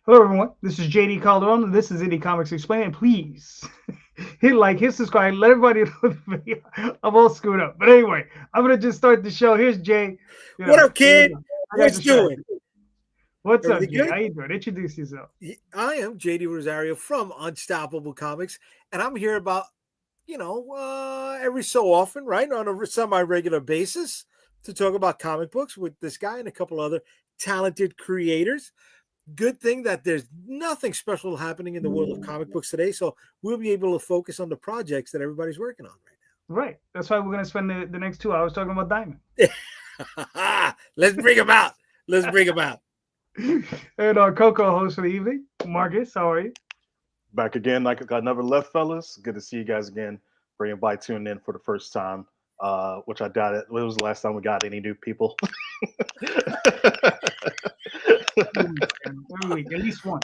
Hello, everyone. This is JD Calderon, and this is Indie Comics Explained. And please hit subscribe, let everybody know the video. I'm all screwed up. But anyway, I'm going to just start the show. Here's Jay. What up, kid? I got What's doing? What's up, Everything Jay? good? How you doing? Introduce yourself. I am Dee Rosario from Unstoppable Comics, and I'm here about, every so often, right, on a semi-regular basis to talk about comic books with this guy and a couple other talented creators. Good thing that there's nothing special happening in the world of comic books today, so we'll be able to focus on the projects that everybody's working on right now. Right. That's why we're going to spend the next 2 hours talking about Diamond. Let's bring him out. Let's bring him out. And our co-host for the evening, Marcus. How are you? Back again, like I never left, fellas. Good to see you guys again. Bringing by tuning in for the first time, which I doubt it. When was the last time we got any new people? Every week, at least one.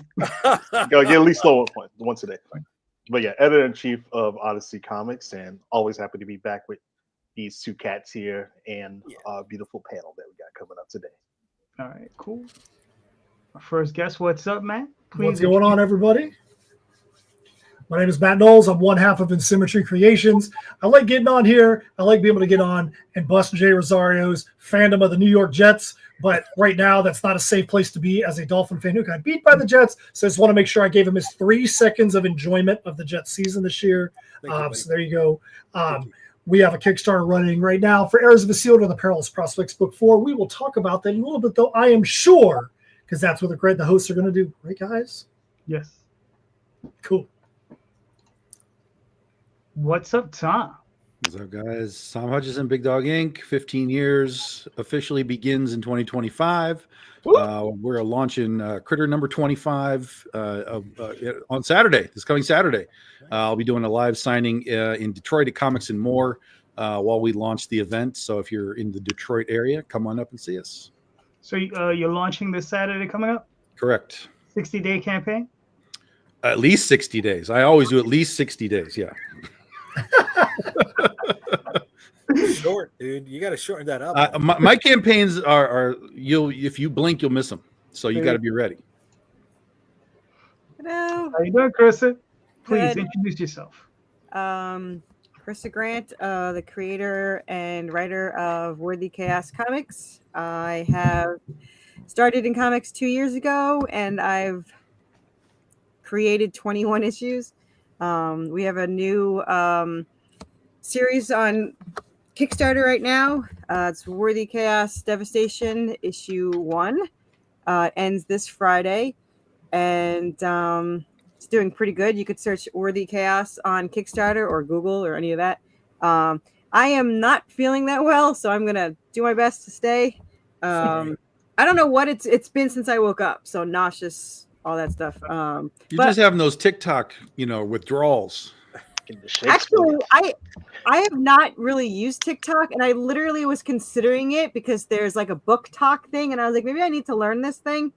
Gotta get at least one today. But yeah, editor-in-chief of Odyssey Comics, and always happy to be back with these two cats here and a beautiful panel that we got coming up today. All right, cool. Our first guest, what's up, man? What's going on, everybody? My name is Matt Knowles. I'm one half of Insymmetry Creations. I like getting on here. I like being able to get on and bust Dee Rosario's fandom of the New York Jets. But right now, that's not a safe place to be as a Dolphin fan who got beat by the Jets. So I just want to make sure I gave him his 3 seconds of enjoyment of the Jets season this year. So there you go. We have a Kickstarter running right now for Heirs of Isildur, the Perilous Prospects Book 4. We will talk about that in a little bit, though, I am sure, because that's what the hosts are going to do. Right, guys? Yes. Cool. What's up, Tom? What's up, guys? Tom Hutchison, Big Dog Inc. 15 years officially begins in 2025. We're launching Critter number 25 on Saturday, this coming Saturday. I'll be doing a live signing in Detroit at Comics and More while we launch the event. So if you're in the Detroit area, come on up and see us. So you're launching this Saturday coming up? Correct. 60-day campaign? At least 60 days. I always do at least 60 days, yeah. Short, dude. You got to shorten that up. My campaigns are if you blink, you'll miss them. So you got to be ready. Hello. How you doing, Corissa? Please Good. introduce yourself. Corissa Grant, the creator and writer of Worthy Chaos Comics. I have started in comics 2 years ago, and I've created 21 issues. We have a new series on Kickstarter right now. It's Worthy Chaos Devastation issue 1. It ends this Friday, and it's doing pretty good. You could search Worthy Chaos on Kickstarter or Google or any of that. I am not feeling that well, so I'm gonna do my best to stay. I don't know what it's been since I woke up, so nauseous, all that stuff. You're just having those TikTok, withdrawals. Actually, I have not really used TikTok, and I literally was considering it because there's like a book talk thing, and I was like, maybe I need to learn this thing.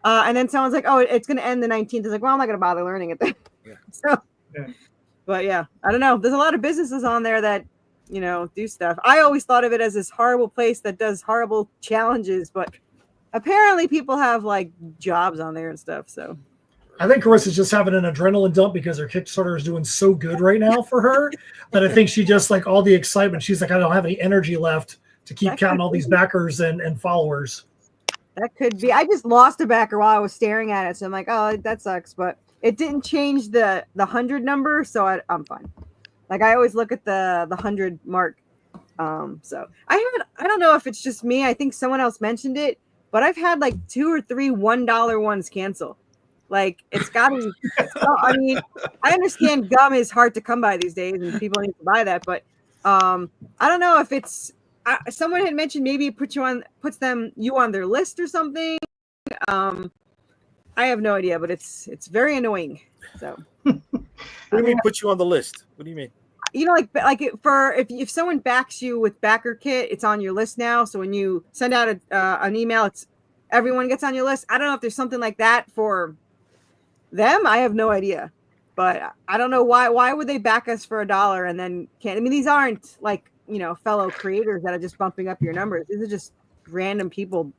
And then someone's like, oh, it's going to end the 19th. I was like, well, I'm not going to bother learning it then. Yeah. But yeah, I don't know. There's a lot of businesses on there that, do stuff. I always thought of it as this horrible place that does horrible challenges, but apparently people have like jobs on there and stuff. So I think Carissa's just having an adrenaline dump because her Kickstarter is doing so good right now for her that I think she just like all the excitement. She's like, I don't have any energy left to keep counting all these backers and followers. That could be. I just lost a backer while I was staring at it. So I'm like, oh, that sucks. But it didn't change the 100 number. So I'm fine. Like I always look at the 100 mark. So I don't know if it's just me. I think someone else mentioned it, but I've had like 2 or 3 $1 ones cancel. Like it's got to be. I mean, I understand gum is hard to come by these days and people need to buy that. But I don't know if it's. Someone had mentioned maybe it puts you on their list or something. I have no idea, but it's very annoying. So, what do you mean put you on the list? What do you mean? If someone backs you with backer kit, it's on your list now. So when you send out an email, everyone gets on your list. I don't know if there's something like that for them. I have no idea, but I don't know why. Why would they back us for $1 and then can't? I mean, these aren't like fellow creators that are just bumping up your numbers. These are just random people.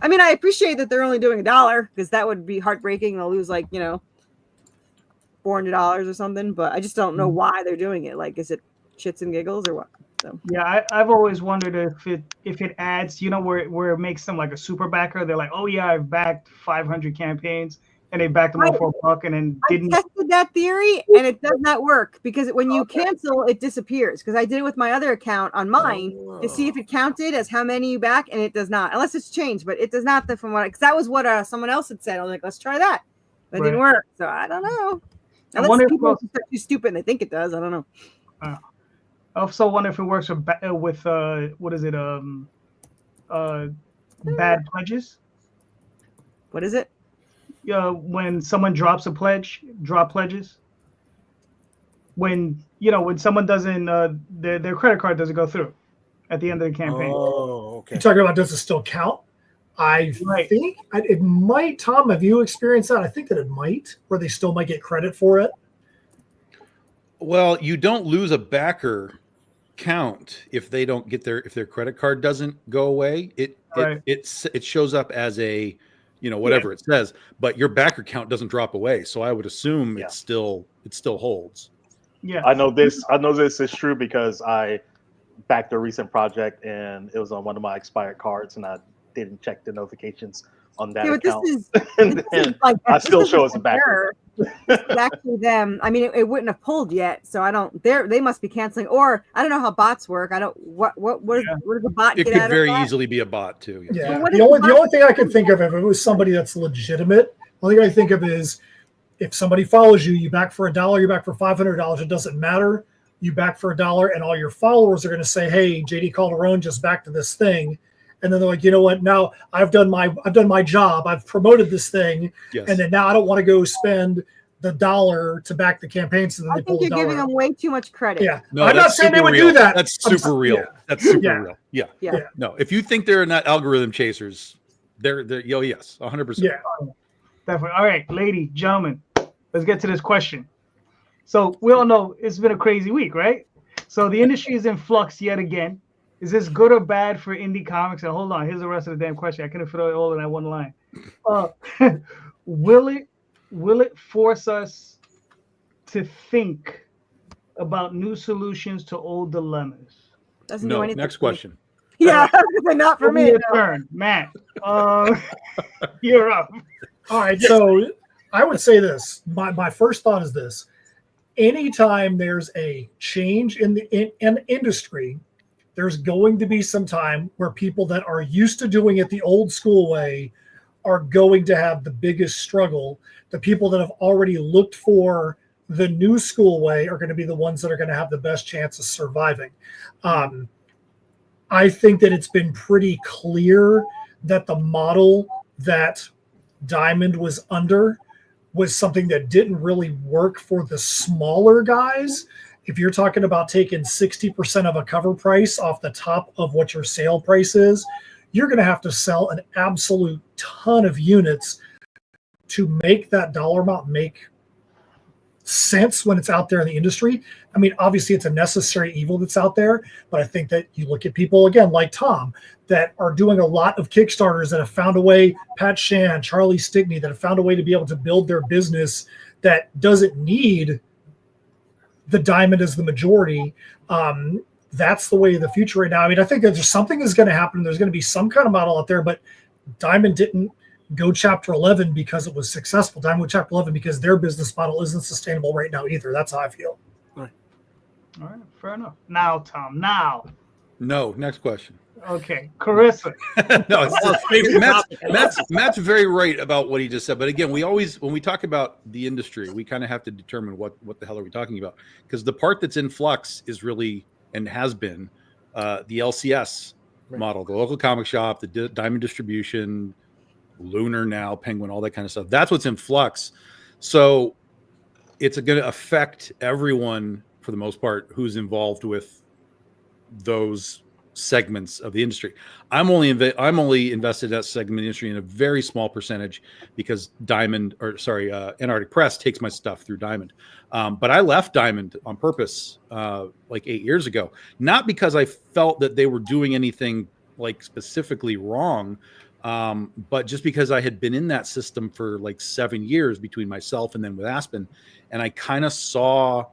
I mean, I appreciate that they're only doing $1 because that would be heartbreaking. They'll lose like, $400 or something, but I just don't know why they're doing it. Like, is it shits and giggles or what? So. Yeah, I've always wondered if it adds, where it makes them like a super backer. They're like, oh yeah, I've backed 500 campaigns, and they backed them all for $1 and then didn't. I tested that theory, and it does not work because when you cancel, it disappears. Because I did it with my other account on mine to see if it counted as how many you back, and it does not, unless it's changed. But it does not. From what, because that was what someone else had said. I was like, let's try that, but it didn't work. So I don't know. Unless people are too stupid and they think it does. I don't know. I also wonder if it works with what is it? Bad pledges. What is it? When someone drops a pledge, drop pledges. When someone doesn't, their credit card doesn't go through at the end of the campaign. Oh, okay. You're talking about, does it still count? I think it might. Tom, have you experienced that? I think that it might, where they still might get credit for it. Well, you don't lose a backer count if they don't get if their credit card doesn't go away. It shows up as a whatever it says, but your backer count doesn't drop away. So I would assume it still holds. Yeah, I know this is true because I backed a recent project and it was on one of my expired cards, and I didn't check the notifications on that account. And I still show as a backer. It's actually them. I mean, it wouldn't have pulled yet, so I don't. They must be canceling, or I don't know how bots work. I don't. What does the bot get out of that? It could very easily be a bot too. Yeah. The only thing I could think of, if it was somebody that's legitimate, the only thing I think of is if somebody follows you, you back for $1, you back for $500. It doesn't matter. You back for $1, and all your followers are going to say, "Hey, JD Calderon just backed to this thing." And then they're like, you know what? Now I've done my job. I've promoted this thing, and then now I don't want to go spend the $1 to back the campaign. So then I think you're giving them way too much credit. Yeah, no, I'm not saying they would do that. That's super real. Yeah. That's super real. Yeah. No, if you think they're not algorithm chasers, they're yes, 100%. Yeah, definitely. All right, ladies, gentlemen, let's get to this question. So we all know it's been a crazy week, right? So the industry is in flux yet again. Is this good or bad for indie comics? And hold on, here's the rest of the damn question. I couldn't fit it all in that one line. Will it force us to think about new solutions to old dilemmas? Doesn't do anything. Next question. Yeah, not for me. Your turn, Matt. You're up. All right, so I would say this. My first thought is this: anytime there's a change in the industry, there's going to be some time where people that are used to doing it the old school way are going to have the biggest struggle. The people that have already looked for the new school way are going to be the ones that are going to have the best chance of surviving. I think that it's been pretty clear that the model that Diamond was under was something that didn't really work for the smaller guys. If you're talking about taking 60% of a cover price off the top of what your sale price is, you're going to have to sell an absolute ton of units to make that dollar amount make sense when it's out there in the industry. I mean, obviously it's a necessary evil that's out there, but I think that you look at people again like Tom that are doing a lot of Kickstarters that have found a way, Pat Shan, Charlie Stickney, that have found a way to be able to build their business that doesn't need the diamond as the majority. That's the way of the future right now. I mean, I think that there's something is going to happen. There's going to be some kind of model out there, but Diamond didn't go chapter 11 because it was successful. Diamond went chapter 11 because their business model isn't sustainable right now either. That's how I feel. All right, fair enough. Now, Tom, No, next question. Okay, Corissa. No, Matt's very right about what he just said. But again, we always, when we talk about the industry, we kind of have to determine what the hell are we talking about? Because the part that's in flux is really, and has been, the LCS model, the local comic shop, the Diamond distribution, Lunar now, Penguin, all that kind of stuff. That's what's in flux. So it's going to affect everyone for the most part who's involved with those segments of the industry. I'm only invested in that segment of the industry in a very small percentage because Antarctic Press takes my stuff through Diamond. But I left Diamond on purpose like 8 years ago, not because I felt that they were doing anything like specifically wrong, But just because I had been in that system for like 7 years between myself and then with Aspen, and I kind of saw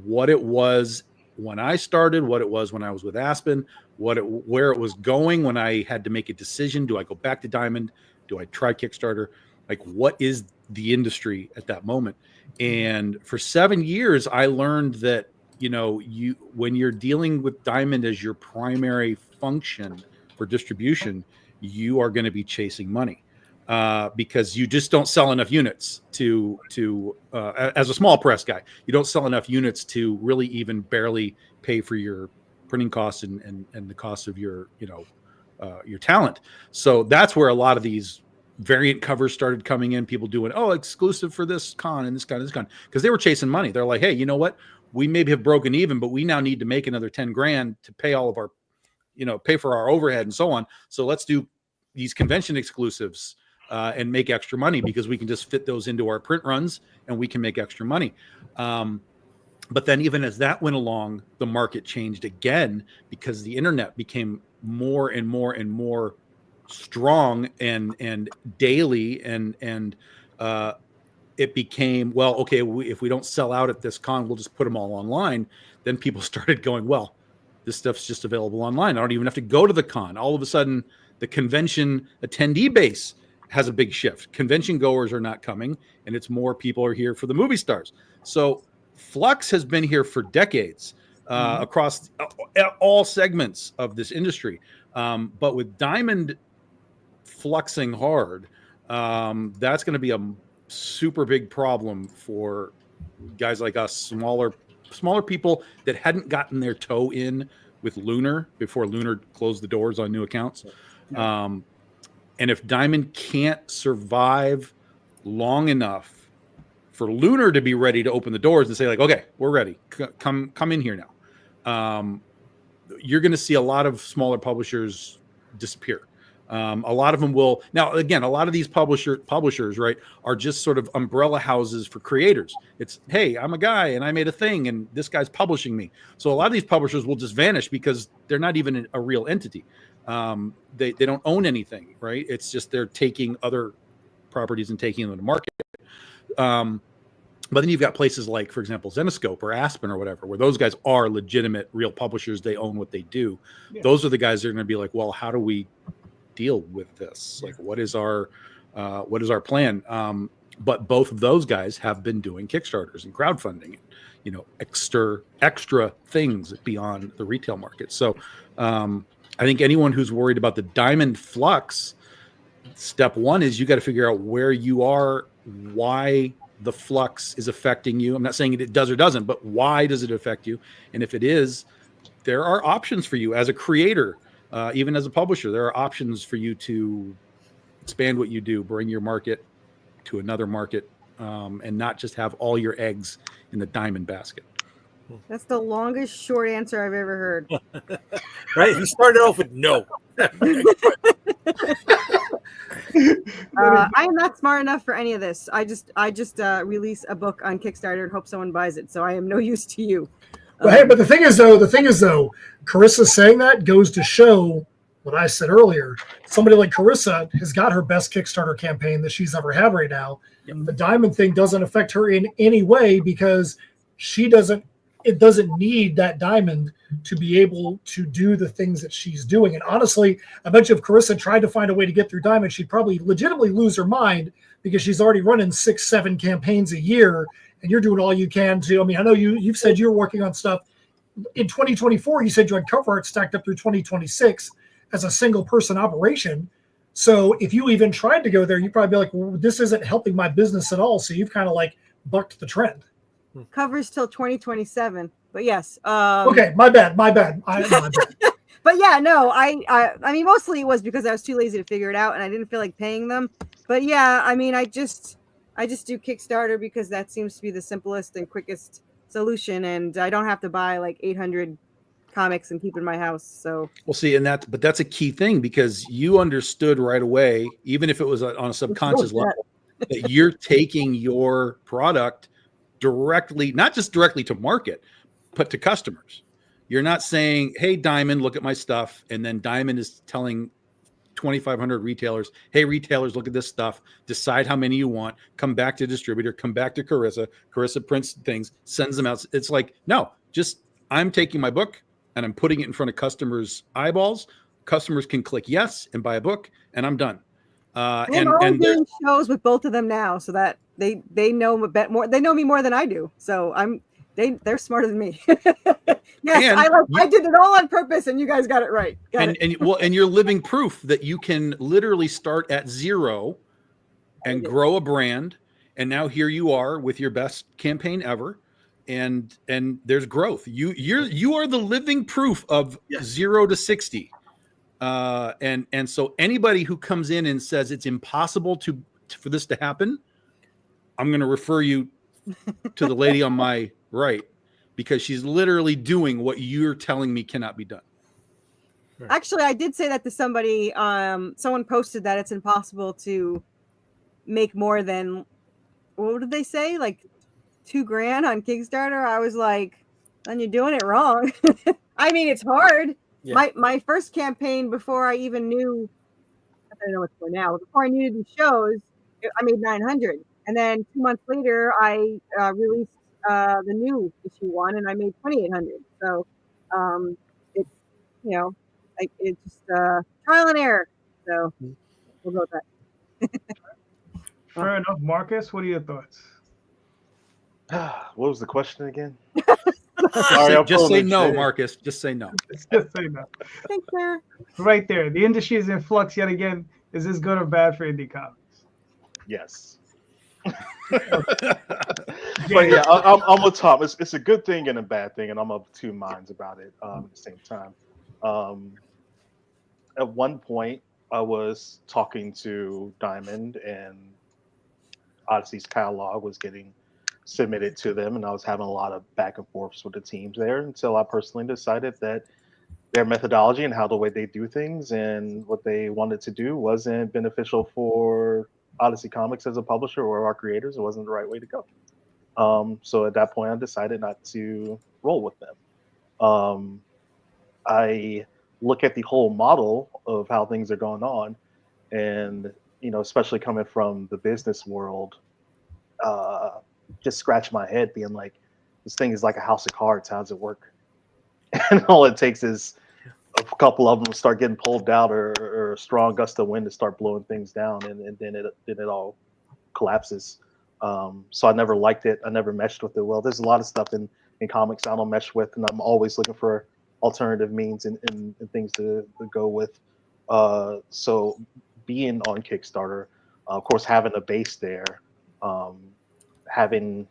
what it was when I started, what it was when I was with Aspen, where it was going when I had to make a decision. Do I go back to Diamond? Do I try Kickstarter? Like, what is the industry at that moment? And for 7 years, I learned that, when you're dealing with Diamond as your primary function for distribution, you are going to be chasing money. Because you just don't sell enough units to as a small press guy, you don't sell enough units to really even barely pay for your printing costs and the cost of your talent. So that's where a lot of these variant covers started coming in. People doing exclusive for this con and this con, because they were chasing money. They're like, hey, you know what? We maybe have broken even, but we now need to make another 10 grand to pay all of our, pay for our overhead and so on. So let's do these convention exclusives. And make extra money because we can just fit those into our print runs and we can make extra money. But then even as that went along, the market changed again because the internet became more and more and more strong and daily. And it became, if we don't sell out at this con, we'll just put them all online. Then people started going, well, this stuff's just available online. I don't even have to go to the con. All of a sudden, the convention attendee base has a big shift. Convention goers are not coming, and it's more people are here for the movie stars. So Flux has been here for decades across all segments of this industry. But with Diamond fluxing hard, that's going to be a super big problem for guys like us, smaller people that hadn't gotten their toe in with Lunar before Lunar closed the doors on new accounts. And if Diamond can't survive long enough for Lunar to be ready to open the doors and say, like, okay, we're ready, come in here now, you're going to see a lot of smaller publishers disappear. A lot of them will. Now, again, a lot of these publishers, right, are just sort of umbrella houses for creators. It's, hey, I'm a guy and I made a thing and this guy's publishing me. So a lot of these publishers will just vanish because they're not even a real entity. They don't own anything, right? It's just they're taking other properties and taking them to market. But then you've got places like, for example, Zenoscope or Aspen or whatever, where those guys are legitimate, real publishers. They own what they do. Yeah. Those are the guys that are going to be like, well, how do we deal with this? Like, what is our plan? But both of those guys have been doing Kickstarters and crowdfunding, extra things beyond the retail market. So, I think anyone who's worried about the Diamond flux, step one is you got to figure out where you are, why the flux is affecting you. I'm not saying it does or doesn't, but why does it affect you? And if it is, there are options for you as a creator, even as a publisher. There are options for you to expand what you do, bring your market to another market, and not just have all your eggs in the Diamond basket. That's the longest short answer I've ever heard. Right? He started off with no. I am not smart enough for any of this. I just release a book on Kickstarter and hope someone buys it. So I am no use to you. But the thing is though, Corissa saying that goes to show what I said earlier. Somebody like Corissa has got her best Kickstarter campaign that she's ever had right now. Yep. The Diamond thing doesn't affect her in any way because it doesn't need that Diamond to be able to do the things that she's doing. And honestly, I bet you if Corissa tried to find a way to get through Diamond, she'd probably legitimately lose her mind because she's already running 6-7 campaigns a year and you're doing all you can to, I know you've said you're working on stuff in 2024. You said you had cover art stacked up through 2026 as a single person operation. So if you even tried to go there, you'd probably be like, well, this isn't helping my business at all. So you've kind of like bucked the trend. Covers till 2027, but yes. Okay, my bad. My bad. But yeah, no, I mean, mostly it was because I was too lazy to figure it out and I didn't feel like paying them. But yeah, I mean, I just do Kickstarter because that seems to be the simplest and quickest solution, and I don't have to buy like 800 comics and keep in my house. So we'll see, but that's a key thing because you understood right away, even if it was on a subconscious level, that you're taking your product directly, not just directly to market, but to customers. You're not saying, hey, Diamond, look at my stuff. And then Diamond is telling 2,500 retailers. Hey, retailers, look at this stuff. Decide how many you want. Come back to distributor. Come back to Corissa. Corissa prints things, sends them out. It's like, no, just I'm taking my book and I'm putting it in front of customers' eyeballs. Customers can click yes and buy a book, and I'm done. I'm doing shows with both of them now, so that they know a bit more. They know me more than I do, so they're smarter than me. Yes, I did it all on purpose, and you guys got it right. And you're living proof that you can literally start at zero and grow a brand. And now here you are with your best campaign ever, and there's growth. You are the living proof of 0 to 60. And so anybody who comes in and says it's impossible for this to happen, I'm going to refer you to the lady on my right, because she's literally doing what you're telling me cannot be done. Actually, I did say that to somebody. Someone posted that it's impossible to make more than, what did they say? Like $2,000 on Kickstarter. I was like, then you're doing it wrong. I mean, it's hard. Yeah. My first campaign, before I even knew, I don't know what's going now. Before I knew to do shows, I made 900, and then 2 months later, I released the new issue 1, and I made 2,800. So, it's it's just trial and error. So we'll go with that. Fair enough, Marcus. What are your thoughts? What was the question again? Sorry, just say no, Marcus. Just say no. Just say no. Thanks, sir. Right there. The industry is in flux yet again. Is this good or bad for indie comics? Yes. But yeah, I'm with Tom. It's a good thing and a bad thing, and I'm of two minds about it at the same time. At one point, I was talking to Diamond, and Odyssey's catalog was getting submitted to them, and I was having a lot of back and forths with the teams there until I personally decided that their methodology and how the way they do things and what they wanted to do wasn't beneficial for Odyssey Comics as a publisher or our creators. It wasn't the right way to go. So at that point, I decided not to roll with them. I look at the whole model of how things are going on, and especially coming from the business world, just scratch my head being like, this thing is like a house of cards. How does it work? And all it takes is a couple of them start getting pulled out, or a strong gust of wind to start blowing things down, and then it all collapses. So I never liked it. I never meshed with it well. There's a lot of stuff in comics I don't mesh with, and I'm always looking for alternative means and things to go with. So being on Kickstarter, of course, having a base there, having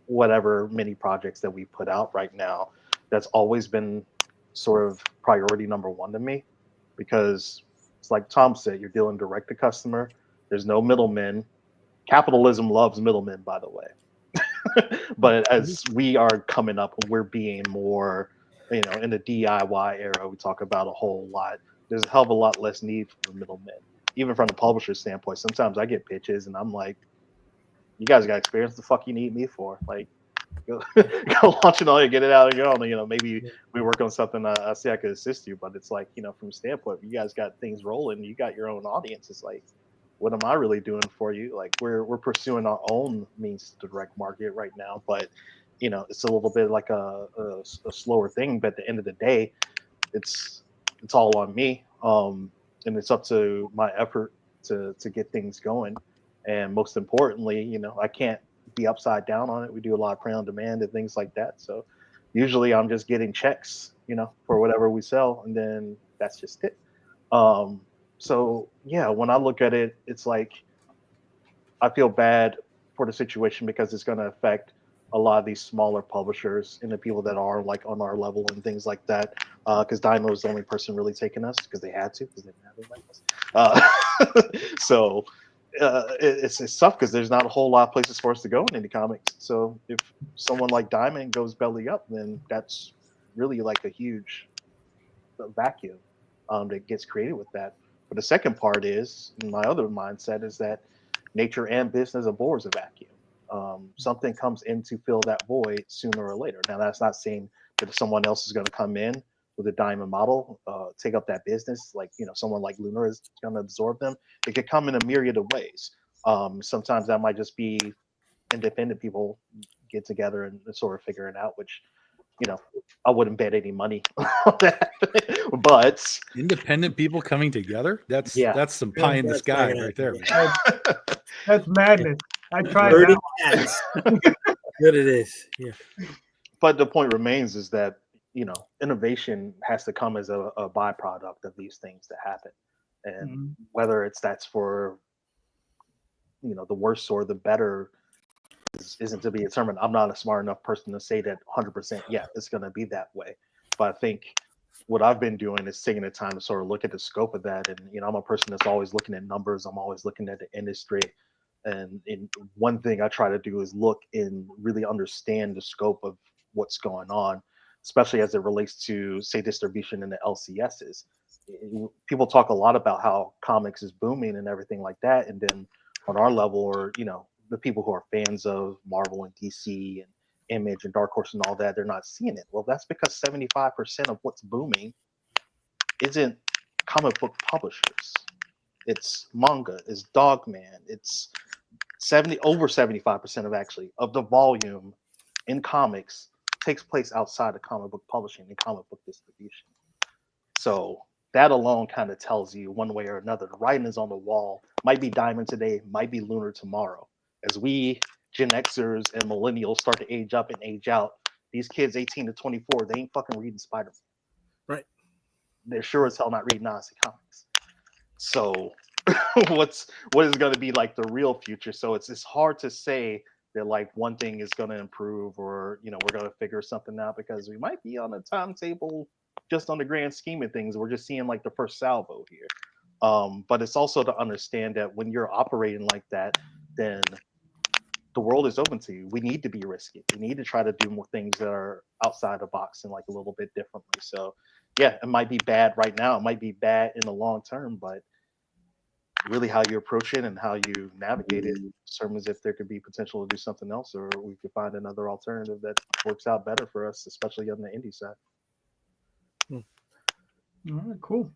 whatever mini projects that we put out right now, that's always been sort of priority number one to me, because it's like Tom said, you're dealing direct to customer. There's no middlemen. Capitalism loves middlemen, by the way. But as we are coming up, we're being more, in the DIY era, we talk about a whole lot. There's a hell of a lot less need for middlemen. Even from the publisher standpoint, sometimes I get pitches and I'm like, you guys got experience. The fuck you need me for? Like, go launch it all, you get it out and go. Maybe we work on something. I see I could assist you, but it's like, from a standpoint, you guys got things rolling. You got your own audience. It's like, what am I really doing for you? Like, we're pursuing our own means to direct market right now, but it's a little bit like a slower thing. But at the end of the day, it's all on me, and it's up to my effort to get things going. And most importantly, I can't be upside down on it. We do a lot of print on demand and things like that. So usually I'm just getting checks, for whatever we sell, and then that's just it. So yeah, when I look at it, it's like I feel bad for the situation, because it's going to affect a lot of these smaller publishers and the people that are like on our level and things like that. Because Dymo was the only person really taking us, because they had to, because they didn't have anybody else. So it's tough, because there's not a whole lot of places for us to go in indie comics. So if someone like Diamond goes belly up, then that's really like a huge vacuum that gets created with that. But the second part is, my other mindset is that nature and business abhors a vacuum. Something comes in to fill that void sooner or later. Now, that's not saying that someone else is going to come in with a diamond model take up that business, like someone like Lunar is going to absorb them. It could come in a myriad of ways. Sometimes that might just be independent people get together and sort of figure it out, which I wouldn't bet any money on that. But independent people coming together, that's some pie in the sky right there. That's madness. I tried Dirty that cats. Good it is. Yeah. But the point remains is that innovation has to come as a byproduct of these things to happen, and whether that's for the worse or the better isn't to be determined. I'm not a smart enough person to say that 100%. Yeah, it's going to be that way. But I think what I've been doing is taking the time to sort of look at the scope of that. And I'm a person that's always looking at numbers. I'm always looking at the industry. And one thing I try to do is look and really understand the scope of what's going on, especially as it relates to, say, distribution in the LCSs. People talk a lot about how comics is booming and everything like that. And then on our level, or, the people who are fans of Marvel and DC and Image and Dark Horse and all that, they're not seeing it. Well, that's because 75% of what's booming isn't comic book publishers. It's manga, it's Dogman, it's over 75% of the volume in comics takes place outside of comic book publishing and comic book distribution. So that alone kind of tells you one way or another. The writing is on the wall. Might be Diamond today, might be Lunar tomorrow. As we Gen Xers and millennials start to age up and age out, these kids 18 to 24, they ain't fucking reading Spider-Man. Right. They're sure as hell not reading Nazi comics. So what is going to be like the real future? So it's hard to say that like one thing is going to improve, or we're going to figure something out, because we might be on a timetable just on the grand scheme of things. We're just seeing like the first salvo here. But it's also to understand that when you're operating like that, then the world is open to you. We need to be risky. We need to try to do more things that are outside the box and like a little bit differently. So yeah, it might be bad right now. It might be bad in the long term, but really how you approach it and how you navigate it determines if there could be potential to do something else, or we could find another alternative that works out better for us, especially on the indie side. All right, cool.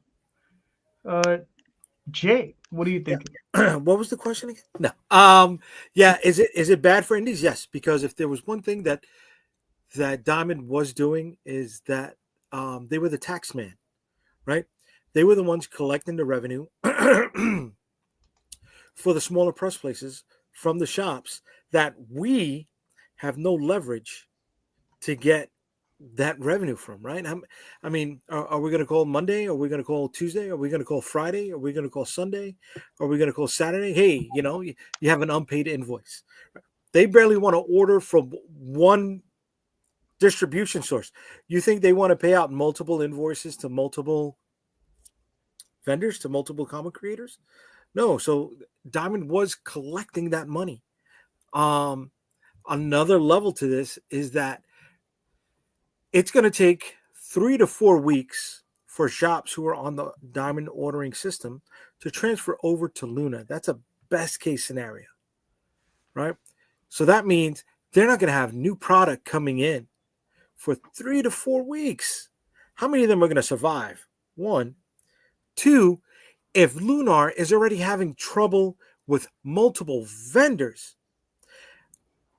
Jay, what do you think? What was the question again? No. Yeah, is it bad for indies? Yes, because if there was one thing that Diamond was doing, is that they were the tax man, right? They were the ones collecting the revenue for the smaller press places from the shops that we have no leverage to get that revenue from, right? I mean, are we going to call Monday? Are we going to call Tuesday? Are we going to call Friday? Are we going to call Sunday? Are we going to call Saturday? Hey, you have an unpaid invoice. They barely want to order from one distribution source. You think they want to pay out multiple invoices to multiple vendors, to multiple comic creators? No. So Diamond was collecting that money. Another level to this is that it's going to take 3 to 4 weeks for shops who are on the Diamond ordering system to transfer over to Luna. That's a best case scenario, right? So that means they're not going to have new product coming in for 3 to 4 weeks. How many of them are going to survive? 1. 2, if Lunar is already having trouble with multiple vendors,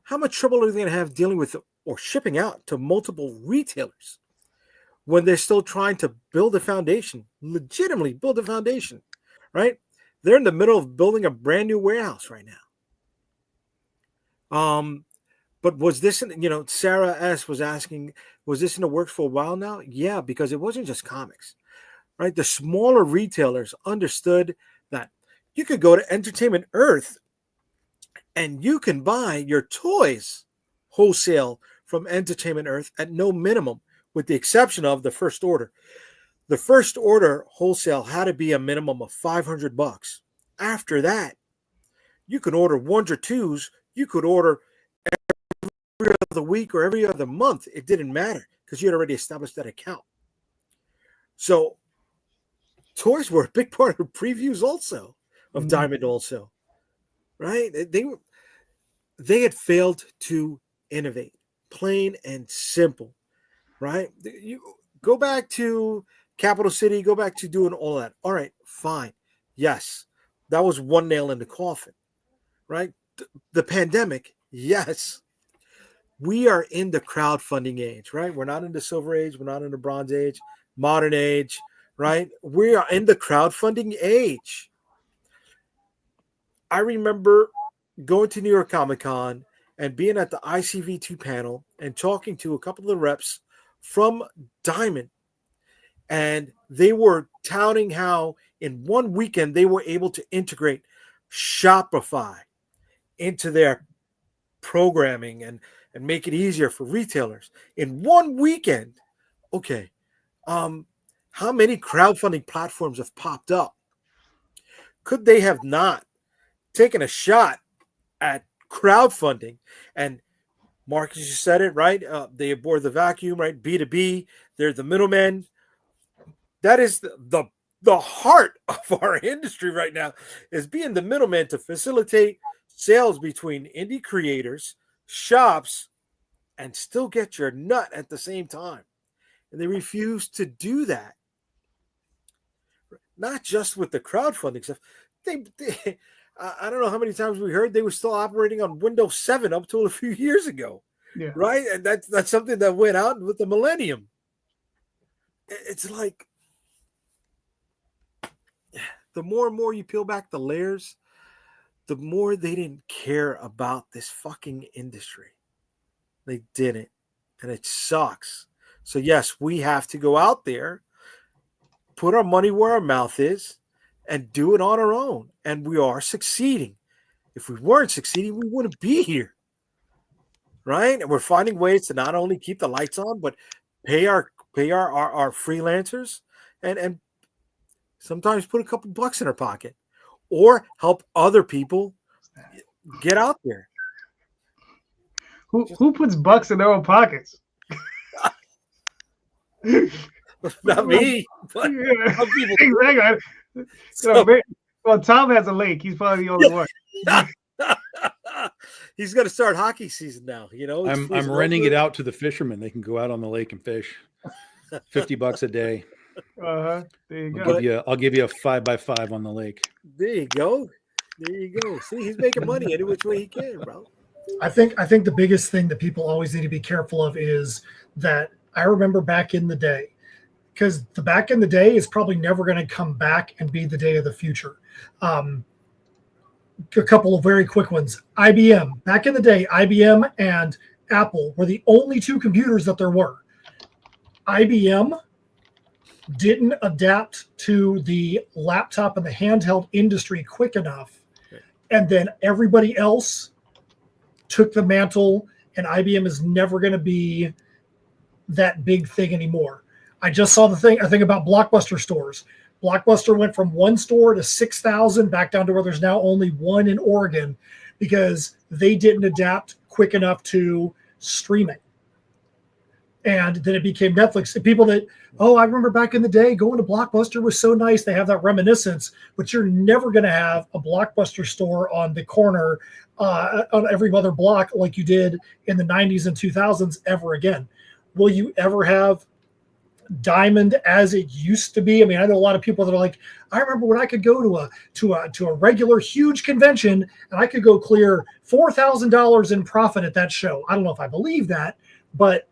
how much trouble are they going to have dealing with or shipping out to multiple retailers when they're still trying to build a foundation, legitimately build a foundation, right? They're in the middle of building a brand new warehouse right now. But was this, Sarah S. was asking, was this in the works for a while now? Yeah, because it wasn't just comics, right? The smaller retailers understood that you could go to Entertainment Earth and you can buy your toys wholesale from Entertainment Earth at no minimum, with the exception of the first order. The first order wholesale had to be a minimum of $500. After that, you could order ones or twos. You could order every other week or every other month. It didn't matter because you had already established that account. So toys were a big part of previews also, of Diamond also, right? They had failed to innovate, plain and simple, right? go back to Capital City, go back to doing all that. All right, fine. Yes, that was one nail in the coffin, right? The pandemic, yes. We are in the crowdfunding age, right? We're not in the silver age. We're not in the bronze age, modern age, right? We are in the crowdfunding age. I remember going to New York Comic Con and being at the ICV2 panel and talking to a couple of the reps from Diamond. And they were touting how in one weekend they were able to integrate Shopify into their programming and make it easier for retailers. In one weekend, okay, how many crowdfunding platforms have popped up? Could they have not taken a shot at crowdfunding? And Marcus, you said it, right? They abhor the vacuum, right? B2B, they're the middlemen. That is the heart of our industry right now, is being the middleman to facilitate sales between indie creators, shops, and still get your nut at the same time. And they refuse to do that. Not just with the crowdfunding stuff. I don't know how many times we heard they were still operating on Windows 7 up till a few years ago. Yeah. Right? And that's something that went out with the millennium. It's like, the more and more you peel back the layers, the more they didn't care about this fucking industry. They didn't. And it sucks. So yes, we have to go out there, put our money where our mouth is, and do it on our own. And we are succeeding. If we weren't succeeding, we wouldn't be here. Right? And we're finding ways to not only keep the lights on, but pay our freelancers and sometimes put a couple bucks in our pocket, or help other people get out there. Who puts bucks in their own pockets? Not me, but yeah. some people. Exactly. So, well, Tom has a lake. He's probably the only one. He's going to start hockey season now. You know, I'm renting it out to the fishermen. They can go out on the lake and fish. $50 a day. There you go. I'll give you a 5x5 on the lake. There you go. See, he's making money any which way he can, bro. I think the biggest thing that people always need to be careful of is that I remember back in the day, because the back in the day is probably never going to come back and be the day of the future. A couple of very quick ones. IBM. Back in the day, IBM and Apple were the only two computers that there were. IBM didn't adapt to the laptop and the handheld industry quick enough. And then everybody else took the mantle, and IBM is never going to be that big thing anymore. I just saw a thing about Blockbuster stores. Blockbuster went from one store to 6,000 back down to where there's now only one in Oregon because they didn't adapt quick enough to streaming. And then it became Netflix. The people that, I remember back in the day going to Blockbuster was so nice. They have that reminiscence, but you're never going to have a Blockbuster store on the corner on every other block like you did in the 90s and 2000s ever again. Will you ever have Diamond as it used to be? I mean, I know a lot of people that are like, I remember when I could go to a regular huge convention and I could go clear $4,000 in profit at that show. I don't know if I believe that, but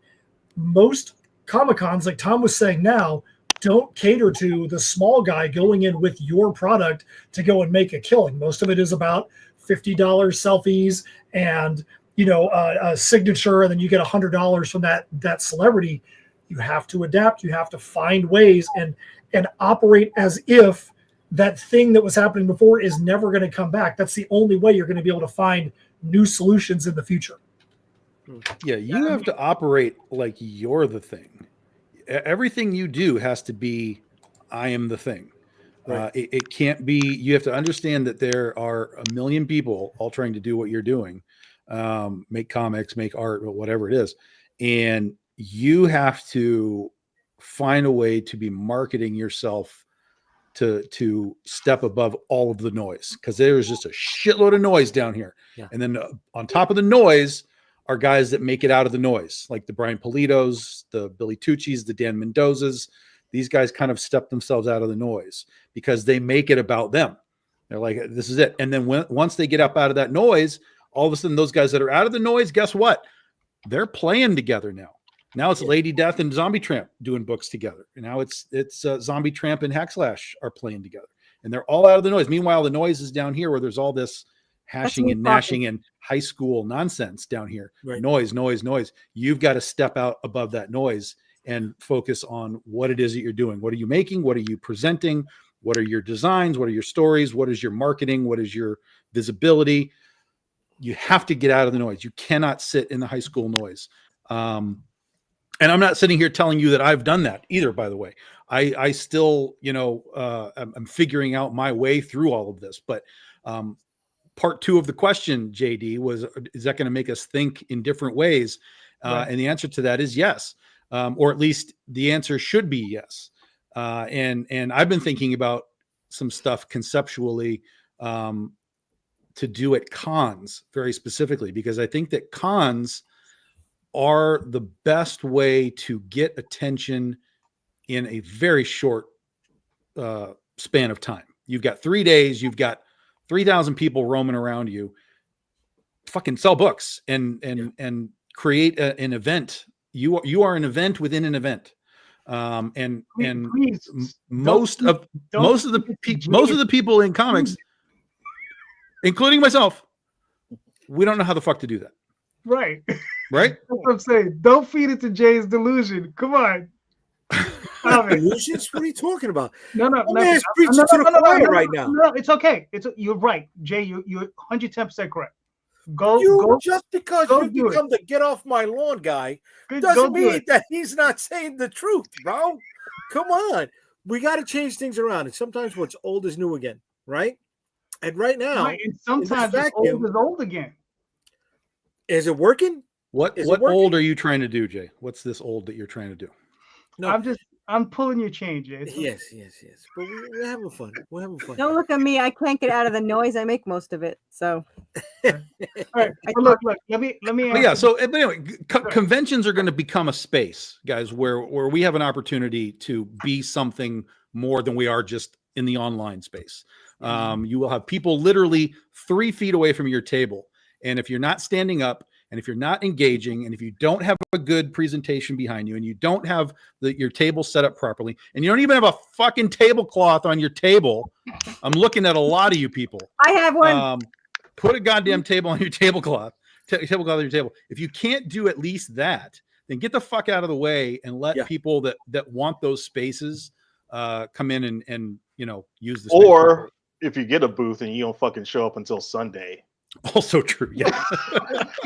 most Comic-Cons, like Tom was saying now, don't cater to the small guy going in with your product to go and make a killing. Most of it is about $50 selfies and, a signature, and then you get $100 from that celebrity. You have to adapt. You have to find ways and operate as if that thing that was happening before is never going to come back. That's the only way you're going to be able to find new solutions in the future. Yeah, you have to operate like you're the thing. Everything you do has to be, I am the thing. Right. It can't be, you have to understand that there are a million people all trying to do what you're doing. Make comics, make art, whatever it is. And you have to find a way to be marketing yourself to step above all of the noise, because there's just a shitload of noise down here. Yeah. And then on top of the noise are guys that make it out of the noise, like the Brian Politos, the Billy Tucci's, the Dan Mendozas. These guys kind of step themselves out of the noise because they make it about them. They're like, this is it. And then once they get up out of that noise, all of a sudden those guys that are out of the noise, guess what? They're playing together now. Now it's Lady Death and Zombie Tramp doing books together. And now it's Zombie Tramp and Hackslash are playing together. And they're all out of the noise. Meanwhile, the noise is down here where there's all this hashing and gnashing and high school nonsense down here. Right. Noise. You've got to step out above that noise and focus on what it is that you're doing. What are you making? What are you presenting? What are your designs? What are your stories? What is your marketing? What is your visibility? You have to get out of the noise. You cannot sit in the high school noise. And I'm not sitting here telling you that I've done that either, by the way. I still, I'm figuring out my way through all of this. But part 2 of the question, JD, was, is that going to make us think in different ways? Right. And the answer to that is yes. Or at least the answer should be yes. And I've been thinking about some stuff conceptually to do at cons very specifically, because I think that cons are the best way to get attention in a very short span of time. You've got 3 days, you've got 3,000 people roaming around you. Fucking sell books and create an event. You are an event within an event. Most of the people in comics, including myself, we don't know how the fuck to do that. Right. Right? That's what I'm saying. Don't feed it to Jay's delusion. Come on. Delusions? What are you talking about? No. Man's preaching to the choir right now. No, it's okay. You're right, Jay. You're 110% correct. Go. Just because you become the get off my lawn guy doesn't mean that he's not saying the truth, bro. Come on. We got to change things around. And sometimes what's old is new again, right? And right now, and sometimes old is old again. Is it working? What old are you trying to do, Jay? What's this old that you're trying to do? No, I'm pulling your chain, Jay. Yes. But we're having fun. Don't look at me. I can't get out of the noise. I make most of it. So. All right. Look. Let me. Yeah. So, but anyway, conventions are going to become a space, guys, where we have an opportunity to be something more than we are just in the online space. You will have people literally 3 feet away from your table, and if you're not standing up, and if you're not engaging, and if you don't have a good presentation behind you, and you don't have your table set up properly, and you don't even have a fucking tablecloth on your table, I'm looking at a lot of you people. I have one. Put a goddamn table on your tablecloth. Tablecloth on your table. If you can't do at least that, then get the fuck out of the way and let people that want those spaces come in and use the space. Or if you get a booth and you don't fucking show up until Sunday. Also true, yeah.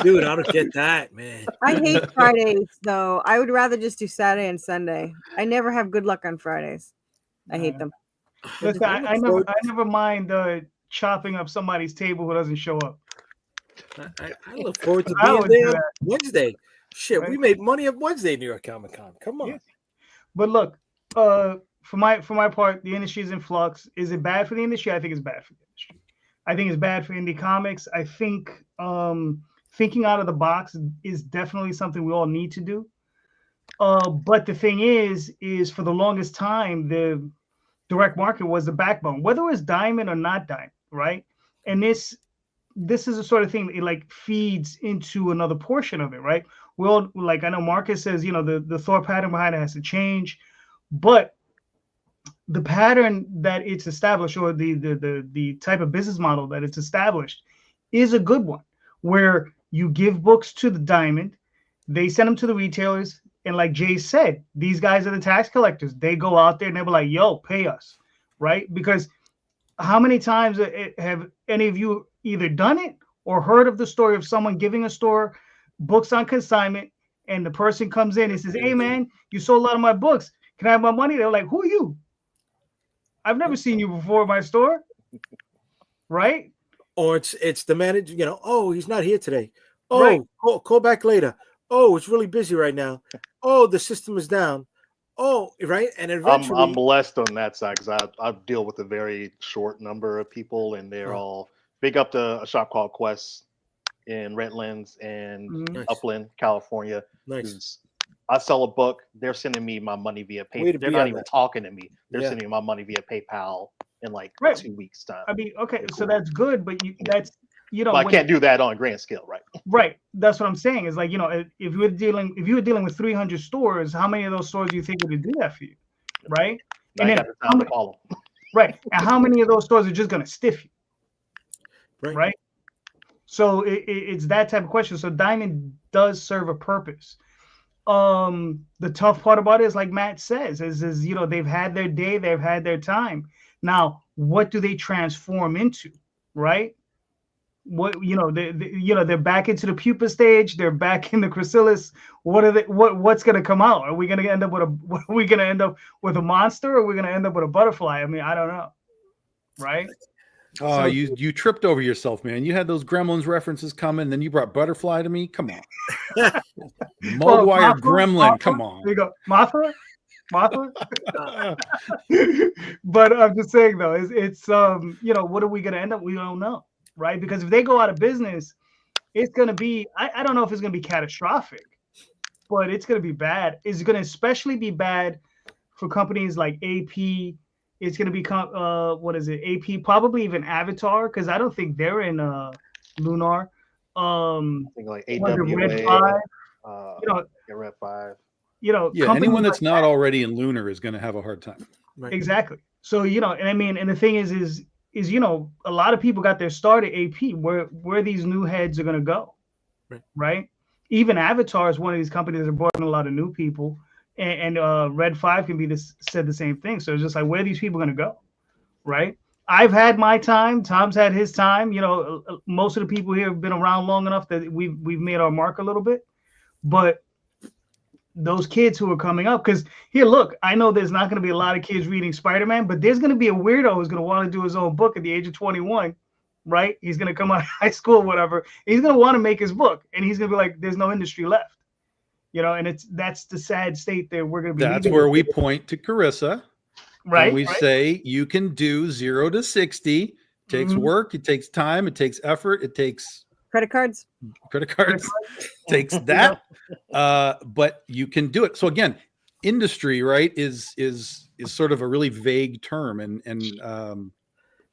Dude, I don't get that, man. I hate Fridays, though. I would rather just do Saturday and Sunday. I never have good luck on Fridays. I hate them. Listen, I never mind chopping up somebody's table who doesn't show up. I look forward to being there on Wednesday. Shit, right? We made money on Wednesday, New York Comic Con. Come on. Yes. But look, for my part, the industry is in flux. Is it bad for the industry? I think it's bad for the industry. I think it's bad for indie comics. I think thinking out of the box is definitely something we all need to do. But the thing is for the longest time, the direct market was the backbone, whether it was diamond or not diamond, right? And this is the sort of thing that it like feeds into another portion of it, right? Well, like I know Marcus says, the thought pattern behind it has to change, but the pattern that it's established, or the type of business model that it's established, is a good one, where you give books to the diamond, they send them to the retailers, and like Jay said, these guys are the tax collectors. They go out there and they're like, yo, pay us, right? Because how many times have any of you either done it or heard of the story of someone giving a store books on consignment, and the person comes in and says, hey man, you sold a lot of my books, can I have my money? They're like, who are you? I've never seen you before in my store, right? Or it's the manager, oh, he's not here today. Oh, right. Call back later. Oh, it's really busy right now. Oh, the system is down. Oh, right. And eventually, I'm blessed on that side because I deal with a very short number of people, and they're all big up to a shop called Quest. in Redlands and Mhm. Upland, California. Nice. I sell a book. They're sending me my money via Way PayPal. to They're be not on even that. talking to me. They're Yeah. sending me my money via PayPal in like Right. 2 weeks time. I mean, okay, They're so cool. that's good, but you know, But I when can't do that on a grand scale, right? right. That's what I'm saying. Is like, you know, if you were dealing with 300 stores, how many of those stores do you think would do that for you, right? I And ain't then got the time to follow. right, and how many of those stores are just gonna stiff you, right? So it's that type of question. So Diamond does serve a purpose. The tough part about it is, like Matt says, is you know, they've had their day, they've had their time. Now, what do they transform into, right? What, you know, they're back into the pupa stage, they're back in the chrysalis. What are they? What's gonna come out? Are we gonna end up with are we gonna end up with a monster, or are we gonna end up with a butterfly? I mean, I don't know, right? Oh, So- you tripped over yourself, man. You had those Gremlins references coming, then you brought Butterfly to me. Come on. Mogwai Mothra, Gremlin, Mothra, come on. There you go, Mothra. But I'm just saying though, it's you know, what are we gonna end up? We don't know, right? Because if they go out of business, it's gonna be, I don't know if it's gonna be catastrophic, but it's gonna be bad. It's gonna especially be bad for companies like AP. It's gonna become what is it? AP, probably even Avatar, because I don't think they're in Lunar. I think like Was it Red AWA, 5? You know, Red 5. you know, Yeah, companies anyone that's like not that. already in Lunar is going to have a hard time. Right. Exactly. So, you know, and I mean, and the thing is, you know, a lot of people got their start at AP, where these new heads are going to go, right? Even Avatar is one of these companies that are brought in a lot of new people, and Red 5 can be said the same thing. So it's just like, where are these people going to go, right? I've had my time. Tom's had his time. You know, most of the people here have been around long enough that we've made our mark a little bit, but those kids who are coming up, because here, look, I know there's not going to be a lot of kids reading Spider-Man, but there's going to be a weirdo who's going to want to do his own book at the age of 21, right? He's going to come out of high school or whatever. He's going to want to make his book, and he's going to be like, there's no industry left, you know, and that's the sad state that we're going to be. That's where we point to Corissa, right? And we say you can do 0 to 60. It takes work, it takes time, it takes effort, it takes Credit cards. takes that, but you can do it. So again, industry, right, is sort of a really vague term, and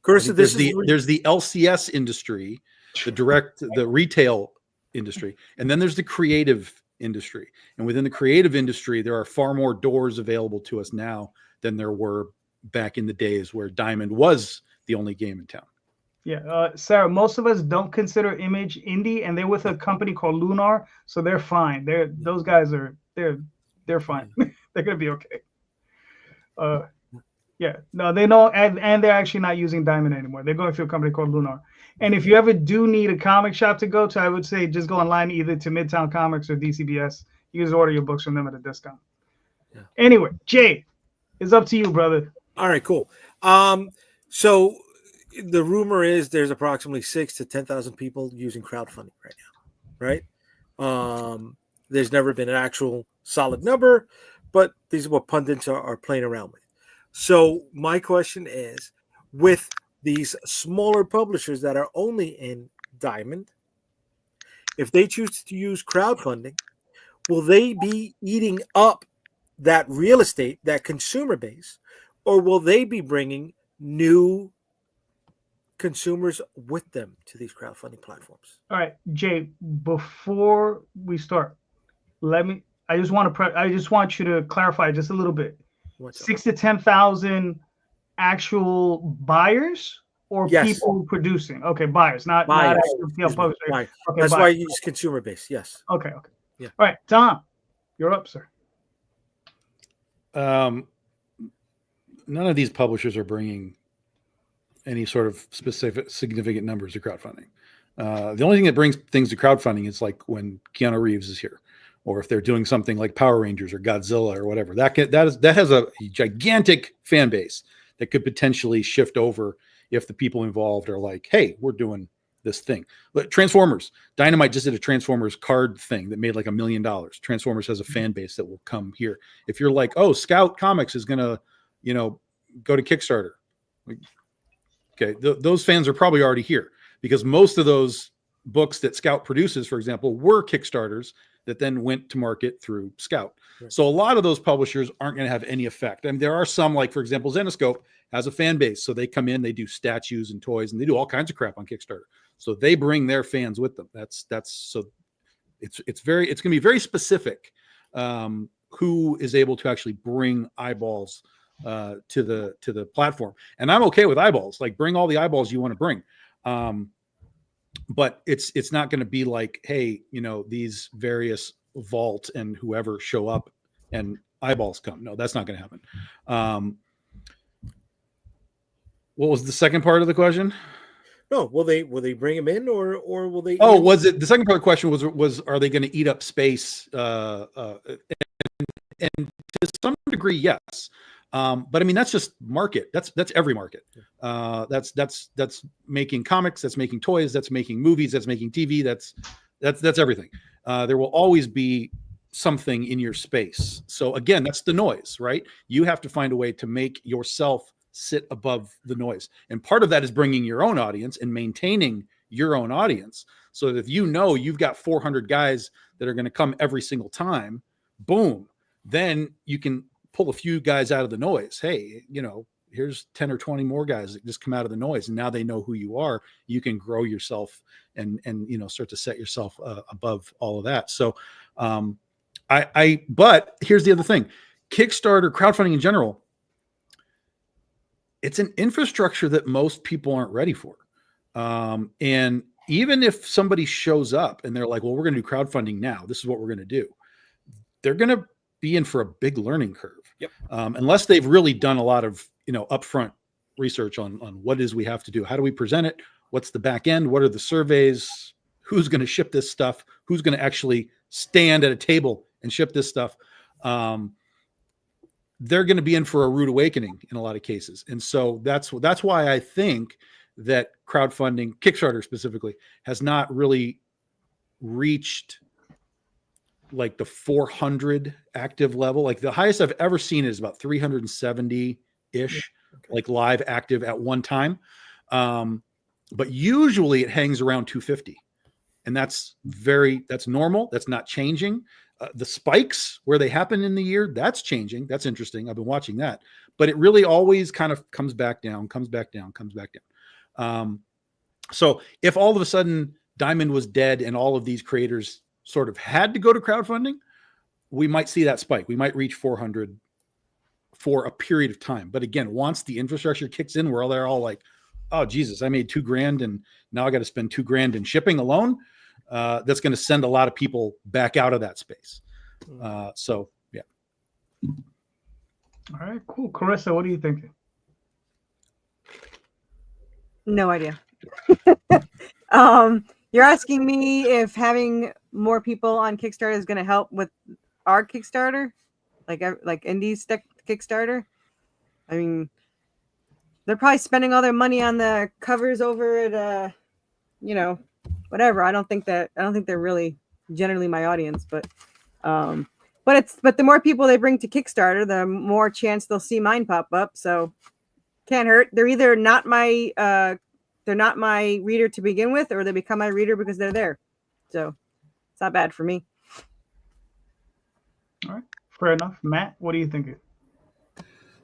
Corissa, there's the LCS industry, the retail industry, and then there's the creative industry. And within the creative industry, there are far more doors available to us now than there were back in the days where Diamond was the only game in town. Yeah, Sarah, most of us don't consider Image indie, and they're with a company called Lunar, so they're fine. Those guys are fine. They're gonna be okay. Yeah, no, they know, and they're actually not using Diamond anymore. They're going through a company called Lunar. And if you ever do need a comic shop to go to, I would say just go online either to Midtown Comics or DCBS. You just order your books from them at a discount. Yeah. Anyway, Jay, it's up to you, brother. All right, cool. So the rumor is there's approximately 6,000 to 10,000 people using crowdfunding right now, right? There's never been an actual solid number, but these are what pundits are playing around with. So my question is, with these smaller publishers that are only in Diamond, if they choose to use crowdfunding, will they be eating up that real estate, that consumer base, or will they be bringing new consumers with them to these crowdfunding platforms? All right, Jay, before we start, I just want you to clarify just a little bit. 6,000 to 10,000 actual buyers or people producing? Okay, buyers, not actual publishers. Okay, buyers. that's why you use consumer base. Yes. Okay. Yeah. All right, Tom, you're up, sir. None of these publishers are bringing any sort of specific significant numbers to crowdfunding. The only thing that brings things to crowdfunding is like when Keanu Reeves is here, or if they're doing something like Power Rangers or Godzilla or whatever. That has a gigantic fan base that could potentially shift over if the people involved are like, hey, we're doing this thing. But Transformers, Dynamite just did a Transformers card thing that made like $1 million. Transformers has a fan base that will come here. If you're like, oh, Scout Comics is gonna, go to Kickstarter. Okay, those fans are probably already here because most of those books that Scout produces, for example, were Kickstarters that then went to market through Scout. Right. So a lot of those publishers aren't going to have any effect. I mean, there are some, like, for example, Zenoscope has a fan base. So they come in, they do statues and toys, and they do all kinds of crap on Kickstarter. So they bring their fans with them. That's so it's going to be very specific who is able to actually bring eyeballs to the platform. And I'm okay with eyeballs. Like, bring all the eyeballs you want to bring. But it's not going to be like, hey, these various Vault and whoever show up and eyeballs come. No, that's not going to happen. What was the second part of the question? No, will they bring him in or will they? Oh, was it the second part of the question was are they going to eat up space? And to some degree, yes. But I mean, that's just market. That's every market. That's making comics. That's making toys. That's making movies. That's making TV. That's everything. There will always be something in your space. So again, that's the noise, right? You have to find a way to make yourself sit above the noise. And part of that is bringing your own audience and maintaining your own audience. So that if you've got 400 guys that are going to come every single time, boom, then you can pull a few guys out of the noise. Hey, here's 10 or 20 more guys that just come out of the noise. And now they know who you are. You can grow yourself and start to set yourself above all of that. So but here's the other thing. Kickstarter, crowdfunding in general, it's an infrastructure that most people aren't ready for. And even if somebody shows up and they're like, well, we're going to do crowdfunding now, this is what we're going to do, they're going to be in for a big learning curve. Yep. Unless they've really done a lot of, upfront research on what it is we have to do. How do we present it? What's the back end? What are the surveys? Who's going to ship this stuff? Who's going to actually stand at a table and ship this stuff? They're going to be in for a rude awakening in a lot of cases. And so that's why I think that crowdfunding, Kickstarter specifically, has not really reached like the 400 active level. Like the highest I've ever seen is about 370-ish, like live active at one time. But usually it hangs around 250. And that's normal. That's not changing. The spikes where they happen in the year, that's changing. That's interesting. I've been watching that, but it really always kind of comes back down. So if all of a sudden Diamond was dead and all of these creators sort of had to go to crowdfunding, we might see that spike. We might reach 400 for a period of time. But again, once the infrastructure kicks in, where they're all like, oh, Jesus, I made $2,000 and now I got to spend $2,000 in shipping alone. That's going to send a lot of people back out of that space. So, yeah. All right, cool. Corissa, what are you thinking? No idea. You're asking me if having more people on Kickstarter is going to help with our Kickstarter, like Indy's Kickstarter. I mean, they're probably spending all their money on the covers over at, whatever. I don't think they're really generally my audience, but the more people they bring to Kickstarter, the more chance they'll see mine pop up. So can't hurt. They're either not my reader to begin with, or they become my reader because they're there. So it's not bad for me. All right, fair enough. Matt, what are you thinking?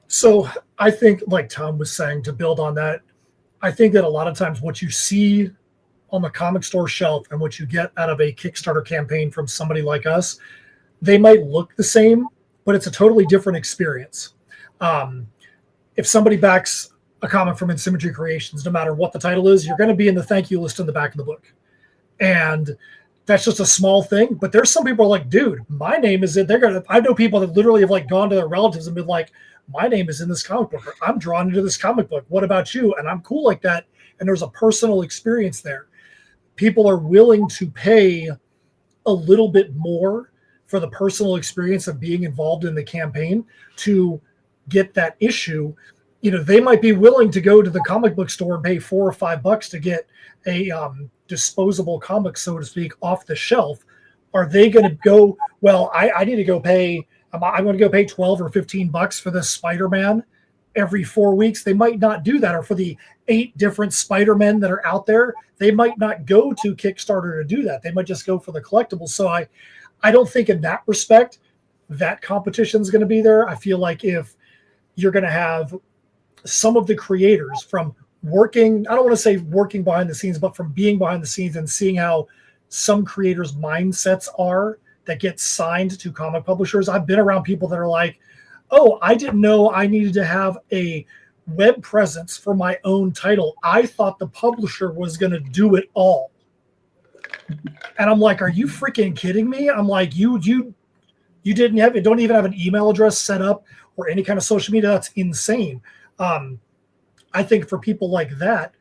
So I think, like Tom was saying, to build on that, I think that a lot of times what you see on the comic store shelf and what you get out of a Kickstarter campaign from somebody like us, they might look the same, but it's a totally different experience. If somebody backs a comic from Symmetry Creations, no matter what the title is, you're going to be in the thank you list in the back of the book. And that's just a small thing, but there's some people are like, dude, my name is in. I know people that literally have like gone to their relatives and been like, my name is in this comic book, or I'm drawn into this comic book. What about you? And I'm cool like that. And there's a personal experience there. People are willing to pay a little bit more for the personal experience of being involved in the campaign to get that issue. They might be willing to go to the comic book store and pay $4 or $5 to get a disposable comic, so to speak, off the shelf. Are they going to go, well, I need to go pay, I'm going to go pay $12 or $15 for this Spider-Man, every 4 weeks. They might not do that. Or for the 8 different Spider-Men that are out there, they might not go to Kickstarter to do that. They might just go for the collectibles. So I don't think in that respect that competition is going to be there. I feel like if you're going to have some of the creators from working, I don't want to say working behind the scenes, but from being behind the scenes and seeing how some creators' mindsets are that get signed to comic publishers. I've been around people that are like, oh, I didn't know I needed to have a web presence for my own title. I thought the publisher was going to do it all. And I'm like, are you freaking kidding me? I'm like, you don't even have an email address set up or any kind of social media. That's insane. I think for people like that,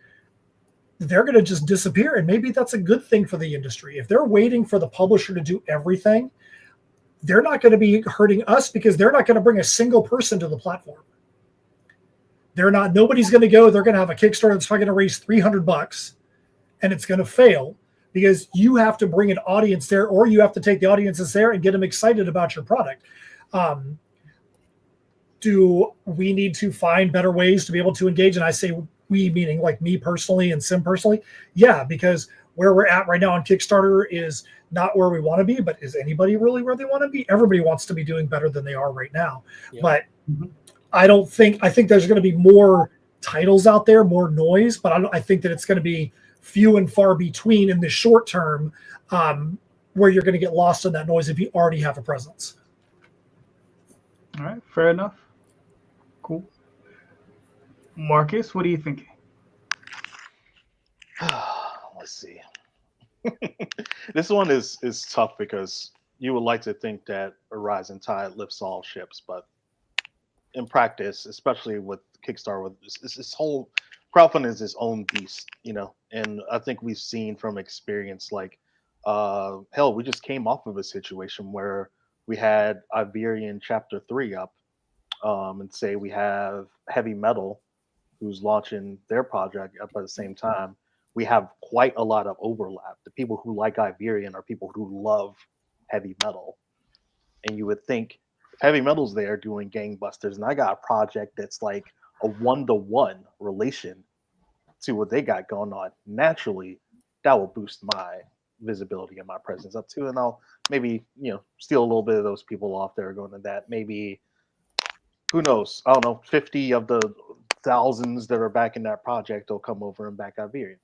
they're going to just disappear. And maybe that's a good thing for the industry. If they're waiting for the publisher to do everything, they're not going to be hurting us because they're not going to bring a single person to the platform. Nobody's going to go. They're going to have a Kickstarter that's probably going to raise $300 and it's going to fail because you have to bring an audience there, or you have to take the audiences there and get them excited about your product. Do we need to find better ways to be able to engage? And I say we, meaning like me personally and Sim personally. Yeah, because where we're at right now on Kickstarter is not where we want to be, but is anybody really where they want to be? Everybody wants to be doing better than they are right now. Yeah. But I think there's going to be more titles out there, more noise, but I think that it's going to be few and far between in the short term, where you're going to get lost in that noise if you already have a presence. All right, fair enough. Cool. Marcus, what are you thinking? Let's see. This one is tough because you would like to think that a rising tide lifts all ships, but in practice, especially with Kickstarter, with this whole crowdfunding is its own beast, and I think we've seen from experience, like hell, we just came off of a situation where we had Iberian Chapter 3 up, and say we have Heavy Metal who's launching their project up at the same time. We have quite a lot of overlap. The people who like Iberian are people who love Heavy Metal, and you would think Heavy Metal's there doing gangbusters, and I got a project that's like a 1-to-1 relation to what they got going on. Naturally, that will boost my visibility and my presence up too, and I'll maybe steal a little bit of those people off that are going to that. Maybe, who knows? I don't know. 50 of the thousands that are back in that project will come over and back Iberian.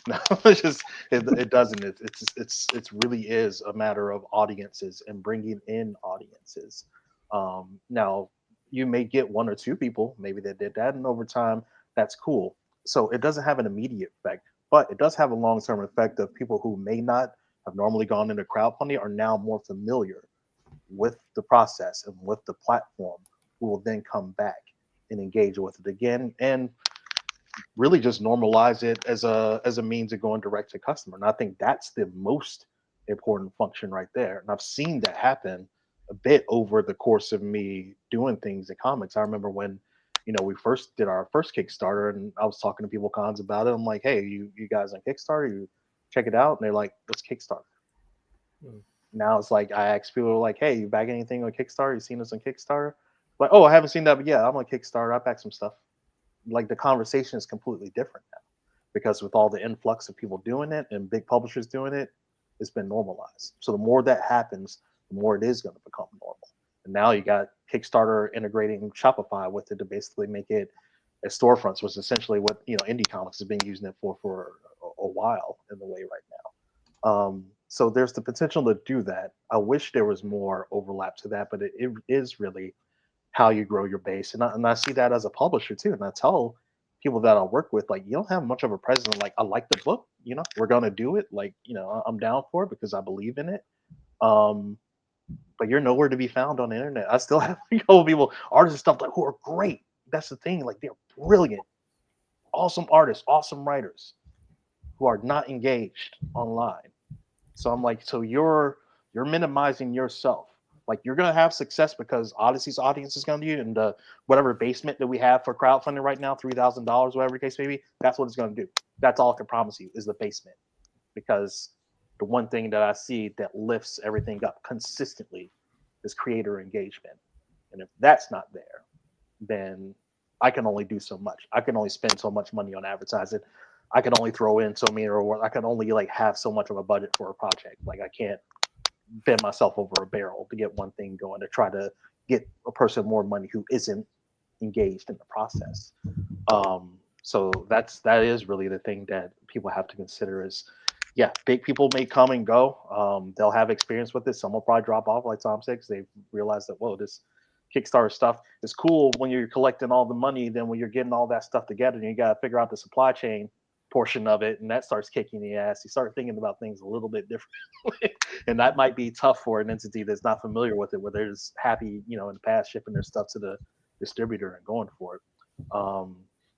No, it doesn't. It's really is a matter of audiences and bringing in audiences. Now you may get 1 or 2 people maybe that did that, and over time that's cool. So it doesn't have an immediate effect, but it does have a long-term effect of people who may not have normally gone into crowdfunding are now more familiar with the process and with the platform, who will then come back and engage with it again and really just normalize it as a means of going direct to customer. And I think that's the most important function right there. And I've seen that happen a bit over the course of me doing things in comics. I remember when, we first did our first Kickstarter, and I was talking to people cons about it. I'm like, hey, you guys on Kickstarter, you check it out. And they're like, what's Kickstarter? Now it's like, I ask people like, hey, you back anything on Kickstarter? You seen us on Kickstarter? Like, oh, I haven't seen that, but yeah, I'm on Kickstarter. I back some stuff. Like, the conversation is completely different now, because with all the influx of people doing it and big publishers doing it, it's been normalized. So the more that happens, the more it is going to become normal. And now you got Kickstarter integrating Shopify with it to basically make it as storefronts, which is essentially what Indie Comics has been using it for a while in the way right now. So there's the potential to do that. I wish there was more overlap to that, but it is really how you grow your base. And I see that as a publisher too. And I tell people that I work with, like, you don't have much of a presence. Like, I like the book, we're going to do it. Like, I'm down for it because I believe in it. But you're nowhere to be found on the internet. I still have people, artists and stuff like who are great. That's the thing. Like, they're brilliant, awesome artists, awesome writers who are not engaged online. So I'm like, so you're minimizing yourself. Like, you're going to have success because Odyssey's audience is going to be in the whatever basement that we have for crowdfunding right now, $3,000, whatever the case may be. That's what it's going to do. That's all I can promise you is the basement. Because the one thing that I see that lifts everything up consistently is creator engagement. And if that's not there, then I can only do so much. I can only spend so much money on advertising. I can only throw in so many, or I can only like have so much of a budget for a project. Like I can't bend myself over a barrel to get one thing going, to try to get a person more money who isn't engaged in the process. So that is really the thing that people have to consider is, yeah, big people may come and go. They'll have experience with it. Some will probably drop off, like Tom said, because they realize that, whoa, this Kickstarter stuff is cool when you're collecting all the money. Then when you're getting all that stuff together, and you got to figure out the supply chain portion of it, and that starts kicking the ass. You start thinking about things a little bit differently, and that might be tough for an entity that's not familiar with it, where they're just happy, in the past shipping their stuff to the distributor and going for it.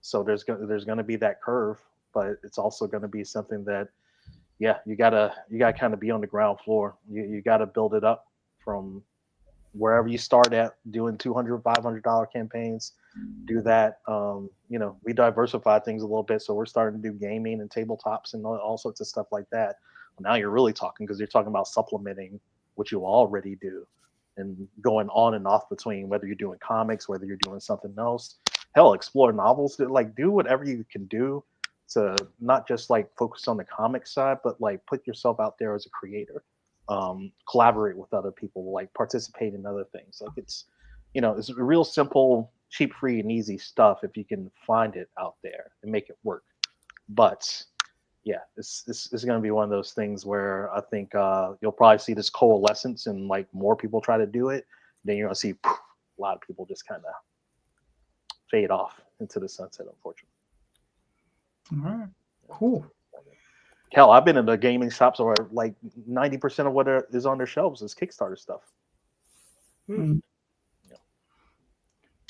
So there's going to be that curve, but it's also going to be something that, yeah, you gotta kind of be on the ground floor. You gotta build it up from wherever you start at, doing $200, $500 campaigns. Do that. We diversify things a little bit, so we're starting to do gaming and tabletops and all sorts of stuff like that. Well, now you're really talking, because you're talking about supplementing what you already do and going on and off between, whether you're doing comics, whether you're doing something else. Hell, explore novels. Like, do whatever you can do to not just like focus on the comic side, but like put yourself out there as a creator. Collaborate with other people, like participate in other things. Like it's real simple, cheap, free, and easy stuff if you can find it out there and make it work. But yeah, it's going to be one of those things where I think you'll probably see this coalescence and like more people try to do it. Then you're going to see a lot of people just kind of fade off into the sunset, unfortunately. All right, cool. Hell, I've been in the gaming shops where like 90% of what is on their shelves is Kickstarter stuff. Mm.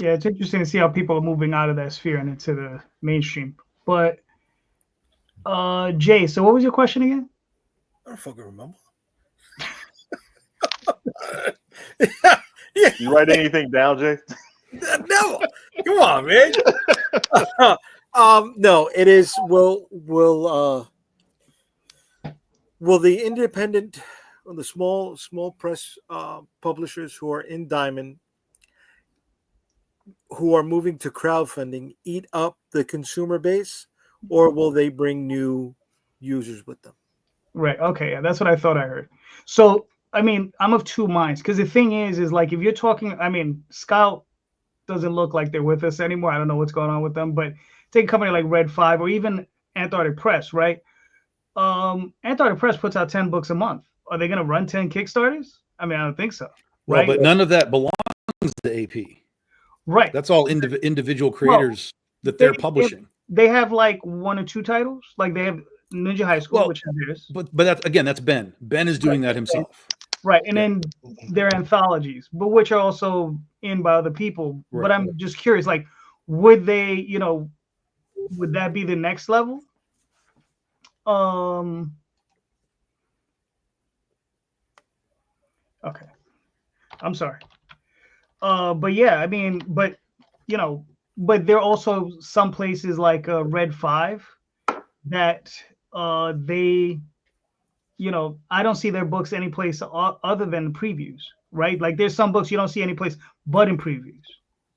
Yeah, it's interesting to see how people are moving out of that sphere and into the mainstream. But Jay, so what was your question again? I don't fucking remember. Yeah. You write anything down, Jay? No. Come on, man. No, it is. Will the independent, or the small press publishers who are in Diamond, who are moving to crowdfunding, eat up the consumer base, or will they bring new users with them? Right. Okay. Yeah, that's what I thought I heard. So, I mean, I'm of two minds, because the thing is like, if you're talking, I mean, Scout doesn't look like they're with us anymore. I don't know what's going on with them, but take a company like Red 5 or even Antarctic Press, right? Antarctic Press puts out 10 books a month. Are they going to run 10 Kickstarters? I mean, I don't think so. Right. Well, but none of that belongs to AP. Right. That's all individual creators that they're publishing. They have like one or two titles. Like they have Ninja High School, which is theirs. But that's Ben. Ben is doing that himself. Right. And then their anthologies, but which are also in by other people. Right. But I'm just curious, like, would they, would that be the next level? Okay. I'm sorry. But yeah, I mean, but there are also some places like Red 5 that they, I don't see their books any place other than previews, right? Like there's some books you don't see any place but in previews,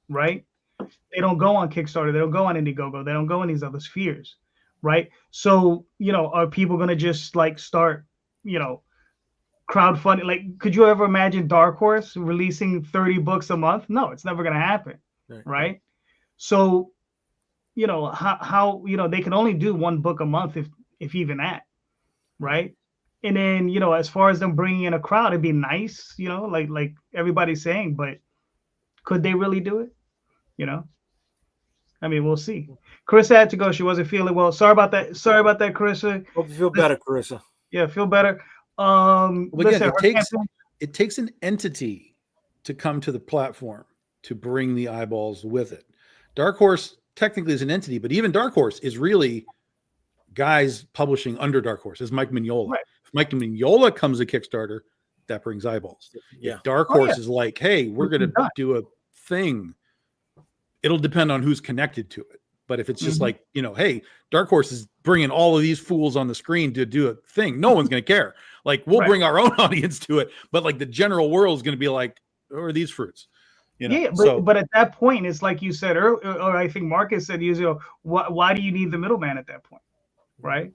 right? They don't go on Kickstarter, they don't go on Indiegogo, they don't go in these other spheres, right? So, are people going to just like start, crowdfunding? Like, could you ever imagine Dark Horse releasing 30 books a month? No, it's never going to happen, right? So, how they can only do one book a month if even that, right? And then, as far as them bringing in a crowd, it'd be nice, like everybody's saying, but could they really do it? I mean, we'll see. Carissa had to go. She wasn't feeling well. Sorry about that, Carissa. Hope you feel better, Carissa. Yeah, feel better. Again, it takes an entity to come to the platform to bring the eyeballs with it. Dark Horse technically is an entity, but even Dark Horse is really guys publishing under Dark Horse. Is Mike Mignola. Right. If Mike Mignola comes to Kickstarter, that brings eyeballs. Yeah. If Dark Horse is like, hey, we're going to do a thing, it'll depend on who's connected to it. But if it's just like, hey, Dark Horse is bringing all of these fools on the screen to do a thing, no one's going to care. Like, we'll bring our own audience to it. But like the general world is going to be like, who are these fruits? You know, Yeah, but at that point, it's like you said earlier, or I think Marcus said years ago. Why do you need the middleman at that point, right?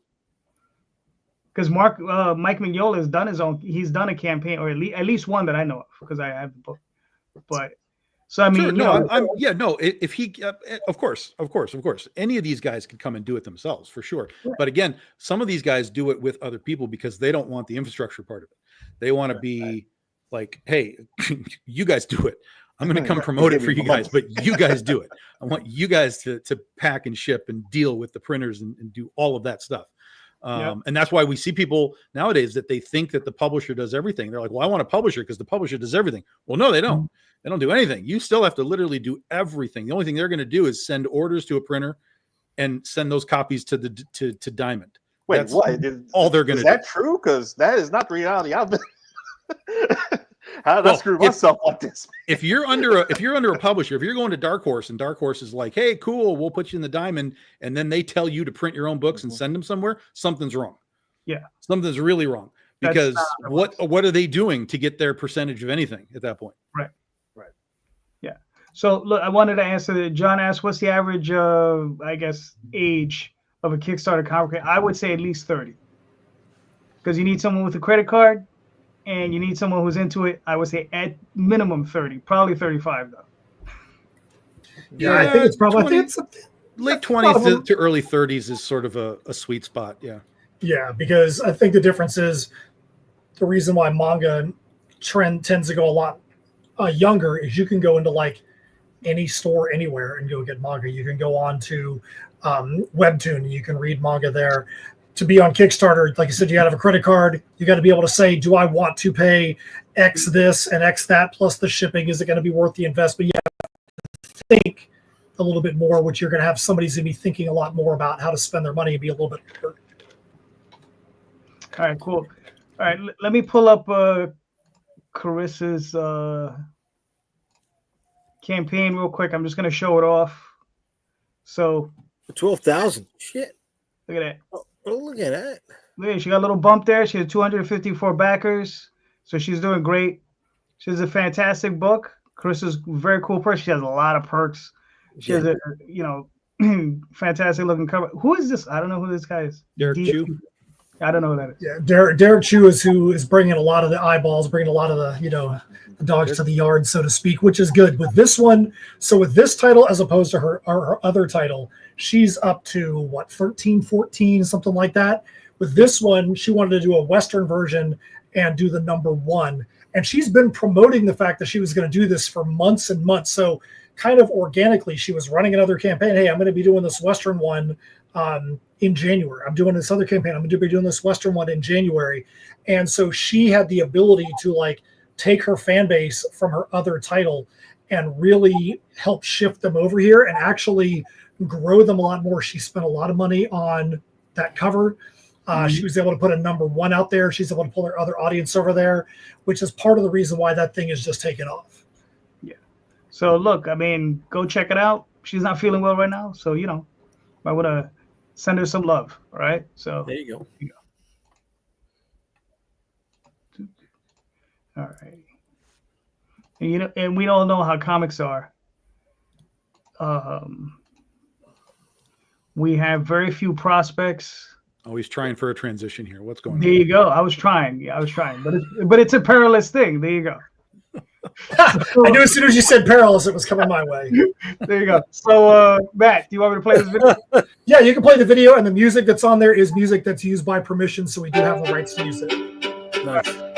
Because Mike McNeal has done his own. He's done a campaign, or at least one that I know of, because I have the book. But so I mean, sure, no, if he, of course, any of these guys can come and do it themselves for sure. Yeah. But again, some of these guys do it with other people because they don't want the infrastructure part of it. They want to be like, hey, you guys do it. I'm going to come promote it for you guys, but you guys do it. I want you guys to pack and ship and deal with the printers and do all of that stuff. And that's why we see people nowadays that they think that the publisher does everything. They're like, well, I want a publisher because the publisher does everything. Well, no, they don't. They don't do anything. You still have to literally do everything. The only thing they're going to do is send orders to a printer and send those copies to Diamond. Wait, that's what? All they're going to do. Is that true? Because that is not the reality. I've been. How did I screw myself like this? If you're under a publisher, if you're going to Dark Horse and Dark Horse is like, hey, cool, we'll put you in the Diamond, and then they tell you to print your own books and send them somewhere, something's wrong. Yeah, something's really wrong because what are they doing to get their percentage of anything at that point? Right. Yeah. So look, I wanted to answer that. John asked, what's the average, age of a Kickstarter comic? I would say at least 30, because you need someone with a credit card. And you need someone who's into it. I would say at minimum 30, probably 35 though. Yeah, I think it's probably 20, late 20s to early 30s is sort of a sweet spot. Yeah. Yeah, because I think the difference is the reason why manga trend tends to go a lot younger is you can go into like any store anywhere and go get manga. You can go on to Webtoon and you can read manga there. To be on Kickstarter, like I said, you got to have a credit card. You got to be able to say, do I want to pay X this and X that plus the shipping? Is it going to be worth the investment? You have to think a little bit more, which you're going to have somebody's going to be thinking a lot more about how to spend their money and be a little bit better. All right, cool. All right, let me pull up Carissa's campaign real quick. I'm just going to show it off. So 12,000. Shit. Look at that. Oh, look at that. Look, she got a little bump there. She has 254 backers. So she's doing great. She's a fantastic book. Carissa's a very cool person. She has a lot of perks. She has a, fantastic looking cover. Who is this? I don't know who this guy is. Derek Chu. I don't know who that is. Yeah, Derek Chu is who is bringing a lot of the eyeballs, bringing a lot of the, the dogs to the yard, so to speak, which is good. With this one, so with this title, as opposed to her other title, she's up to 13, 14, something like that. With this one, she wanted to do a Western version and do the #1. And she's been promoting the fact that she was going to do this for months and months. So kind of organically, she was running another campaign. Hey, I'm going to be doing this Western one in January. I'm doing this other campaign. I'm going to be doing this Western one in January. And so she had the ability to take her fan base from her other title and really help shift them over here and actually grow them a lot more. She spent a lot of money on that cover. She was able to put a #1 out there. She's able to pull her other audience over there, which is part of the reason why that thing is just taken off. Yeah. So look, I mean, go check it out. She's not feeling well right now, so I want to send her some love. All right. So there you go. All right. And and we all know how comics are. We have very few prospects. Always trying for a transition here. What's going on? There you go. I was trying, but it's a perilous thing. There you go. I knew as soon as you said perilous, it was coming my way. There you go. So, Matt, do you want me to play this video? Yeah, you can play the video, and the music that's on there is music that's used by permission, so we do have the rights to use it. Nice.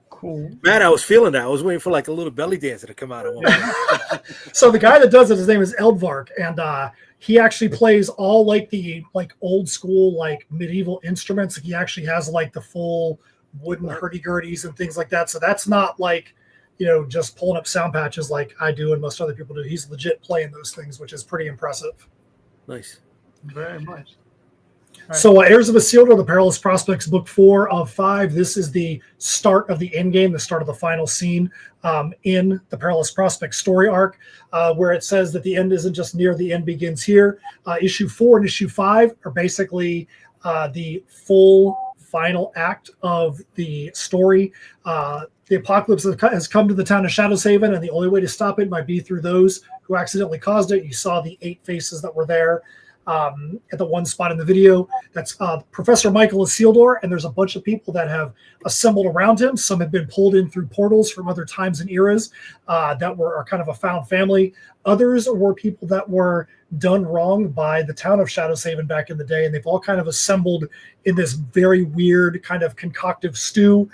Cool. Man, I was feeling that. I was waiting for like a little belly dancer to come out of one. So the guy that does it, his name is Eldvark, and he actually plays all like the old school medieval instruments. He actually has like the full wooden hurdy-gurdies and things like that. So that's not like just pulling up sound patches like I do and most other people do. He's legit playing those things, which is pretty impressive. Nice. Very much. So Heirs of Isildur, the Perilous Prospects, book 4 of 5. This is the start of the end game, the start of the final scene in the Perilous Prospects story arc, where it says that the end isn't just near, the end begins here. Issue 4 and issue 5 are basically the full final act of the story. The apocalypse has come to the town of Shadowshaven, and the only way to stop it might be through those who accidentally caused it. You saw the 8 faces that were there at the one spot in the video. That's Professor Michael Isildur, and there's a bunch of people that have assembled around him. Some have been pulled in through portals from other times and eras that are kind of a found family. Others were people that were done wrong by the town of Shadowshaven back in the day, and they've all kind of assembled in this very weird kind of concoctive stew.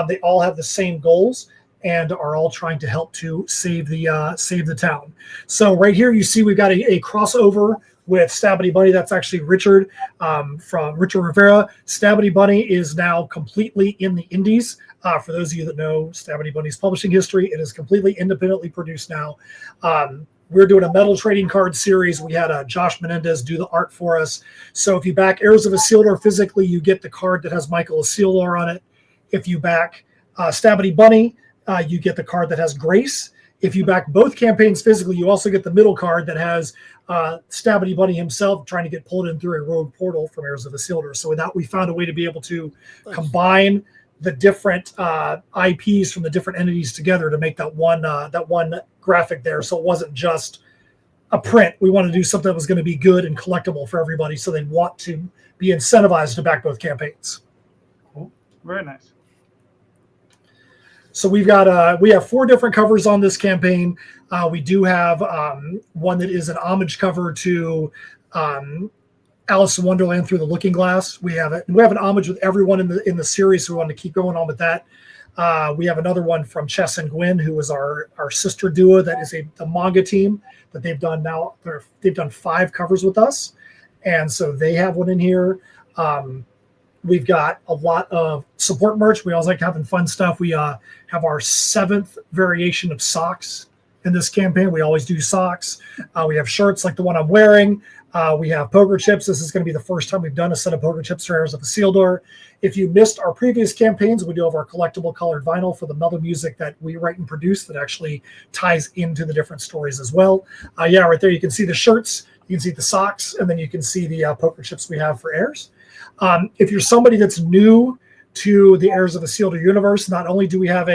They all have the same goals and are all trying to help to save the town. So right here you see we've got a crossover with Stabity Bunny. That's actually Richard from Richard Rivera. Stabity Bunny is now completely in the indies. For those of you that know Stabity Bunny's publishing history, it is completely independently produced now. We're doing a metal trading card series. We had Josh Menendez do the art for us. So if you back Heirs of Isildur physically, you get the card that has Michael Isildur on it. If you back Stabity Bunny, you get the card that has Grace. If you back both campaigns physically, you also get the middle card that has Stabity Bunny himself trying to get pulled in through a rogue portal from Heirs of Isildur. So with that, we found a way to be able to combine the different IPs from the different entities together to make that one graphic there. So it wasn't just a print. We wanted to do something that was going to be good and collectible for everybody, so they'd want to be incentivized to back both campaigns. Cool. Very nice. So we have 4 different covers on this campaign. We do have one that is an homage cover to Alice in Wonderland Through the Looking Glass. We have an homage with everyone in the series, so we wanted to keep going on with that. We have another one from Chess and Gwen, who is our sister duo. That is the manga team that they've done now. They've done 5 covers with us, and so they have one in here. We've got a lot of support merch. We always like having fun stuff. We have our 7th variation of socks in this campaign. We always do socks. We have shirts like the one I'm wearing. We have poker chips. This is going to be the first time we've done a set of poker chips for Heirs of Isildur. If you missed our previous campaigns, we do have our collectible colored vinyl for the mellow music that we write and produce that actually ties into the different stories as well. Right there you can see the shirts, you can see the socks, and then you can see the poker chips we have for Heirs. If you're somebody that's new to the Heirs of Isildur universe, not only do we have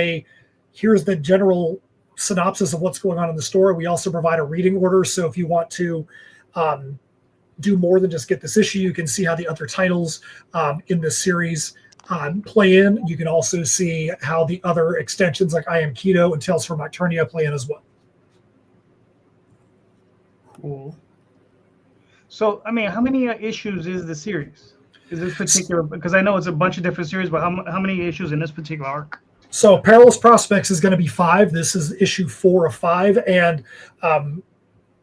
here's the general synopsis of what's going on in the story, we also provide a reading order. So if you want to do more than just get this issue, you can see how the other titles in this series play in. You can also see how the other extensions like I Am Keto and Tales from Nocturnia play in as well. Cool. So, I mean, how many issues is the series? Is this particular, because I know it's a bunch of different series, but how many issues in this particular arc? So Perilous Prospects is going to be 5. This is issue 4 of 5. And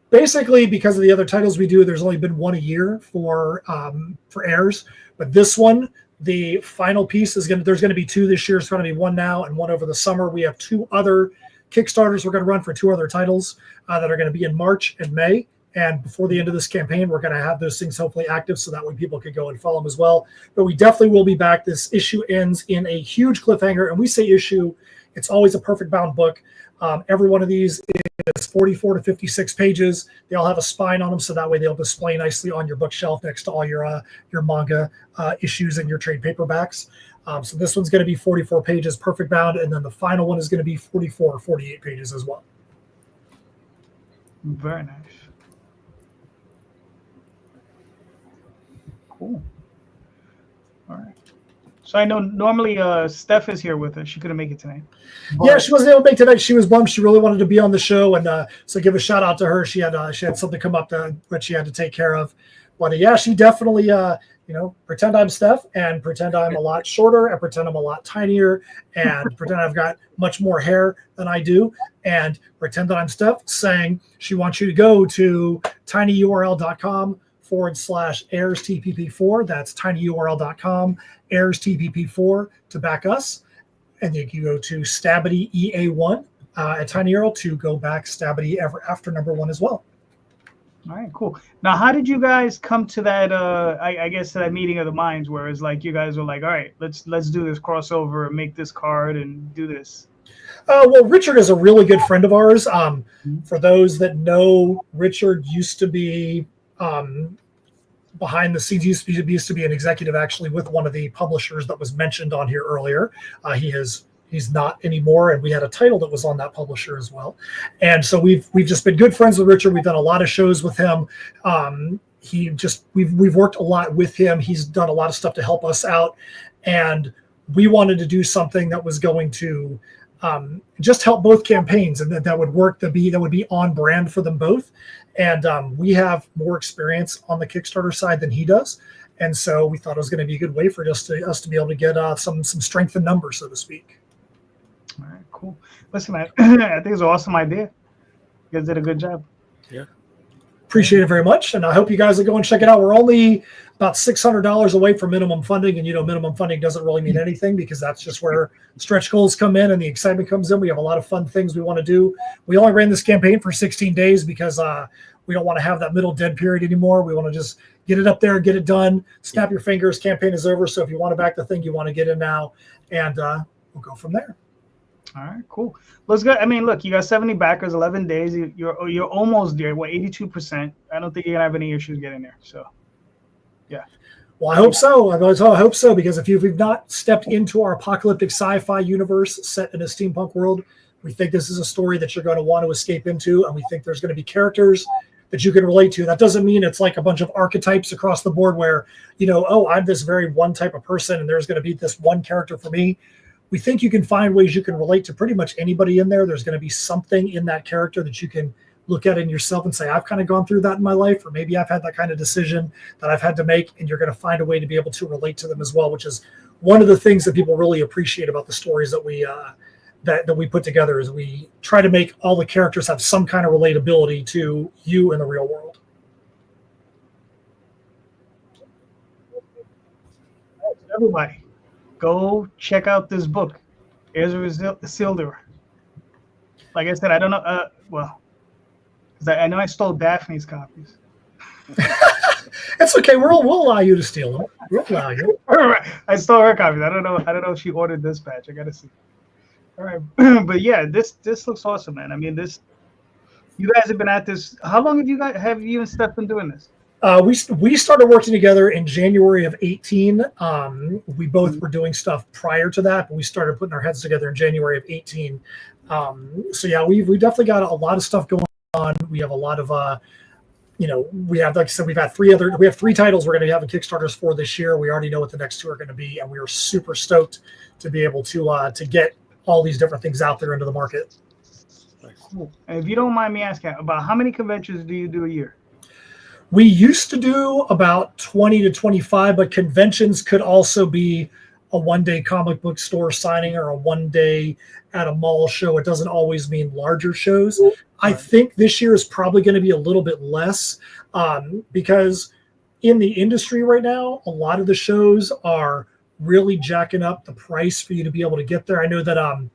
basically, because of the other titles we do, there's only been one a year for Heirs. But this one, the final piece there's going to be 2 this year. It's going to be 1 now and 1 over the summer. We have 2 other Kickstarters we're going to run for 2 other titles that are going to be in March and May. And before the end of this campaign, we're going to have those things hopefully active so that way people can go and follow them as well. But we definitely will be back. This issue ends in a huge cliffhanger. And we say issue, it's always a perfect bound book. Every one of these is 44 to 56 pages. They all have a spine on them, so that way they'll display nicely on your bookshelf next to all your manga issues and your trade paperbacks. So this one's going to be 44 pages, perfect bound. And then the final one is going to be 44 or 48 pages as well. Very nice. Cool. All right. So I know normally Steph is here with us. She couldn't make it tonight. Yeah, she wasn't able to make tonight. She was bummed. She really wanted to be on the show, and so give a shout out to her. She had something come up that she had to take care of. But yeah, she definitely pretend I'm Steph and pretend I'm a lot shorter and pretend I'm a lot tinier and pretend I've got much more hair than I do and pretend that I'm Steph, saying she wants you to go to tinyurl.com/AirsTPP4. That's tinyurl.com AirsTPP4 to back us. And you can go to Stabity EA1 at TinyURL to go back Stabity ever after #1 as well. All right, cool. Now, how did you guys come to that? I guess to that meeting of the minds, where it's like you guys were like, all right, let's do this crossover and make this card and do this. Well, Richard is a really good friend of ours. For those that know, Richard used to be behind the scenes. Used to be an executive actually with one of the publishers that was mentioned on here earlier. He's not anymore, and we had a title that was on that publisher as well. And so we've just been good friends with Richard. We've done a lot of shows with him. We've worked a lot with him. He's done a lot of stuff to help us out, and we wanted to do something that was going to just help both campaigns, and that would work. That would be on brand for them both. And we have more experience on the Kickstarter side than he does. And so we thought it was going to be a good way for us to be able to get some strength in numbers, so to speak. All right, cool. Listen, I think it's an awesome idea. You guys did a good job. Yeah. Appreciate it very much. And I hope you guys will go and check it out. We're only about $600 away from minimum funding. And, minimum funding doesn't really mean anything because that's just where stretch goals come in and the excitement comes in. We have a lot of fun things we want to do. We only ran this campaign for 16 days because we don't want to have that middle dead period anymore. We want to just get it up there, get it done, snap your fingers, campaign is over. So if you want to back the thing, you want to get in now, and we'll go from there. All right, cool. Let's go. I mean, look, you got 70 backers, 11 days. You're almost there. What, 82%? I don't think you're gonna have any issues getting there. So, yeah. Well, I hope so. I hope so, because if you've not stepped into our apocalyptic sci-fi universe set in a steampunk world, we think this is a story that you're going to want to escape into, and we think there's going to be characters that you can relate to. That doesn't mean it's like a bunch of archetypes across the board where, I'm this very one type of person, and there's going to be this one character for me. We think you can find ways you can relate to pretty much anybody in there. There's going to be something in that character that you can look at in yourself and say, I've kind of gone through that in my life, or maybe I've had that kind of decision that I've had to make, and you're going to find a way to be able to relate to them as well, which is one of the things that people really appreciate about the stories that we put together, is we try to make all the characters have some kind of relatability to you in the real world. Everybody, go check out this book, Heirs of Isildur. Like I said, I don't know. Because I know I stole Daphne's copies. It's okay. We'll allow you to steal them. We'll allow you. All right. I stole her copies. I don't know if she ordered this batch. I gotta see. All right, but yeah, this looks awesome, man. I mean, you guys have been at this. How long have you and Steph been doing this? We started working together in January of 18. We both were doing stuff prior to that, but we started putting our heads together in January of 18. So yeah, we definitely got a lot of stuff going on. We have a lot of we have, like I said, we have three titles we're going to have in Kickstarters for this year. We already know what the next two are going to be, and we are super stoked to be able to get all these different things out there into the market. Cool. And if you don't mind me asking, about how many conventions do you do a year? We used to do about 20 to 25, but conventions could also be a one-day comic book store signing or a one-day at a mall show. It doesn't always mean larger shows. I think this year is probably going to be a little bit less because in the industry right now, a lot of the shows are really jacking up the price for you to be able to get there. I know that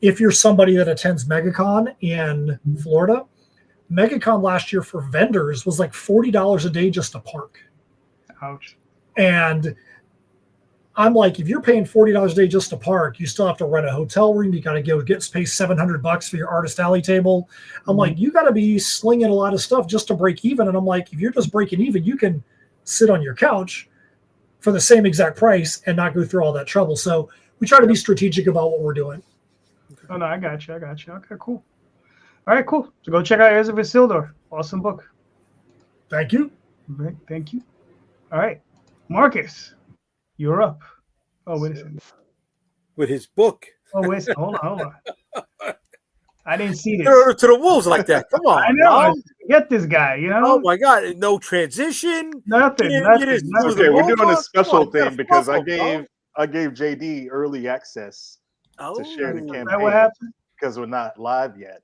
if you're somebody that attends MegaCon in Florida, MegaCon last year for vendors was like $40 a day just to park. Ouch. And I'm like, if you're paying $40 a day just to park, you still have to rent a hotel room. You got to pay $700 for your artist alley table. I'm like, you got to be slinging a lot of stuff just to break even. And I'm like, if you're just breaking even, you can sit on your couch for the same exact price and not go through all that trouble. So we try to be strategic about what we're doing. Oh, no, I got you. Okay, cool. All right, cool. So go check out Heirs of Isildur. Awesome book. Thank you. Thank you. All right, Marcus, you're up. Oh, wait a second. with his book. Oh, wait a second. Hold on. I didn't see this. To the wolves like that. Come on, I know. y'all. Get this guy, you know? Oh my God! No transition. Nothing. You just blew the Okay, we're balls doing a off. special Come on, you gotta thing because I fluff 'em, gave JD early access to share the Oh. Is that what campaign happened? because we're not live yet,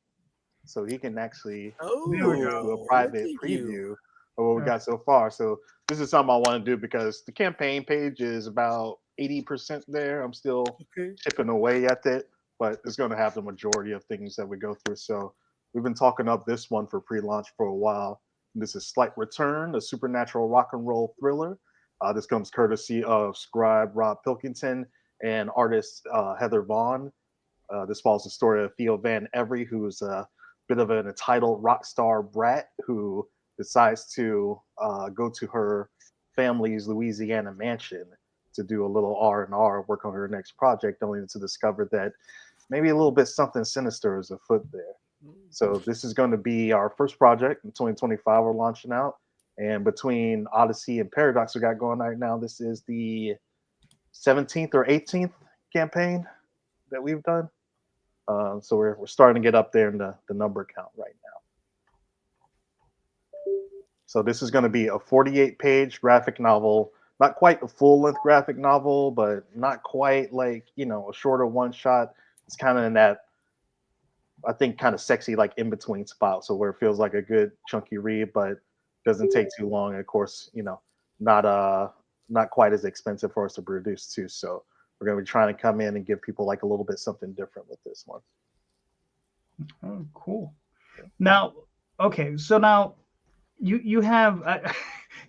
so he can actually There we do go. a Look private at you. preview of what we got so far. So this is something I want to do because the campaign page is about 80% there. I'm still Okay. chipping away at it, but it's going to have the majority of things that we go through. So we've been talking up this one for pre-launch for a while. This is Slight Return, a supernatural rock and roll thriller. This comes courtesy of scribe Rob Pilkington and artist Heather Vaughn. This follows the story of Theo Van Every, who's a bit of an entitled rock star brat who decides to go to her family's Louisiana mansion to do a little R&R, work on her next project, only to discover that maybe a little bit something sinister is afoot there. So this is going to be our first project in 2025. We're launching out, and between Odyssey and Paradox we got going right now, this is the 17th or 18th campaign that we've done. So we're starting to get up there in the number count right now. So this is going to be a 48-page graphic novel, not quite a full-length graphic novel, but not quite like, you know, a shorter one-shot. It's kind of in that, I think, kind of sexy, like in between spot. So where it feels like a good chunky read, but doesn't take too long. And of course, you know, not quite as expensive for us to produce too. So we're going to be trying to come in and give people like a little bit something different with this one. Oh, cool. Now, okay, so now you have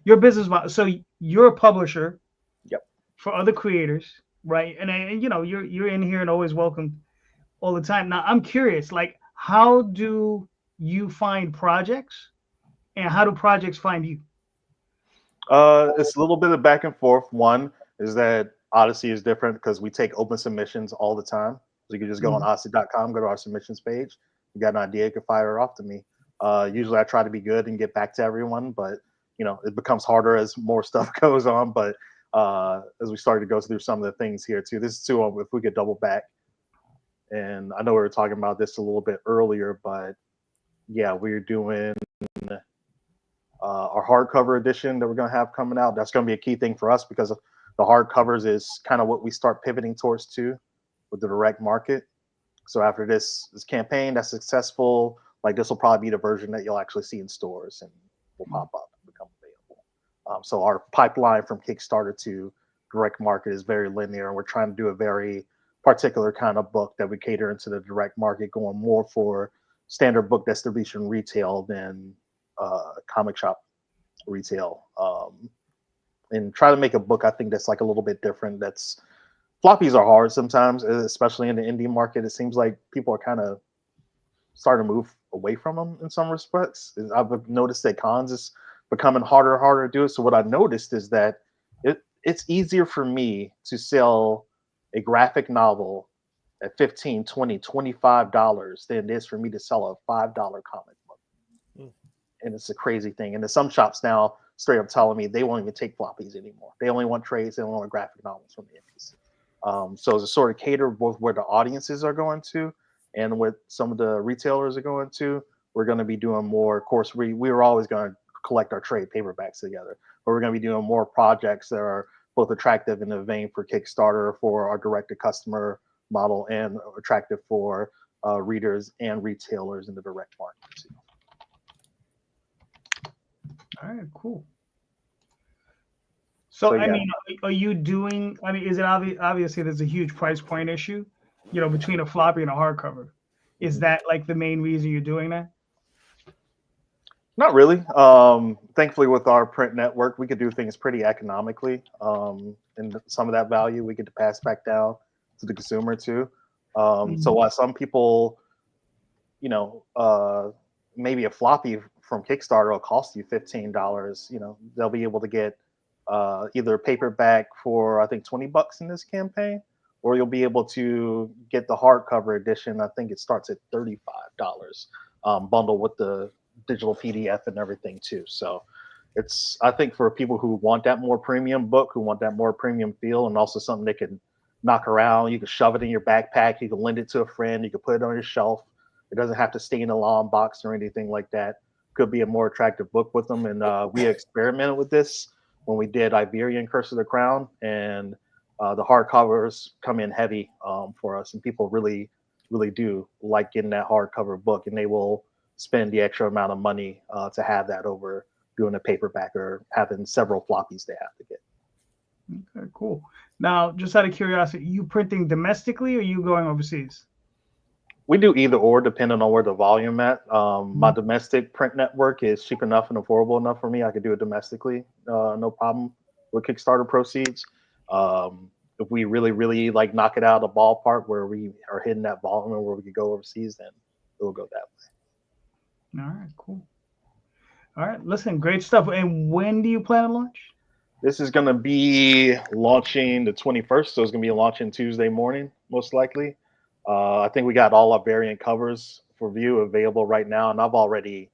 your business model. So you're a publisher. Yep. For other creators, right? And you know you're in here and always welcome all the time. Now I'm curious, like, how do you find projects, and how do projects find you? It's a little bit of back and forth. One is that Odyssey is different because we take open submissions all the time. So you can just go on odyssey.com, go to our submissions page. You got an idea, you can fire it off to me. Usually I try to be good and get back to everyone, but you know, it becomes harder as more stuff goes on. But as we started to go through some of the things here too, this is too, if we could double back. And I know we were talking about this a little bit earlier, but yeah, we're doing our hardcover edition that we're going to have coming out. That's going to be a key thing for us because the hardcovers is kind of what we start pivoting towards too with the direct market. So after this campaign that's successful, like this will probably be the version that you'll actually see in stores and will pop up and become available. So our pipeline from Kickstarter to direct market is very linear, and we're trying to do a very particular kind of book that we cater into the direct market, going more for standard book distribution retail than comic shop retail, and try to make a book I think that's like a little bit different. That's floppies are hard sometimes, especially in the indie market. It seems like people are kind of starting to move away from them in some respects. I've noticed that cons is becoming harder and harder to do it. So what I noticed is that it's easier for me to sell a graphic novel at $15, $20, $25 than it is for me to sell a $5 comic book. And it's a crazy thing. And some shops now straight up telling me they won't even take floppies anymore. They only want trades. They only want graphic novels from the indies. So it's a sort of cater both where the audiences are going to and what some of the retailers are going to. We're going to be doing more. Of course, we were always going to collect our trade paperbacks together, but we're going to be doing more projects that are both attractive in the vein for Kickstarter for our direct-to-customer model and attractive for readers and retailers in the direct market too. All right, cool. So I mean, are you doing? I mean, is it obviously there's a huge price point issue, you know, between a floppy and a hardcover? Is that like the main reason you're doing that? Not really. Thankfully, with our print network, we could do things pretty economically, and some of that value we get to pass back down to the consumer too. So while some people, you know, maybe a floppy from Kickstarter will cost you $15, you know, they'll be able to get either a paperback for I think $20 in this campaign, or you'll be able to get the hardcover edition. I think it starts at $35, bundled with the digital PDF and everything too. So I think for people who want that more premium book, who want that more premium feel, and also something they can knock around. You can shove it in your backpack. You can lend it to a friend. You can put it on your shelf. It doesn't have to stay in a long box or anything like that. Could be a more attractive book with them. And we experimented with this when we did Iberian Curse of the Crown, and the hardcovers come in heavy for us, and people really, really do like getting that hardcover book, and they will spend the extra amount of money to have that over doing a paperback or having several floppies they have to get. Okay, cool. Now, just out of curiosity, you printing domestically or you going overseas? We do either or, depending on where the volume at. My domestic print network is cheap enough and affordable enough for me. I could do it domestically, no problem with Kickstarter proceeds. If we really, really like knock it out of the ballpark where we are hitting that volume and where we could go overseas, then it will go that way. All right, cool. All right, listen, great stuff. And when do you plan to launch? This is going to be launching the 21st, so it's going to be launching Tuesday morning, most likely. I think we got all our variant covers for view available right now, and I've already,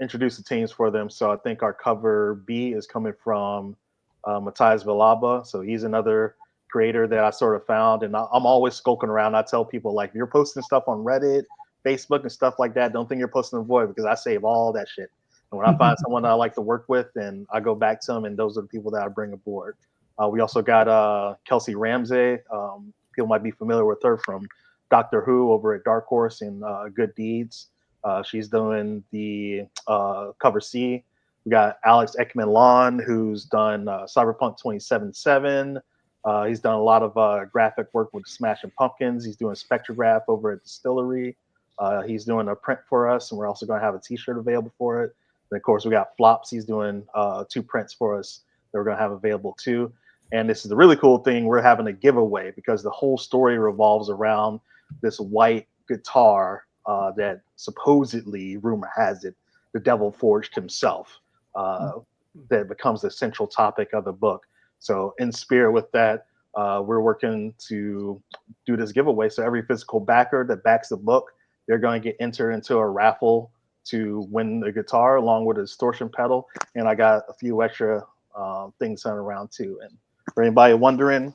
introduced the teams for them. So I think our cover B is coming from Matthias Villalba. So he's another creator that I sort of found, and I'm always skulking around. I tell people, like, if you're posting stuff on Reddit, Facebook, and stuff like that, don't think you're posting a void, because I save all that shit. And when I find someone that I like to work with, then I go back to them, and those are the people that I bring aboard. We also got Kelsey Ramsey. People might be familiar with her from Doctor Who over at Dark Horse and Good Deeds. She's doing the cover C. We got Alex Ekman-Lawn, who's done Cyberpunk 2077. He's done a lot of graphic work with Smashing Pumpkins. He's doing Spectrograph over at Distillery. He's doing a print for us, and we're also going to have a t-shirt available for it. And of course, we got Flops. He's doing 2 prints for us that we're going to have available too. And this is the really cool thing. We're having a giveaway because the whole story revolves around this white guitar that supposedly, rumor has it, the devil forged himself. That becomes the central topic of the book. So in spirit with that, we're working to do this giveaway. So every physical backer that backs the book, they're going to get entered into a raffle to win the guitar along with a distortion pedal. And I got a few extra things sent around too. And for anybody wondering,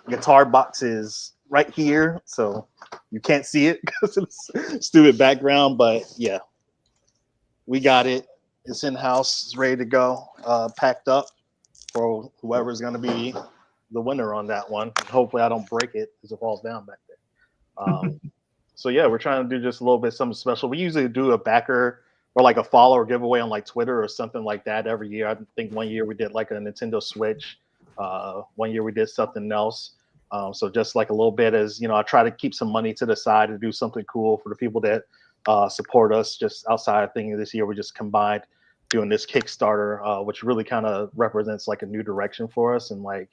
guitar box is right here, so you can't see it because it's stupid background. But yeah, we got it. It's in house. It's ready to go. Packed up for whoever's going to be the winner on that one. Hopefully, I don't break it because it falls down back there. So yeah, we're trying to do just a little bit something special. We usually do a backer or like a follower giveaway on like Twitter or something like that every year. I think one year we did like a Nintendo Switch. One year we did something else. So just like a little bit as, I try to keep some money to the side to do something cool for the people that support us just outside of things. This year we just combined doing this Kickstarter, which really kind of represents like a new direction for us, and like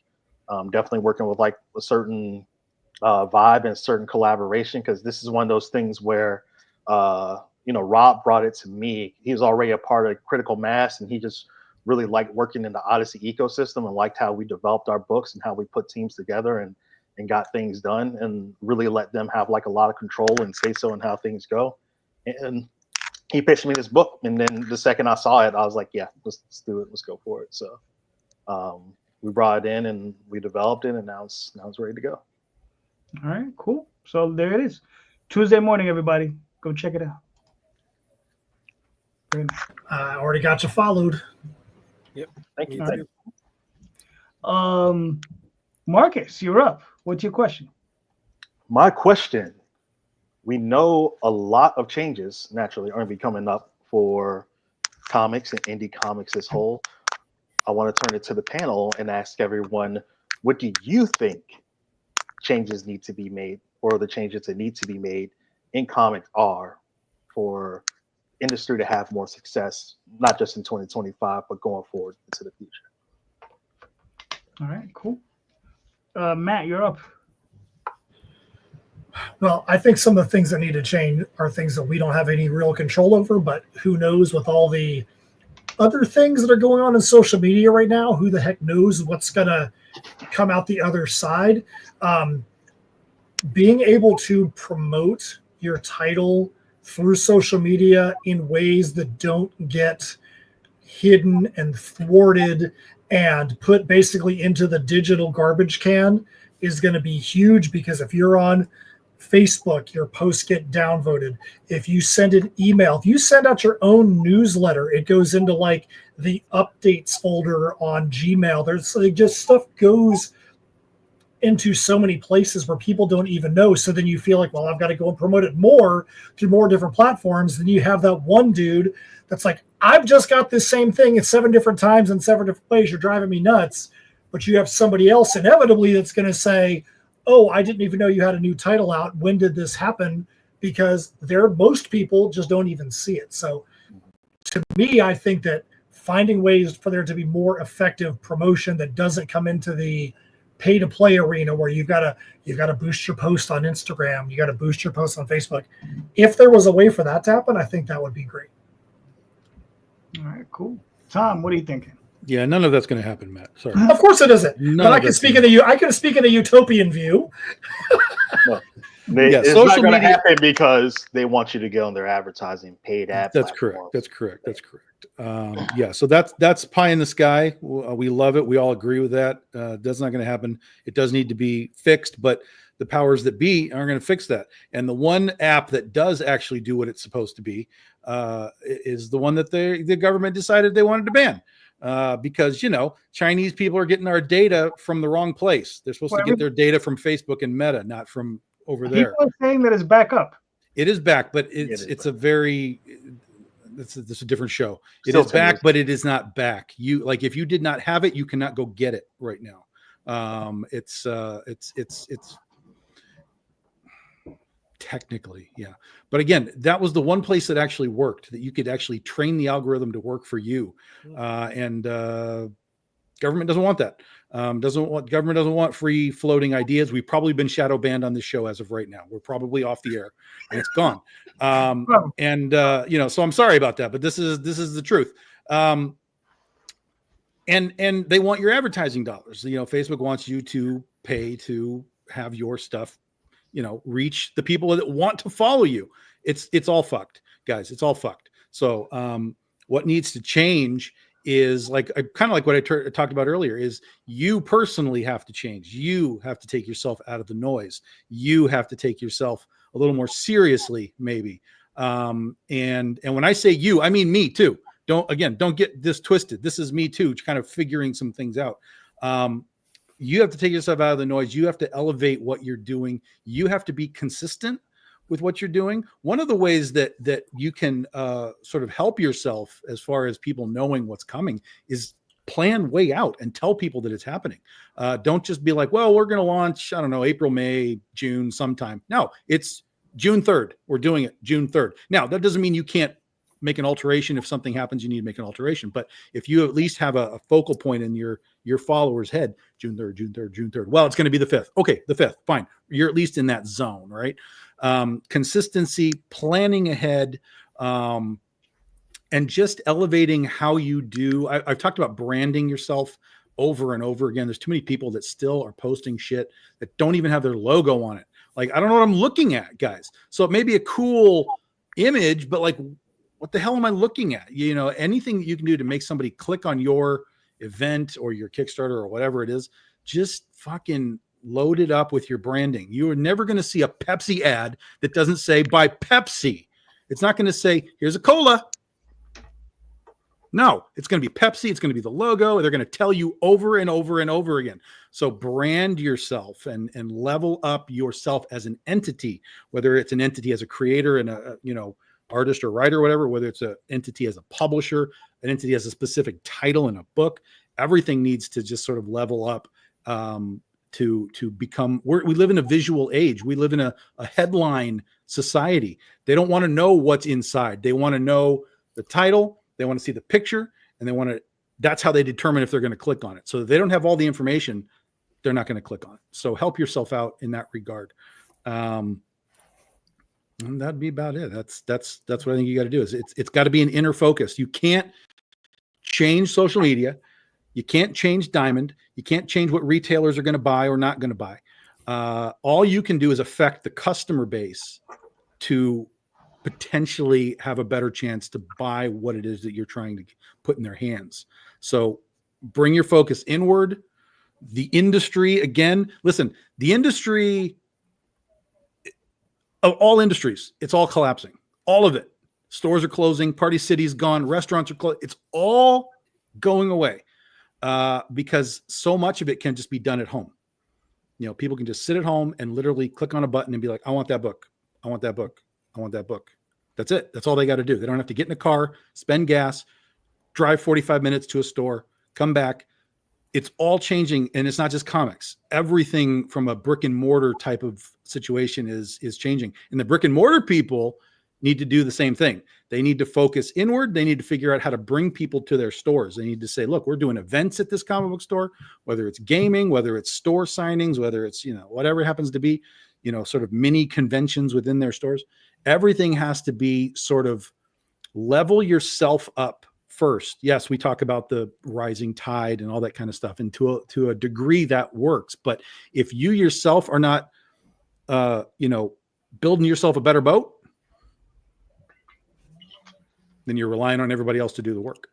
definitely working with like a certain vibe and a certain collaboration, because this is one of those things where Rob brought it to me. He was already a part of Critical Mass, and he just really liked working in the Odyssey ecosystem and liked how we developed our books and how we put teams together and got things done, and really let them have like a lot of control and say so in how things go. And he pitched me this book, and then the second I saw it, I was like, yeah, let's do it. Let's go for it. So we brought it in and we developed it, and now it's ready to go. All right, cool. So there it is. Tuesday morning, everybody. Go check it out. I already got you followed. Yep. Thank you. Right. Marcus, you're up. What's your question? My question: we know a lot of changes naturally are going to be coming up for comics and indie comics as whole. I want to turn it to the panel and ask everyone, what do you think changes need to be made, or the changes that need to be made in comics are for industry to have more success, not just in 2025, but going forward into the future? All right, cool. Matt, you're up. Well, I think some of the things that need to change are things that we don't have any real control over, but who knows, with all the other things that are going on in social media right now, who the heck knows what's going to come out the other side. Being able to promote your title through social media in ways that don't get hidden and thwarted and put basically into the digital garbage can is going to be huge, because if you're on Facebook, your posts get downvoted. If you send an email, if you send out your own newsletter, it goes into like the updates folder on Gmail. There's like just stuff goes into so many places where people don't even know. So then you feel like, well, I've got to go and promote it more through more different platforms. Then you have that one dude that's like, I've just got this same thing at 7 different times in 7 different ways. You're driving me nuts. But you have somebody else inevitably that's going to say, oh, I didn't even know you had a new title out. When did this happen? Because most people just don't even see it. So to me, I think that finding ways for there to be more effective promotion that doesn't come into the pay to play arena where you've got to boost your post on Instagram, you got to boost your post on Facebook. If there was a way for that to happen, I think that would be great. All right, cool. Tom, what are you thinking? Yeah, none of that's going to happen, Matt. Sorry. Of course it isn't. None but I can speak in a utopian view. Well, Yeah, it's social not going to media- happen because they want you to get on their advertising paid ad. That's correct. That's correct. Yeah, so that's pie in the sky. We love it. We all agree with that. That's not going to happen. It does need to be fixed, but the powers that be are going to fix that. And the one app that does actually do what it's supposed to be is the one that the government decided they wanted to ban. Because Chinese people are getting our data from the wrong place. They're supposed to get their data from Facebook and Meta, not from over there. People are saying that it's back up. It is back, but it's a different show. It Still is back, but it is not back. If you did not have it, you cannot go get it right now. It's technically, yeah. But again, that was the one place that actually worked, that you could actually train the algorithm to work for you. And government doesn't want that. Government doesn't want free floating ideas. We've probably been shadow banned on this show as of right now. We're probably off the air and it's gone. So I'm sorry about that, but this is the truth. And they want your advertising dollars. Facebook wants you to pay to have your stuff, reach the people that want to follow you. It's all fucked, guys. It's all fucked. So what needs to change is kind of like what I talked about earlier, is you personally have to change. You have to take yourself out of the noise. You have to take yourself a little more seriously, maybe. And when I say you, I mean me too. Don't get this twisted. This is me too, kind of figuring some things out. You have to take yourself out of the noise. You have to elevate what you're doing. You have to be consistent with what you're doing. One of the ways that you can sort of help yourself as far as people knowing what's coming is plan way out and tell people that it's happening. Don't just be like, well, we're going to launch, I don't know, April, May, June, sometime. No, it's June 3rd. We're doing it June 3rd. Now, that doesn't mean you can't make an alteration. If something happens, you need to make an alteration. But if you at least have a focal point in your followers' head, June 3rd, June 3rd, June 3rd. Well, it's going to be the 5th. Okay, the 5th. Fine. You're at least in that zone, right? Consistency, planning ahead, and just elevating how you do. I've talked about branding yourself over and over again. There's too many people that still are posting shit that don't even have their logo on it. Like, I don't know what I'm looking at, guys. So it may be a cool image, but what the hell am I looking at? Anything that you can do to make somebody click on your event or your Kickstarter or whatever it is, just fucking load it up with your branding. You are never going to see a Pepsi ad that doesn't say buy Pepsi. It's not going to say, here's a cola. No, it's going to be Pepsi. It's going to be the logo. They're going to tell you over and over and over again. So brand yourself and level up yourself as an entity, whether it's an entity as a creator and a artist or writer or whatever, whether it's an entity as a publisher, an entity as a specific title in a book. Everything needs to just sort of level up to become. We live in a visual age. We live in a headline society. They don't want to know what's inside. They want to know the title. They want to see the picture, and that's how they determine if they're going to click on it. So if they don't have all the information, they're not going to click on it. So help yourself out in that regard. And that'd be about it. That's what I think you got to do. Is it's got to be an inner focus. You can't change social media. You can't change Diamond. You can't change what retailers are going to buy or not going to buy. All you can do is affect the customer base to potentially have a better chance to buy what it is that you're trying to put in their hands. So bring your focus inward. The industry, again, listen, the industry of all industries, it's all collapsing. All of it. Stores are closing, Party City's gone, restaurants are closed. It's all going away because so much of it can just be done at home. You know, people can just sit at home and literally click on a button and be like, I want that book. I want that book. I want that book. That's it. That's all they got to do. They don't have to get in a car, spend gas, drive 45 minutes to a store, come back. It's all changing. And it's not just comics. Everything from a brick and mortar type of situation is changing. And the brick and mortar people need to do the same thing. They need to focus inward. They need to figure out how to bring people to their stores. They need to say, look, we're doing events at this comic book store, whether it's gaming, whether it's store signings, whether it's, you know, whatever it happens to be, you know, sort of mini conventions within their stores. Everything has to be sort of level yourself up first. Yes, we talk about the rising tide and all that kind of stuff. And to a degree that works. But if you yourself are not, building yourself a better boat, then you're relying on everybody else to do the work.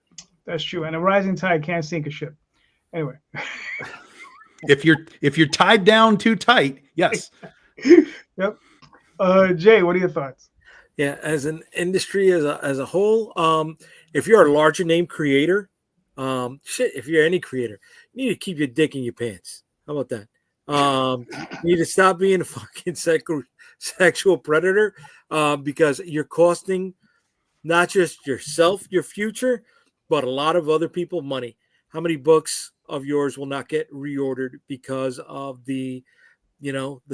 That's true. And a rising tide can't sink a ship. Anyway. if you're tied down too tight, yes. Yep. Jay, what are your thoughts? Yeah, as an industry as a whole, if you're a larger name creator, if you're any creator, you need to keep your dick in your pants. How about that? You need to stop being a fucking sexual predator because you're costing not just yourself, your future, but a lot of other people money. How many books of yours will not get reordered because of the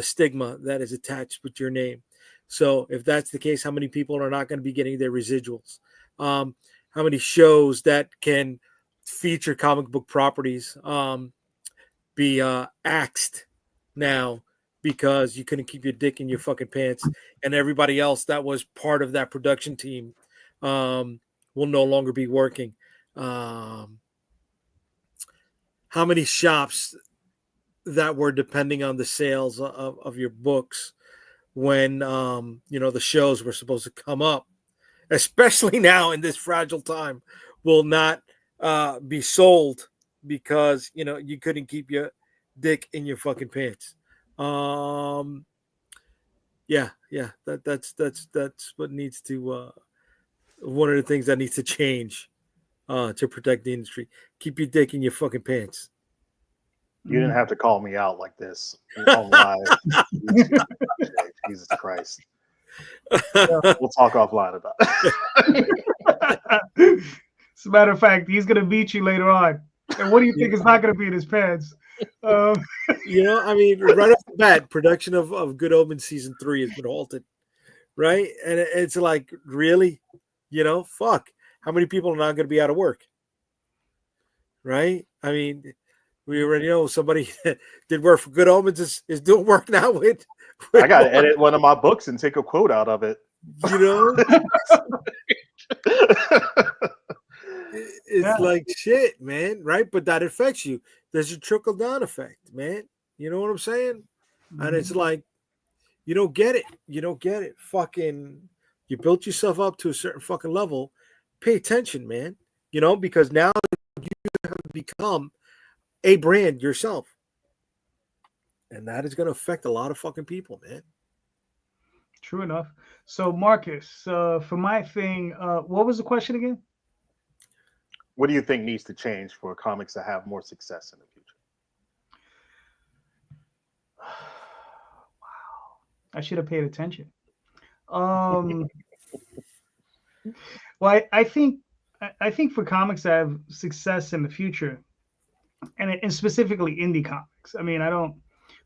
stigma that is attached with your name? So if that's the case, how many people are not going to be getting their residuals? How many shows that can feature comic book properties be axed now because you couldn't keep your dick in your fucking pants, and everybody else that was part of that production team will no longer be working? How many shops that were depending on the sales of your books when the shows were supposed to come up, especially now in this fragile time, will not be sold because you couldn't keep your dick in your fucking pants? That's what needs to one of the things that needs to change to protect the industry. Keep your dick in your fucking pants. You didn't have to call me out like this on live. Jesus Christ. We'll talk offline about it. As a matter of fact, he's going to beat you later on. And what do you think is not going to be in his pants? Right off the bat, production of Good Omens season 3 has been halted. Right? And it's like, really? Fuck. How many people are not going to be out of work? Right? I mean, we already know somebody that did work for Good Omens is doing work now with I got to edit one of my books and take a quote out of it. It's like shit, man. Right? But that affects you. There's a trickle down effect, man. You know what I'm saying? Mm-hmm. And it's like, you don't get it. You don't get it. Fucking, you built yourself up to a certain fucking level. Pay attention, man. Because now you have become a brand yourself. And that is going to affect a lot of fucking people, man. True enough. So, Marcus, for my thing, what was the question again? What do you think needs to change for comics to have more success in the future? Wow. I should have paid attention. Well, I think for comics to have success in the future, and specifically indie comics, I mean,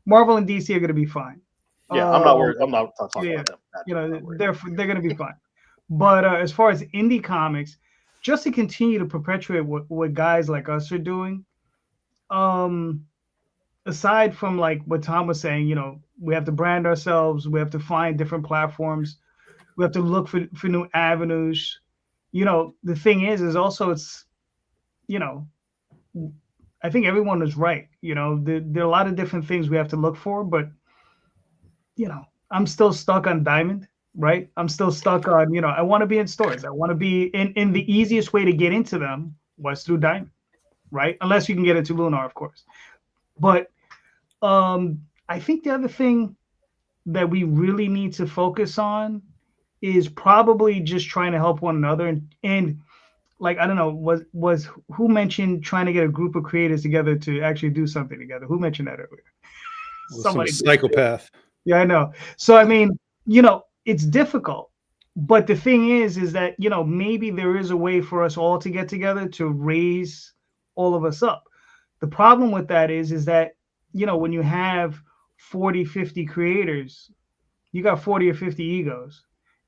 Marvel and DC are going to be fine. Yeah, I'm not worried. I'm not talking about them. They're going to be fine. But as far as indie comics, just to continue to perpetuate what guys like us are doing, aside from like what Tom was saying, we have to brand ourselves, we have to find different platforms, we have to look for new avenues. The thing is also it's, I think everyone is right. There are a lot of different things we have to look for, but I'm still stuck on Diamond. right? I'm still stuck on, I want to be in stores. I want to be in the easiest way to get into them was through Diamond, right? Unless you can get into Lunar, of course. But I think the other thing that we really need to focus on is probably just trying to help one another. And like, I don't know, was who mentioned trying to get a group of creators together to actually do something together? Who mentioned that earlier? Somebody psychopath. Yeah, I know. So, I mean, it's difficult. But the thing is that, maybe there is a way for us all to get together to raise all of us up. The problem with that is that, when you have 40, 50 creators, you got 40 or 50 egos,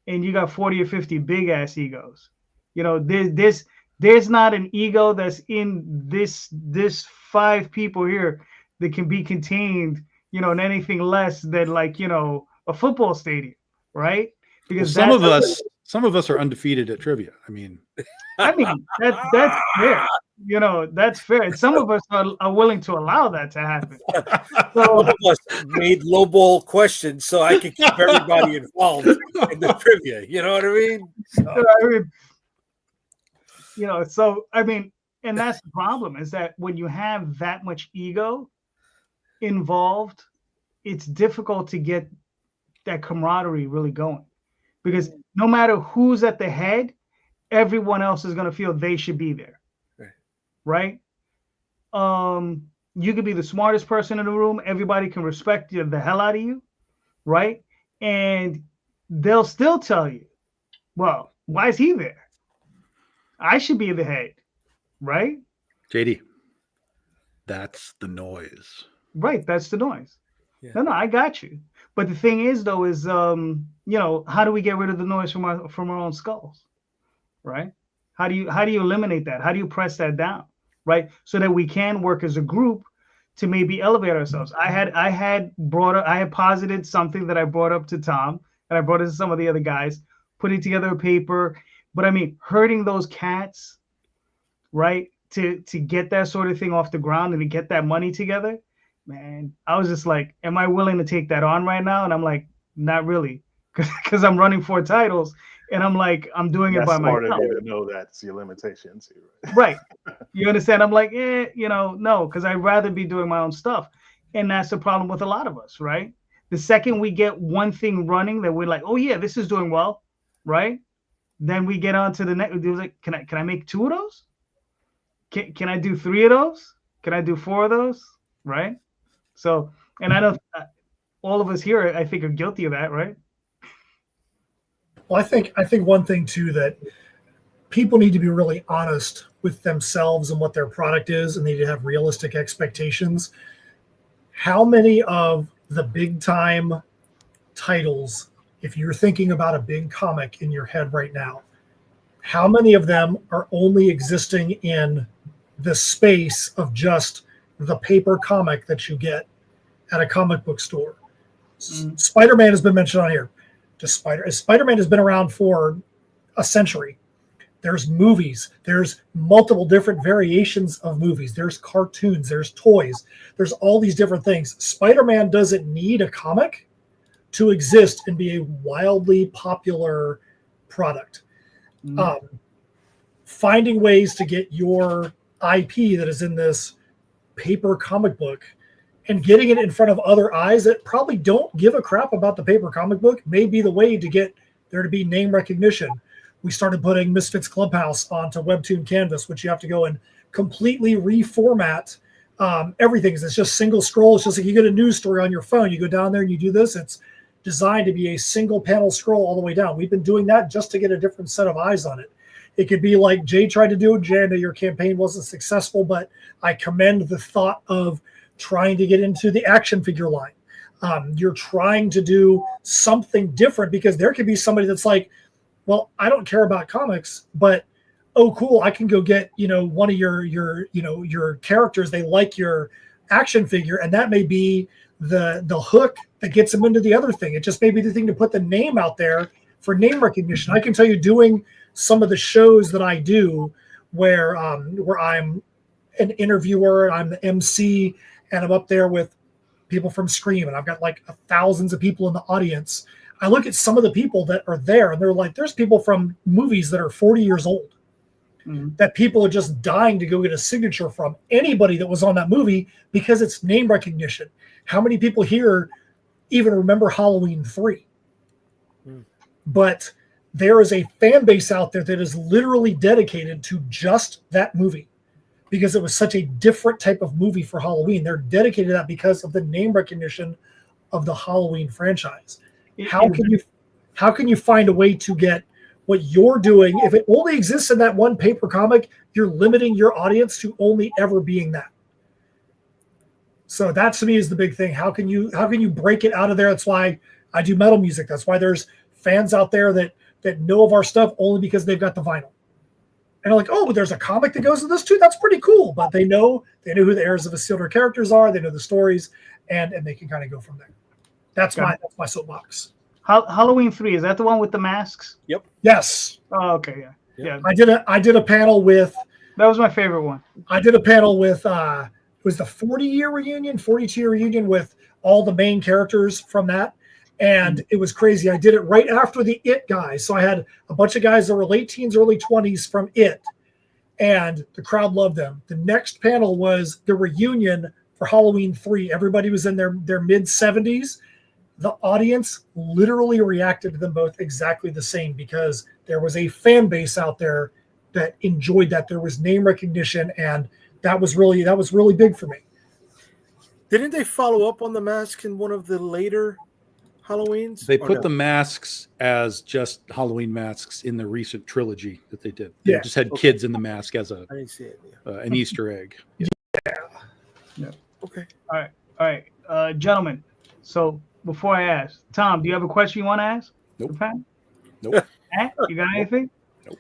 and you got 40 or 50 big ass egos. There's not an ego that's in this 5 people here that can be contained, in anything less than like, a football stadium, right? Because some of us are undefeated at trivia. I mean that's fair. That's fair. And some of us are willing to allow that to happen. So, some of us made low ball questions so I could keep everybody involved in the trivia. You know what I mean? And that's the problem is that when you have that much ego involved, it's difficult to get that camaraderie really going, because no matter who's at the head, everyone else is going to feel they should be there. Right? You could be the smartest person in the room. Everybody can respect you the hell out of you. Right? And they'll still tell you, well, why is he there? I should be the head. Right? JD, that's the noise. Right. That's the noise. Yeah. No, I got you. But the thing is, though, is, how do we get rid of the noise from our own skulls? Right? How do you eliminate that? How do you press that down? Right? So that we can work as a group to maybe elevate ourselves. I had posited something that I brought up to Tom, and I brought it to some of the other guys, putting together a paper. But I mean, hurting those cats, right? To get that sort of thing off the ground and to get that money together, man, I was just like, am I willing to take that on right now? And I'm like, not really, because I'm running 4 titles, and I'm like, I'm doing it by myself. That's smart of you to know that's your limitation too. Right. You understand? I'm like, no, because I'd rather be doing my own stuff. And that's the problem with a lot of us, right? The second we get one thing running that we're like, oh yeah, this is doing well, right? Then we get on to the next. Like, can I make 2 of those? Can I do 3 of those? Can I do 4 of those? Right? So, and I know all of us here, I think, are guilty of that, right? Well, I think one thing too, that people need to be really honest with themselves and what their product is, and they need to have realistic expectations. How many of the big time titles, if you're thinking about a big comic in your head right now, how many of them are only existing in the space of just the paper comic that you get at a comic book store? Spider-Man has been mentioned on here. Spider-Man has been around for a century. There's movies. There's multiple different variations of movies. There's cartoons. There's toys. There's all these different things. Spider-Man doesn't need a comic to exist and be a wildly popular product. Finding ways to get your IP that is in this paper comic book and getting it in front of other eyes that probably don't give a crap about the paper comic book may be the way to get there to be name recognition. We started putting Misfits Clubhouse onto Webtoon Canvas, which you have to go and completely reformat everything. It's just single scroll. It's just like you get a news story on your phone. You go down there and you do this. It's designed to be a single panel scroll all the way down. We've been doing that just to get a different set of eyes on it. It could be like Jay tried to do. Jay, I know your campaign wasn't successful, but I commend the thought of trying to get into the action figure line. You're trying to do something different, because there could be somebody that's like, well, I don't care about comics, but oh, cool, I can go get, one of your characters. They like your action figure, and that may be the hook that gets them into the other thing. It just may be the thing to put the name out there for name recognition. I can tell you, doing some of the shows that I do where I'm an interviewer, I'm the MC, and I'm up there with people from Scream, and I've got like thousands of people in the audience. I look at some of the people that are there, and they're like, there's people from movies that are 40 years old that people are just dying to go get a signature from anybody that was on that movie because it's name recognition. How many people here even remember Halloween 3? But there is a fan base out there that is literally dedicated to just that movie because it was such a different type of movie for Halloween. They're dedicated to that because of the name recognition of the Halloween franchise. How can you find a way to get what you're doing? If it only exists in that one paper comic, you're limiting your audience to only ever being that. So that to me is the big thing. How can you break it out of there? That's why I do metal music. That's why there's fans out there that know of our stuff only because they've got the vinyl. And I'm like, oh, but there's a comic that goes with this too. That's pretty cool. But they know who the heirs of Isildur characters are. They know the stories, and they can kind of go from there. That's my soapbox. Halloween 3, is that the one with the masks? Yep. Yes. Oh, okay, yeah. I did a panel with. That was my favorite one. I did a panel with it was the 42-year reunion with all the main characters from that. And it was crazy. I did it right after the It guys. So I had a bunch of guys that were late teens, early 20s from It. And the crowd loved them. The next panel was the reunion for Halloween 3. Everybody was in their mid-70s. The audience literally reacted to them both exactly the same because there was a fan base out there that enjoyed that. There was name recognition, and that was really big for me. Didn't they follow up on the mask in one of the later Halloweens? They put the masks as just Halloween masks in the recent trilogy that they did. They just had kids in the mask as I didn't see it. an Easter egg. Yeah. Okay. All right, gentlemen. So before I ask, Tom, do you have a question you want to ask? Nope. Nope. You got anything? Nope.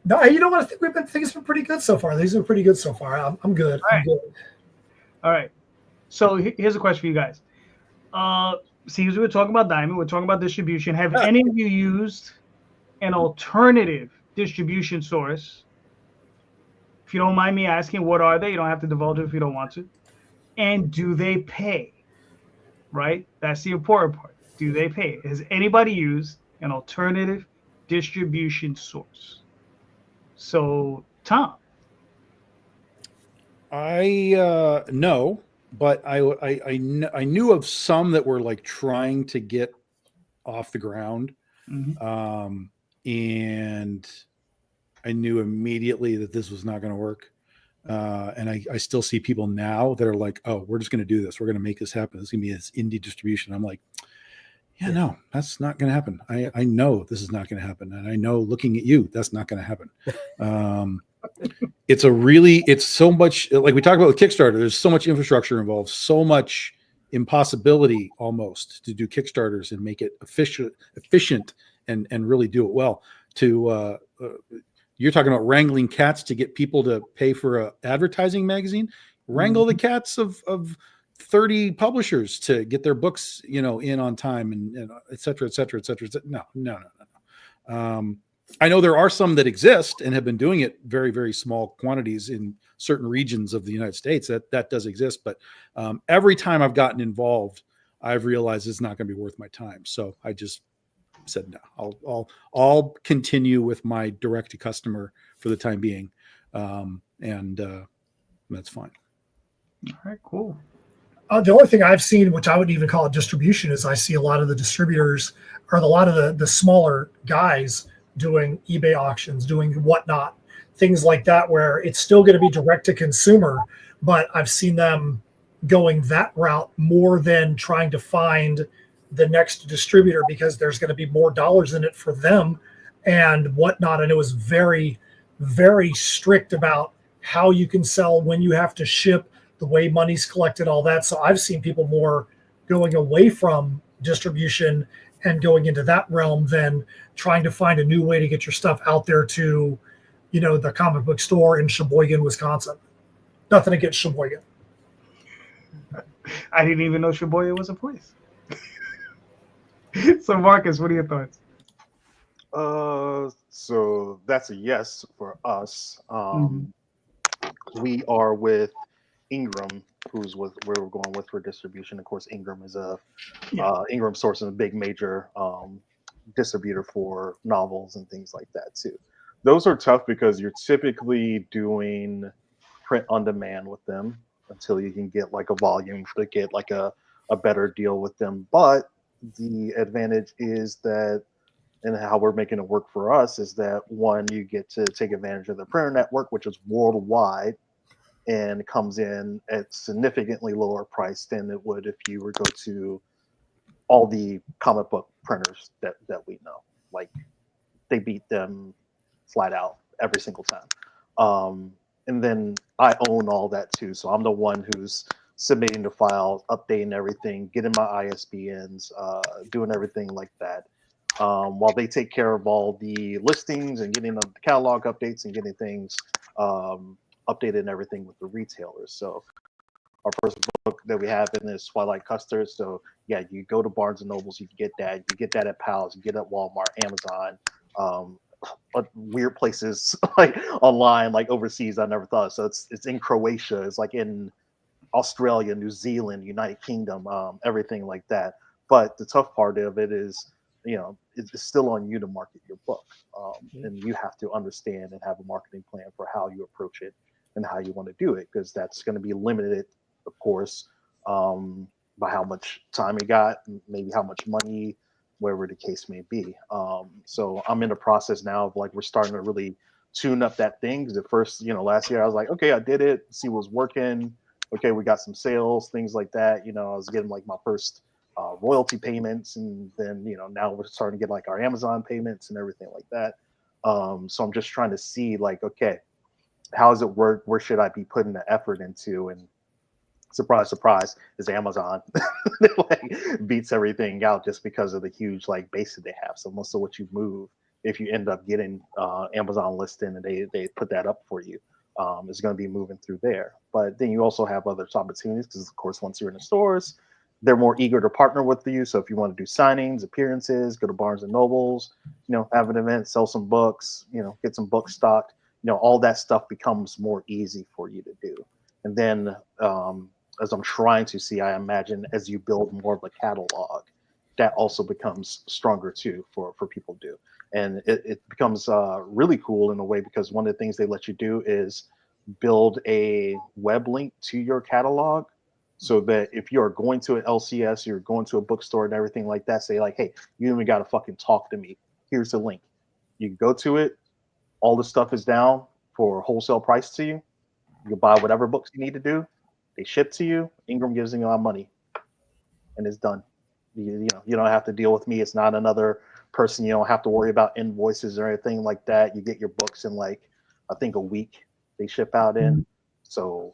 No, you know what? I think it's been pretty good so far. These are pretty good so far. I'm good. All right. I'm good. All right. So here's a question for you guys. See, we're talking about Diamond. We're talking about distribution. Have any of you used an alternative distribution source? If you don't mind me asking, what are they? You don't have to divulge it if you don't want to. And do they pay? Right? That's the important part. Do they pay? Has anybody used an alternative distribution source? So, Tom. I no, but I knew of some that were like trying to get off the ground, and I knew immediately that this was not going to work. And I still see people now that are like, oh, we're just going to do this. We're going to make this happen. It's going to be this indie distribution. I'm like, yeah, no, that's not going to happen. I know this is not going to happen. And I know looking at you, that's not going to happen. It's so much, like we talked about with Kickstarter, there's so much infrastructure involved, so much impossibility almost to do Kickstarters and make it efficient and really do it well. You're talking about wrangling cats to get people to pay for an advertising magazine. Wrangle the cats of 30 publishers to get their books, in on time and et cetera, et cetera, et cetera. No. I know there are some that exist and have been doing it very, very small quantities in certain regions of the United States. That does exist. But every time I've gotten involved, I've realized it's not going to be worth my time. So I just said no. I'll continue with my direct to customer for the time being, and that's fine. All right, cool. The only thing I've seen, which I wouldn't even call it distribution, is I see a lot of the distributors or a lot of the smaller guys doing eBay auctions, doing whatnot, things like that, where it's still going to be direct to consumer, but I've seen them going that route more than trying to find the next distributor because there's going to be more dollars in it for them and whatnot. And it was very, very strict about how you can sell, when you have to ship, the way money's collected, all that. So I've seen people more going away from distribution and going into that realm than trying to find a new way to get your stuff out there to, the comic book store in Sheboygan, Wisconsin. Nothing against Sheboygan. I didn't even know Sheboygan was a place. So Marcus, what are your thoughts? So that's a yes for us. We are with Ingram who's with where we're going with for distribution. Of course, Ingram is Yeah. Ingram Source is a big major distributor for novels and things like that too. Those are tough because you're typically doing print on demand with them until you can get like a volume to get like a better deal with them. But the advantage is that, and how we're making it work for us is that one, you get to take advantage of the printer network, which is worldwide and comes in at significantly lower price than it would if you were to go to all the comic book printers that we know. Like they beat them flat out every single time. And then I own all that too. So I'm the one who's submitting the files, updating everything, getting my ISBNs, doing everything like that. While they take care of all the listings and getting the catalog updates and getting things updated and everything with the retailers. So our first book that we have in this Twilight Custard. So yeah, you go to Barnes and Nobles, you can get that. You get that at Pals, you get it at Walmart, Amazon, weird places like online, like overseas. I never thought. So it's in Croatia. It's like in Australia, New Zealand, United Kingdom, everything like that. But the tough part of it is, it's still on you to market your book, and you have to understand and have a marketing plan for how you approach it and how you want to do it, because that's going to be limited, of course, by how much time you got, maybe how much money, wherever the case may be. So I'm in the process now of like we're starting to really tune up that thing. Because at first, last year I was like, okay, I did it, see what's working. Okay, we got some sales, things like that. I was getting like my first royalty payments, and then now we're starting to get like our Amazon payments and everything like that. So I'm just trying to see like, okay, how does it work? Where should I be putting the effort into? And surprise, surprise, is Amazon like beats everything out just because of the huge like base that they have. So most of what you move, if you end up getting Amazon listing and they put that up for you, is going to be moving through there. But then you also have other opportunities because, of course, once you're in the stores, they're more eager to partner with you. So if you want to do signings, appearances, go to Barnes and Nobles, have an event, sell some books, get some books stocked, all that stuff becomes more easy for you to do. And then as I'm trying to see, I imagine as you build more of a catalog, that also becomes stronger too for people to do. And it becomes really cool in a way, because one of the things they let you do is build a web link to your catalog, so that if you're going to an LCS, you're going to a bookstore and everything like that, say like, hey, you even got to fucking talk to me. Here's the link. You can go to it. All the stuff is down for wholesale price to you. You can buy whatever books you need to do. They ship to you. Ingram gives you our money, and it's done. You don't have to deal with me. It's not another person. You don't have to worry about invoices or anything like that. You get your books in like, I think, a week. They ship out in. So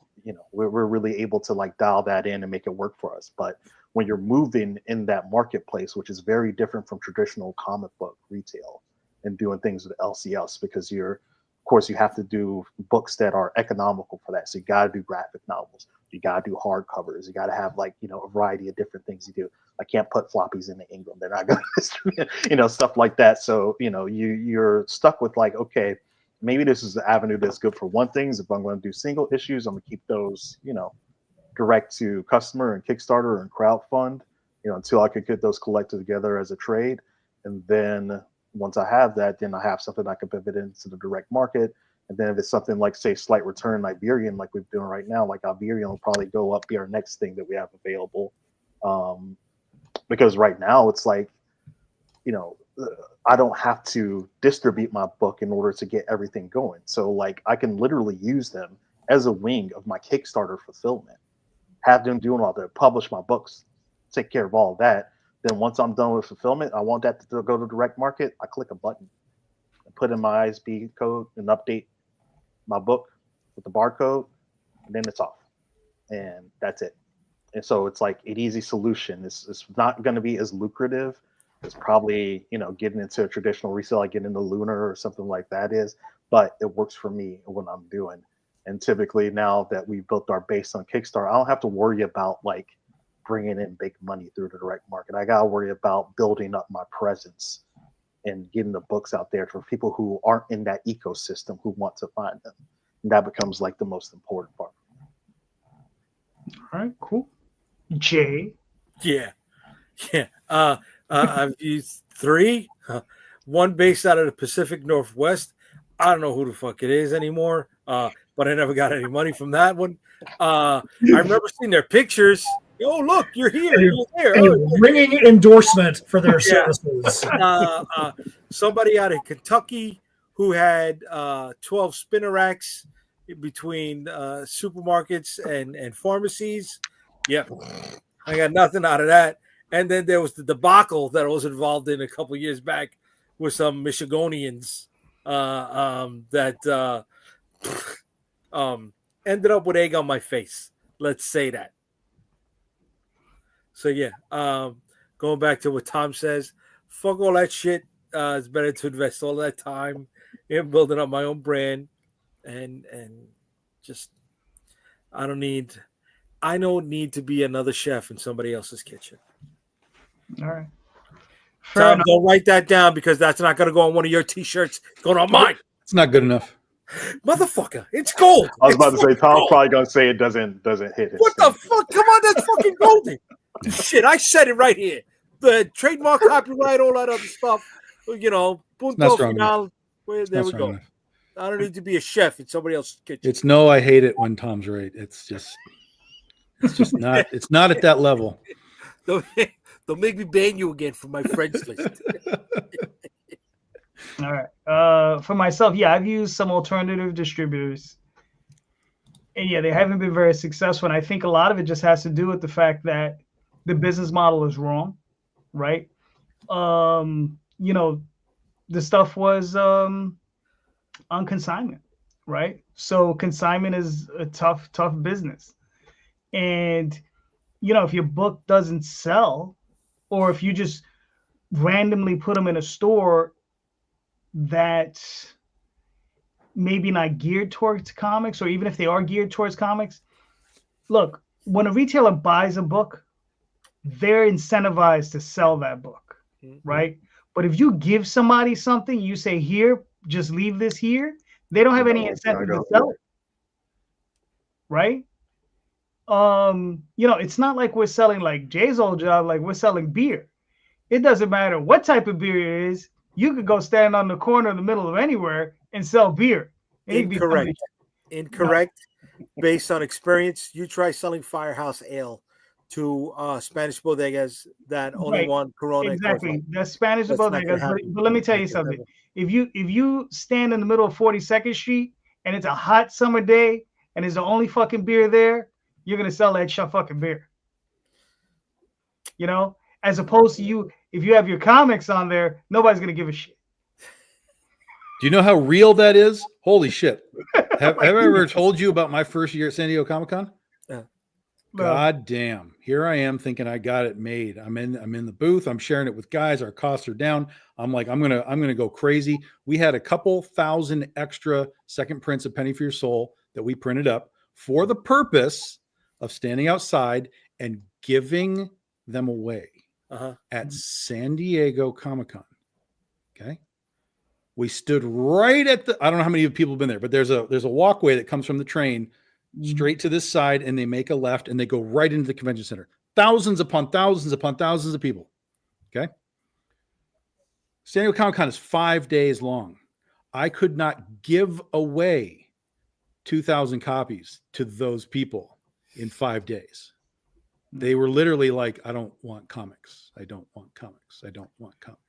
we're really able to like dial that in and make it work for us. But when you're moving in that marketplace, which is very different from traditional comic book retail and doing things with LCS, because of course you have to do books that are economical for that. So you got to do graphic novels. You got to do hardcovers. You got to have like, a variety of different things you do. I can't put floppies in the Ingram. They're not going to, stuff like that. So, you're stuck with like, okay, maybe this is the avenue that's good for one thing. If I'm going to do single issues, I'm going to keep those, direct to customer and Kickstarter and crowdfund, until I could get those collected together as a trade. And then once I have that, then I have something I can pivot into the direct market. And then if it's something like, say, Slight Return Iberian, like we're doing right now, like Iberian will probably go up, be our next thing that we have available. Because right now it's like, I don't have to distribute my book in order to get everything going. So like I can literally use them as a wing of my Kickstarter fulfillment, have them doing all that, publish my books, take care of all of that. Then once I'm done with fulfillment, I want that to go to direct market. I click a button and put in my ISB code and update my book with the barcode, and then it's off. And that's it. And so it's like an easy solution. It's not going to be as lucrative as probably, getting into a traditional resale, like getting into Lunar or something like that is, but it works for me when I'm doing. And typically now that we've built our base on Kickstarter, I don't have to worry about like bringing in big money through the direct market. I got to worry about building up my presence and getting the books out there for people who aren't in that ecosystem who want to find them. And that becomes like the most important part. All right, cool. Jay. Yeah. I've used 3. One based out of the Pacific Northwest. I don't know who the fuck it is anymore. But I never got any money from that one. I remember seeing their pictures. Oh, look, you're here. You're there. A ringing endorsement for their services. Somebody out of Kentucky who had 12 spinner racks between supermarkets and pharmacies. Yep. I got nothing out of that. And then there was the debacle that I was involved in a couple of years back with some Michigonians that ended up with egg on my face. Let's say that. So yeah, going back to what Tom says, fuck all that shit. It's better to invest all that time in building up my own brand, and just I don't need to be another chef in somebody else's kitchen. All right. Tom, don't write that down because that's not going to go on one of your T-shirts. It's going on mine. It's not good enough. Motherfucker, it's gold. I was about to say, Tom's probably gonna say it doesn't hit his What the fuck? Come on, that's fucking golden. Shit, I said it right here. The trademark, copyright, all that other stuff. You know, punto final. There we go. Enough. I don't need to be a chef in somebody else's kitchen. It's no, I hate it when Tom's right. It's just not. It's not at that level. Don't make me ban you again from my friends list. All right. For myself, yeah, I've used some alternative distributors. And yeah, they haven't been very successful. And I think a lot of it just has to do with the fact that the business model is wrong, right? You know, the stuff was on consignment, right? So consignment is a tough business. And, you know, if your book doesn't sell, or if you just randomly put them in a store that maybe not geared towards comics, or even if they are geared towards comics, look, when a retailer buys a book, they're incentivized to sell that book, right? But if you give somebody something, you say, here, just leave this here, they don't have any incentive to sell it, right? You know, it's not like we're selling like Jay's old job, like we're selling beer. It doesn't matter what type of beer it is. You could go stand on the corner in the middle of anywhere and sell beer. Incorrect. Incorrect. Based on experience, you try selling Firehouse Ale to Spanish bodegas that only want Corona. Exactly. That's Spanish bodegas. But let me tell you something. If you stand in the middle of 42nd Street and it's a hot summer day and it's the only fucking beer there, you're gonna sell that fucking beer. You know, as opposed to you, if you have your comics on there, nobody's gonna give a shit. Do you know how real that is? Holy shit! Have I ever told you about my first year at San Diego Comic-Con? God damn! Here I am thinking I got it made. I'm in the booth. I'm sharing it with guys. Our costs are down. I'm like, I'm gonna go crazy. We had a couple thousand extra second prints of Penny for Your Soul that we printed up for the purpose of standing outside and giving them away at San Diego Comic-Con. Okay. We stood right at I don't know how many people have been there, but there's a walkway that comes from the train straight to this side, and they make a left and they go right into the convention center. Thousands upon thousands upon thousands of people. Okay. San Diego Comic-Con is 5 days long. I could not give away 2,000 copies to those people in 5 days. They were literally like, I don't want comics. I don't want comics. I don't want comics.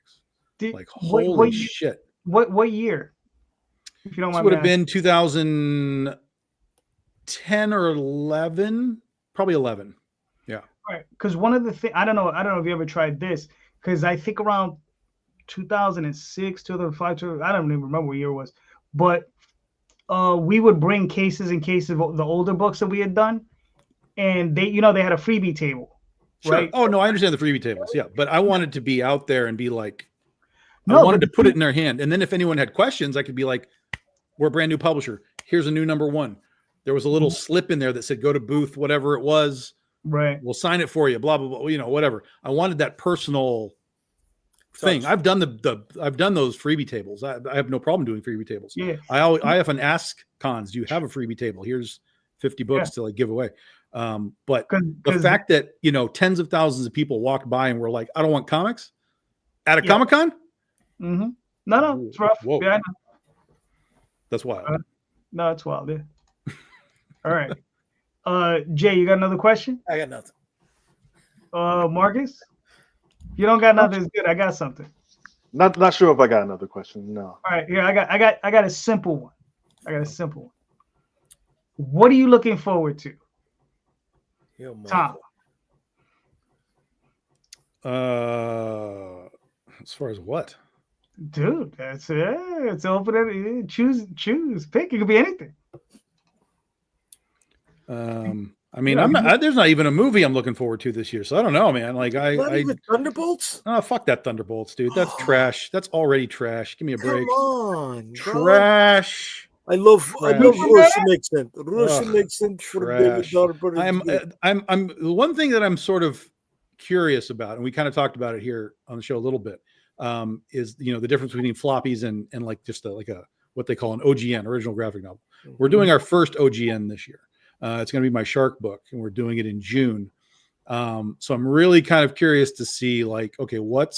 Like, holy shit. What year? If you don't mind, this would have been 2010 or 11, probably 11. Yeah. All right. Because one of the things, I don't know if you ever tried this, because I think around 2006, 2005, I don't even remember what year it was, but we would bring cases and cases of the older books that we had done, and they had a freebie table, right? Oh no, I understand the freebie tables, yeah, but I wanted to be out there and be like, I wanted to put it in their hand, and then if anyone had questions, I could be like, we're a brand new publisher. Here's a new #1. There was a little slip in there that said, go to booth, whatever it was. Right. We'll sign it for you, blah, blah, blah, whatever. I wanted that personal thing. I've done I've done those freebie tables. I have no problem doing freebie tables. Yeah. I often ask cons, do you have a freebie table? Here's 50 books to like give away. But the fact that, you know, tens of thousands of people walked by and were like, I don't want comics at a Comic-Con. Mm-hmm. No, it's rough. Whoa. Yeah, I know. That's wild. No, it's wild. Yeah. All right. Jay, you got another question? I got nothing. Marcus? You don't got nothing. It's good. I got something. Not sure if I got another question. No. All right, here I got a simple one. What are you looking forward to? Tom. As far as what? Dude, that's it. It's open. Choose. Pick. It could be anything. I mean, there's not even a movie I'm looking forward to this year, so I don't know, man. Like, even Thunderbolts? Oh, fuck that Thunderbolts, dude. That's trash. That's already trash. Give me a break. Come on, trash. I love Russian Nixon. Trash. I'm the one thing that I'm sort of curious about, and we kind of talked about it here on the show a little bit, is, you know, the difference between floppies and like just like a what they call an OGN, original graphic novel. We're doing our first OGN this year. It's going to be my shark book, and we're doing it in June. So I'm really kind of curious to see, like, okay, what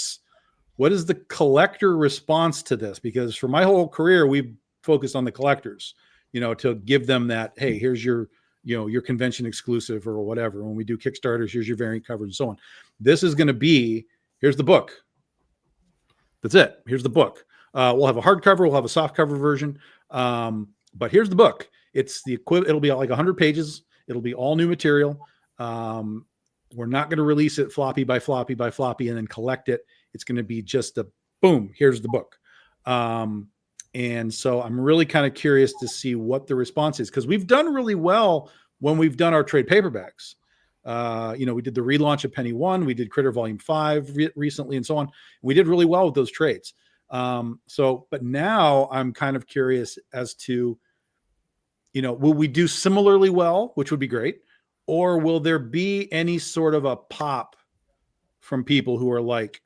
is the collector response to this? Because for my whole career, we've focused on the collectors, you know, to give them that, hey, here's your, you know, your convention exclusive or whatever. When we do Kickstarters, here's your variant cover and so on. This is going to be, here's the book. That's it. Here's the book. We'll have a hardcover. We'll have a soft cover version. But here's the book. It's the equivalent. It'll be like 100 pages. It'll be all new material. We're not going to release it floppy by floppy by floppy and then collect it. It's going to be just a boom. Here's the book. And so I'm really kind of curious to see what the response is, because we've done really well when we've done our trade paperbacks. You know, we did the relaunch of Penny One. We did Critter Volume 5 recently and so on. We did really well with those trades. But now I'm kind of curious as to, you know, will we do similarly well, which would be great, or will there be any sort of a pop from people who are like,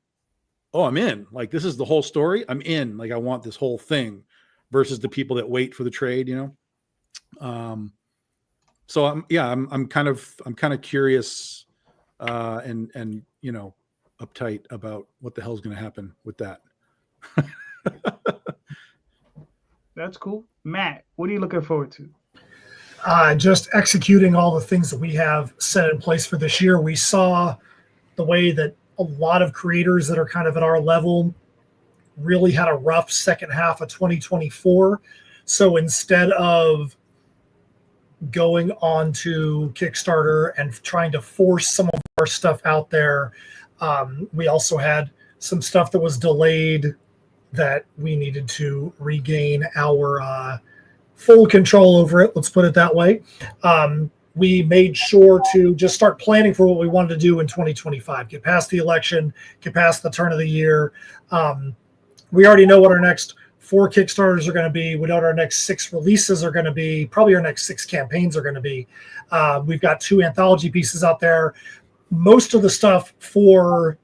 oh, I'm in, like, this is the whole story. I'm in, like, I want this whole thing, versus the people that wait for the trade, you know? So I'm kind of curious, and, you know, uptight about what the hell's going to happen with that. That's cool. Matt, what are you looking forward to? Just executing all the things that we have set in place for this year. We saw the way that a lot of creators that are kind of at our level really had a rough second half of 2024. So instead of going on to Kickstarter and trying to force some of our stuff out there, we also had some stuff that was delayed that we needed to regain our full control over it. Let's put it that way. We made sure to just start planning for what we wanted to do in 2025, get past the election, get past the turn of the year. We already know what our next 4 Kickstarters are going to be. We know what our next 6 releases are going to be. Probably our next 6 campaigns are going to be. We've got 2 anthology pieces out there. Most of the stuff for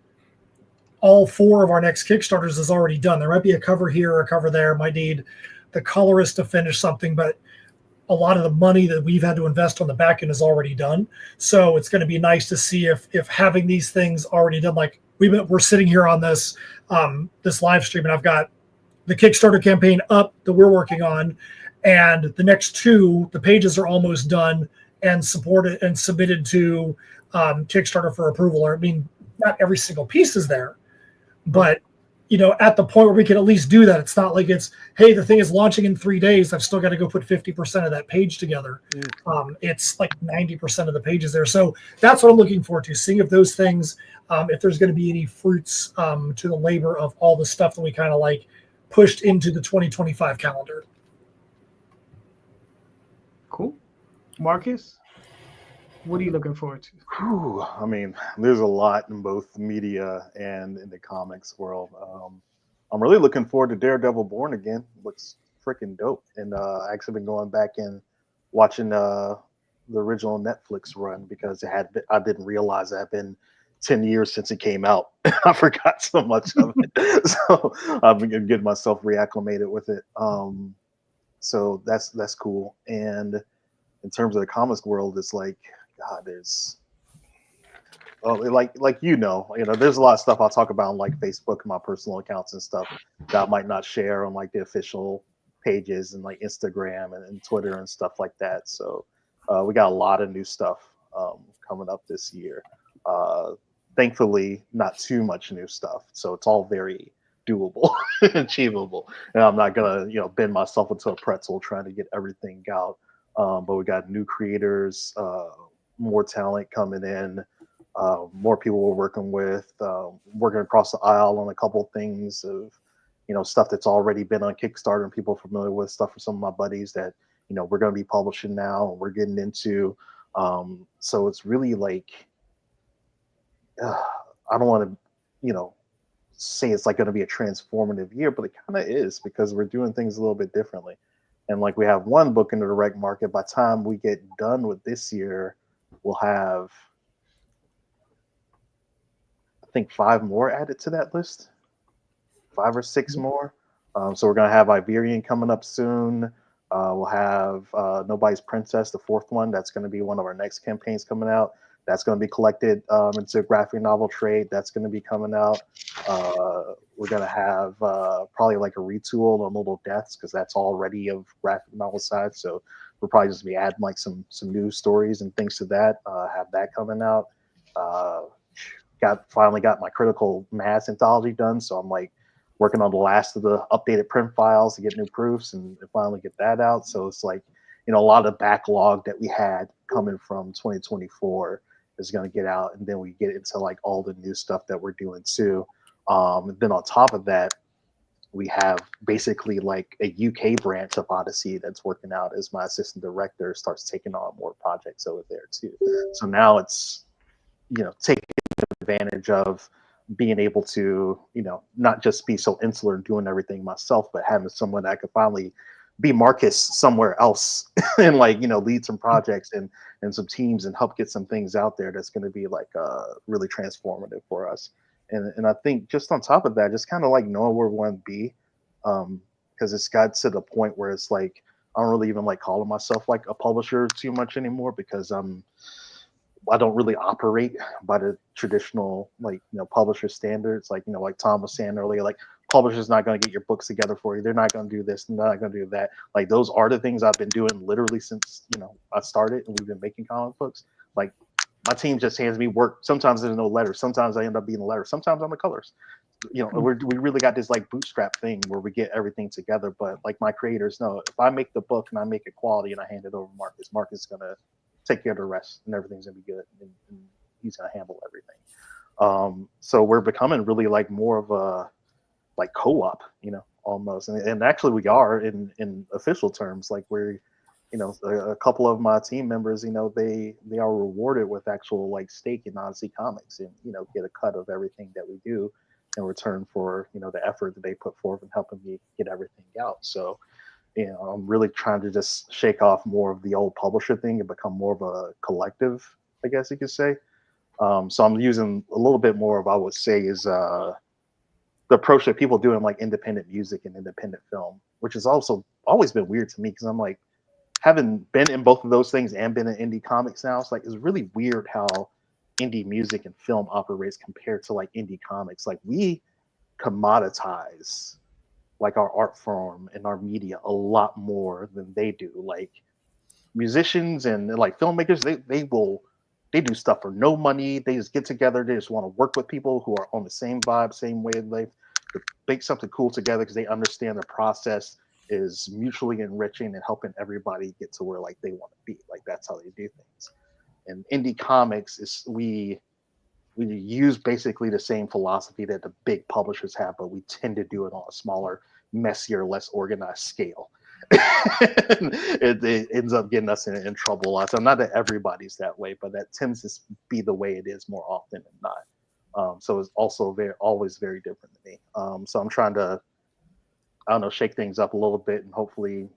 all 4 of our next Kickstarters is already done. There might be a cover here or a cover there. Might need the colorist to finish something, but a lot of the money that we've had to invest on the back end is already done. So it's going to be nice to see if having these things already done, like we're sitting here on this this live stream, and I've got the Kickstarter campaign up that we're working on, and the next 2, the pages are almost done and supported and submitted to Kickstarter for approval. Or, I mean, not every single piece is there, but you know, at the point where we can at least do that. It's not like it's, hey, the thing is launching in 3 days. I've still got to go put 50% of that page together. It's like 90% of the pages there. So that's what I'm looking forward to, seeing if those things, if there's going to be any fruits to the labor of all the stuff that we kind of like pushed into the 2025 calendar. Cool. Marcus, what are you looking forward to? Whew, I mean, there's a lot in both media and in the comics world. I'm really looking forward to Daredevil Born Again. Looks freaking dope. And I actually been going back and watching the original Netflix run, because I didn't realize it had been 10 years since it came out. I forgot so much of it. So I've been getting myself reacclimated with it. So that's cool. And in terms of the comics world, it's like God, there's like there's a lot of stuff I'll talk about on like Facebook and my personal accounts and stuff that I might not share on like the official pages and like Instagram and Twitter and stuff like that. So we got a lot of new stuff coming up this year. Thankfully, not too much new stuff, so it's all very doable, achievable, and I'm not gonna bend myself into a pretzel trying to get everything out. But we got new creators, more talent coming in. More people we're working with, working across the aisle on a couple of things of, stuff that's already been on Kickstarter and people familiar with, stuff for some of my buddies that, we're going to be publishing now and we're getting into. So it's really like, I don't want to, say it's like going to be a transformative year, but it kind of is because we're doing things a little bit differently. And like we have one book in the direct market. By the time we get done with this year, we'll have, I think 5 more added to that list, 5 or 6 more. So we're going to have Iberian coming up soon. We'll have Nobody's Princess, the 4th one. That's going to be one of our next campaigns coming out. That's going to be collected into graphic novel trade. That's going to be coming out. We're going to have probably like a retool on Little Deaths because that's already of graphic novel side. So we'll probably just be adding like some new stories and things to that. Have that coming out. Finally got my Critical Mass anthology done. So I'm like working on the last of the updated print files to get new proofs and finally get that out. So it's like, a lot of backlog that we had coming from 2024 is going to get out. And then we get into like all the new stuff that we're doing too. And then on top of that, we have basically like a UK branch of Odyssey that's working out as my assistant director starts taking on more projects over there too. So now it's, taking advantage of being able to, not just be so insular and doing everything myself, but having someone that could finally be Marcus somewhere else and like, lead some projects and some teams and help get some things out there that's going to be like really transformative for us. And I think just on top of that, just kind of like knowing where we want to be, because it's got to the point where it's like, I don't really even like calling myself like a publisher too much anymore because I don't really operate by the traditional publisher standards. Like Tom was saying earlier, like publisher's not going to get your books together for you. They're not going to do this and they're not going to do that. Like those are the things I've been doing literally since I started and we've been making comic books. Like my team just hands me work. Sometimes there's no letters. Sometimes I end up being the letter. Sometimes I'm the colors. We really got this like bootstrap thing where we get everything together. But like my creators know, if I make the book and I make it quality and I hand it over to Marcus, Marcus is gonna take care of the rest and everything's gonna be good and he's gonna handle everything. So we're becoming really like more of a like co-op, almost. And actually we are in official terms. Like we're, a couple of my team members, they are rewarded with actual like stake in Odyssey Comics and, get a cut of everything that we do in return for, the effort that they put forth in helping me get everything out. So, I'm really trying to just shake off more of the old publisher thing and become more of a collective, I guess you could say. So I'm using a little bit more of, I would say, is the approach that people do in like independent music and independent film, which has also always been weird to me because I'm like, having been in both of those things and been in indie comics now, it's like it's really weird how indie music and film operates compared to like indie comics. Like we commoditize like our art form and our media a lot more than they do. Like musicians and like filmmakers, they do stuff for no money. They just get together. They just want to work with people who are on the same vibe, same wavelength, to make something cool together because they understand the process is mutually enriching and helping everybody get to where like they want to be. Like that's how they do things. And indie comics is we use basically the same philosophy that the big publishers have, but we tend to do it on a smaller, messier, less organized scale. it ends up getting us in trouble a lot. So not that everybody's that way, but that tends to be the way it is more often than not. So it's also always very different to me. So I'm trying to, I don't know, shake things up a little bit and hopefully,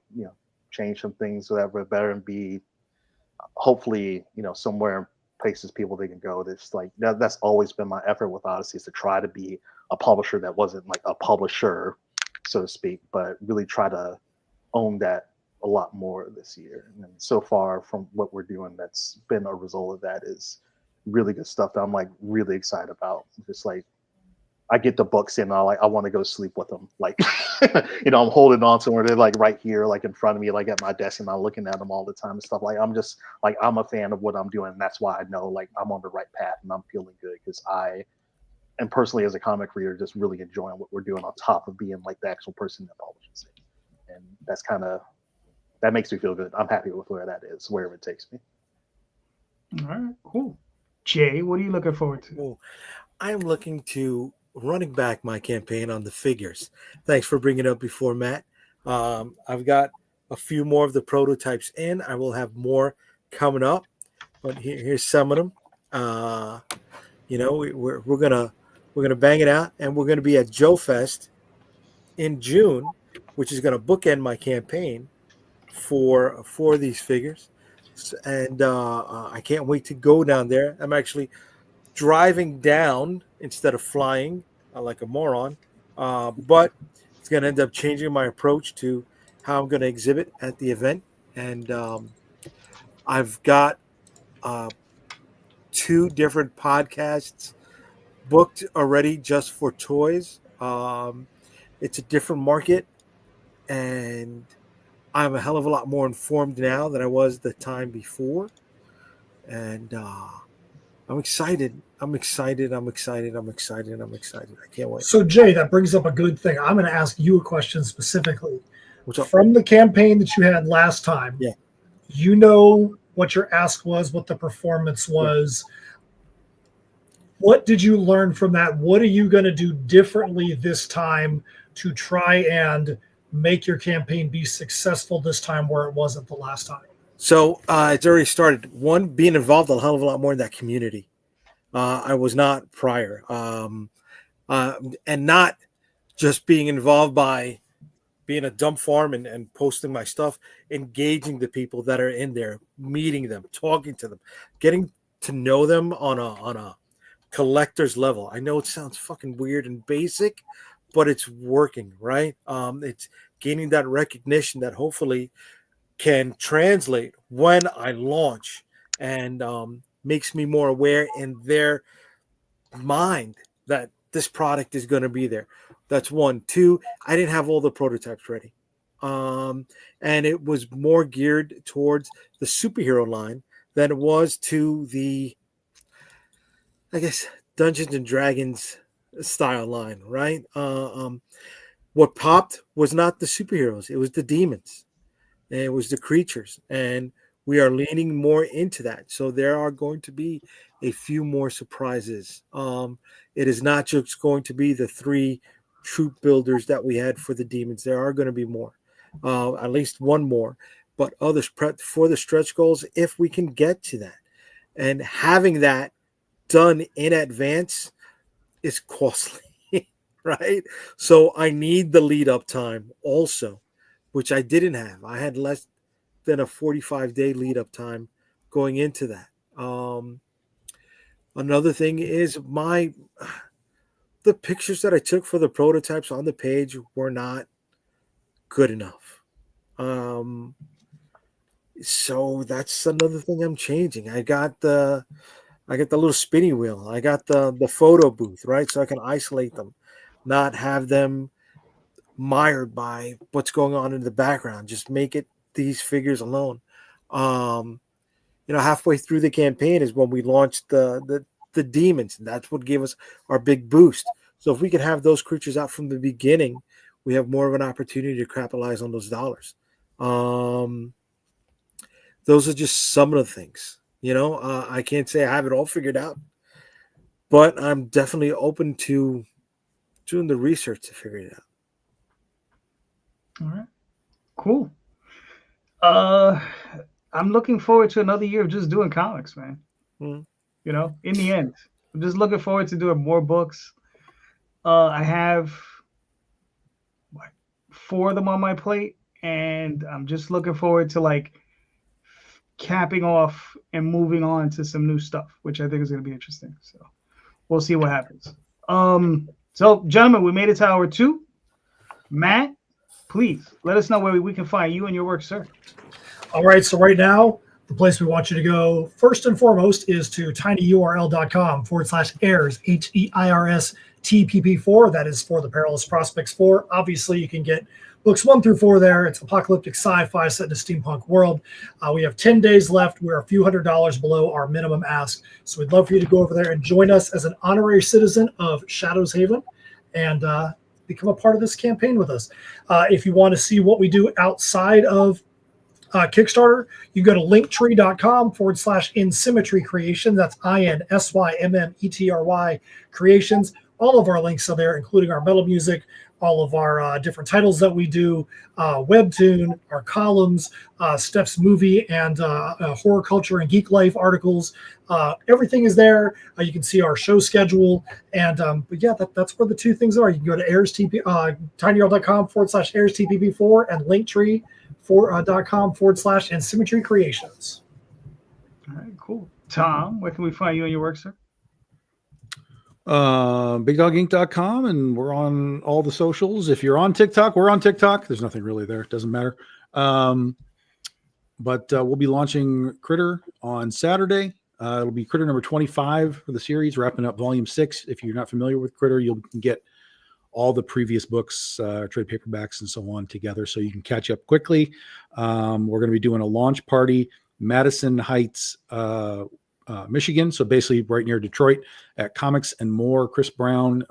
change some things so that we're better and be hopefully, somewhere places people they can go. That's like that's always been my effort with Odyssey, is to try to be a publisher that wasn't like a publisher, so to speak, but really try to own that a lot more this year. And so far from what we're doing, that's been a result of that is really good stuff that I'm like really excited about. Just like I get the books in, I want to go sleep with them. Like, I'm holding on to them, they're like right here, like in front of me, like at my desk, and I'm looking at them all the time and stuff. Like, I'm just like, I'm a fan of what I'm doing. And that's why I know like I'm on the right path and I'm feeling good, because I am personally, as a comic reader, just really enjoying what we're doing on top of being like the actual person that publishes it. And that's that makes me feel good. I'm happy with where that is, wherever it takes me. All right, cool. Jay, what are you looking forward to? Well, I'm looking to running back my campaign on the figures. Thanks for bringing it up before, Matt. I've got a few more of the prototypes in. I will have more coming up, but here's some of them. We're gonna bang it out, and we're gonna be at Joe Fest in June, which is gonna bookend my campaign for these figures, and I can't wait to go down there. I'm actually driving down instead of flying like a moron, but it's going to end up changing my approach to how I'm going to exhibit at the event. And I've got 2 different podcasts booked already just for toys. It's a different market, and I'm a hell of a lot more informed now than I was the time before. And I'm excited. I can't wait. So, Jay, that brings up a good thing. I'm going to ask you a question specifically. What's up? From the campaign that you had last time, Yeah. You know what your ask was, what the performance was. Yeah. What did you learn from that? What are you going to do differently this time to try and make your campaign be successful this time where it wasn't the last time? So it's already started. One, being involved a hell of a lot more in that community. I was not prior. And not just being involved by being a dump farm and posting my stuff, engaging the people that are in there, meeting them, talking to them, getting to know them on a collector's level. I know it sounds fucking weird and basic, but it's working, right? It's gaining that recognition that hopefully can translate when I launch, and makes me more aware in their mind that this product is going to be there. That's 1. 2, I didn't have all the prototypes ready. And it was more geared towards the superhero line than it was to the, I guess, Dungeons and Dragons style line, right? What popped was not the superheroes. It was the demons. And it was the creatures. And we are leaning more into that. So there are going to be a few more surprises. It is not just going to be the 3 troop builders that we had for the demons. There are going to be more, at least 1 more, but others prep for the stretch goals if we can get to that. And having that done in advance is costly, right? So I need the lead up time also, which I didn't have. I had less than a 45-day lead up time going into that. Another thing is the pictures that I took for the prototypes on the page were not good enough. So that's another thing I'm changing. I got the little spinny wheel. I got the photo booth, right? So I can isolate them, not have them mired by what's going on in the background. Just make it these figures alone. Halfway through the campaign is when we launched the demons, and that's what gave us our big boost. So if we can have those creatures out from the beginning, we have more of an opportunity to capitalize on those dollars. Those are just some of the things. I can't say I have it all figured out, but I'm definitely open to doing the research to figure it out. All right, cool. I'm looking forward to another year of just doing comics, man. In the end, I'm just looking forward to doing more books. I have 4 of them on my plate, and I'm just looking forward to capping off and moving on to some new stuff, which I think is going to be interesting. So we'll see what happens. So gentlemen, we made it to hour 2. Matt, please let us know where we can find you and your work, sir. All right. So right now, the place we want you to go first and foremost is to tinyurl.com/heirs, HEIRS TPP4. That is for the Perilous Prospects 4. Obviously, you can get books 1 through 4 there. It's apocalyptic sci-fi set in a steampunk world. We have 10 days left. We're a few $100s below our minimum ask. So we'd love for you to go over there and join us as an honorary citizen of Shadows Haven and become a part of this campaign with us. If you want to see what we do outside of Kickstarter, you go to linktree.com/InSymmetry Creation. That's INSYMMETRY Creations. All of our links are there, including our metal music, all of our different titles that we do, Webtoon, our columns, Steph's movie and horror culture and geek life articles. Everything is there. You can see our show schedule. And but yeah, that's where the two things are. You can go to tinyurl.com/AirsTPP4 and linktree.com/InSymmetry Creations. All right, cool. Tom, where can we find you and your work, sir? BigDogInc.com, and we're on all the socials. If you're on TikTok, we're on TikTok. There's nothing really there. It doesn't matter. But we'll be launching Critter on Saturday. It'll be Critter number 25 for the series, wrapping up volume 6. If you're not familiar with Critter, you'll get all the previous books, trade paperbacks, and so on together, so you can catch up quickly. We're going to be doing a launch party, Madison Heights, Michigan, so basically right near Detroit, at Comics and More. Chris Brown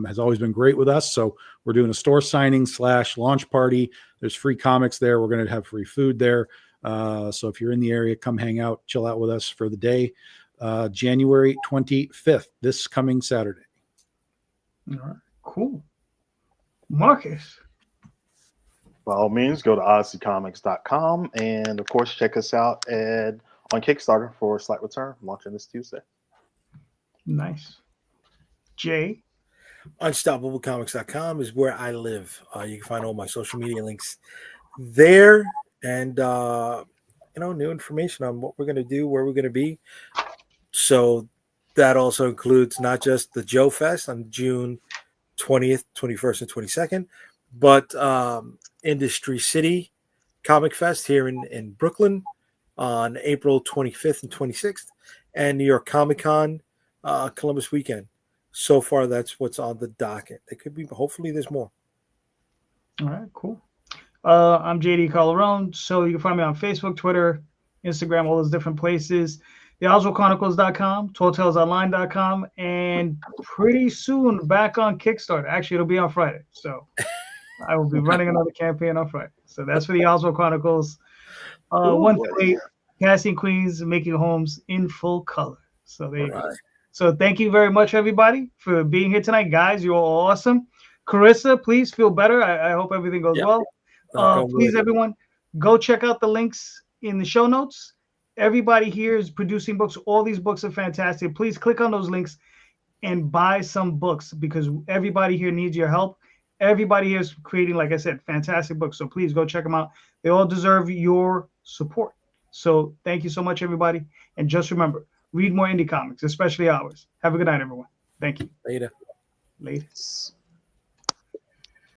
has always been great with us, so we're doing a store signing / launch party. There's free comics there. We're going to have free food there. So if you're in the area, come hang out, chill out with us for the day. January 25th, this coming Saturday. All right, cool. Marcus. By all means, go to odysseycomics.com and, of course, check us out on Kickstarter for Slight Return, launching this Tuesday. Nice. Jay. Unstoppablecomics.com is where I live. You can find all my social media links there, and new information on what we're going to do, where we're going to be. So that also includes not just the Joe Fest on June 20th, 21st, and 22nd, but Industry City Comic Fest here in Brooklyn on April 25th and 26th, and New York Comic Con Columbus weekend. So far, that's what's on the docket. There could be, hopefully there's more. All right, cool. I'm JD Calderon, so you can find me on Facebook, Twitter, Instagram, all those different places. TheOswaldChronicles.com, TallTalesOnline.com, and pretty soon back on Kickstarter. Actually, it'll be on Friday, so I will be running another campaign on Friday. So that's for the Oswald Chronicles. One plate, casting queens, making homes in full color. So there you go. So thank you very much, everybody, for being here tonight. Guys, you're all awesome. Carissa, please feel better. I hope everything goes well. Please, everyone, go check out the links in the show notes. Everybody here is producing books. All these books are fantastic. Please click on those links and buy some books, because everybody here needs your help. Everybody here is creating, like I said, fantastic books. So please go check them out. They all deserve your support. So thank you so much, everybody. And just remember, read more indie comics, especially ours. Have a good night, everyone. Thank you. Later. Later.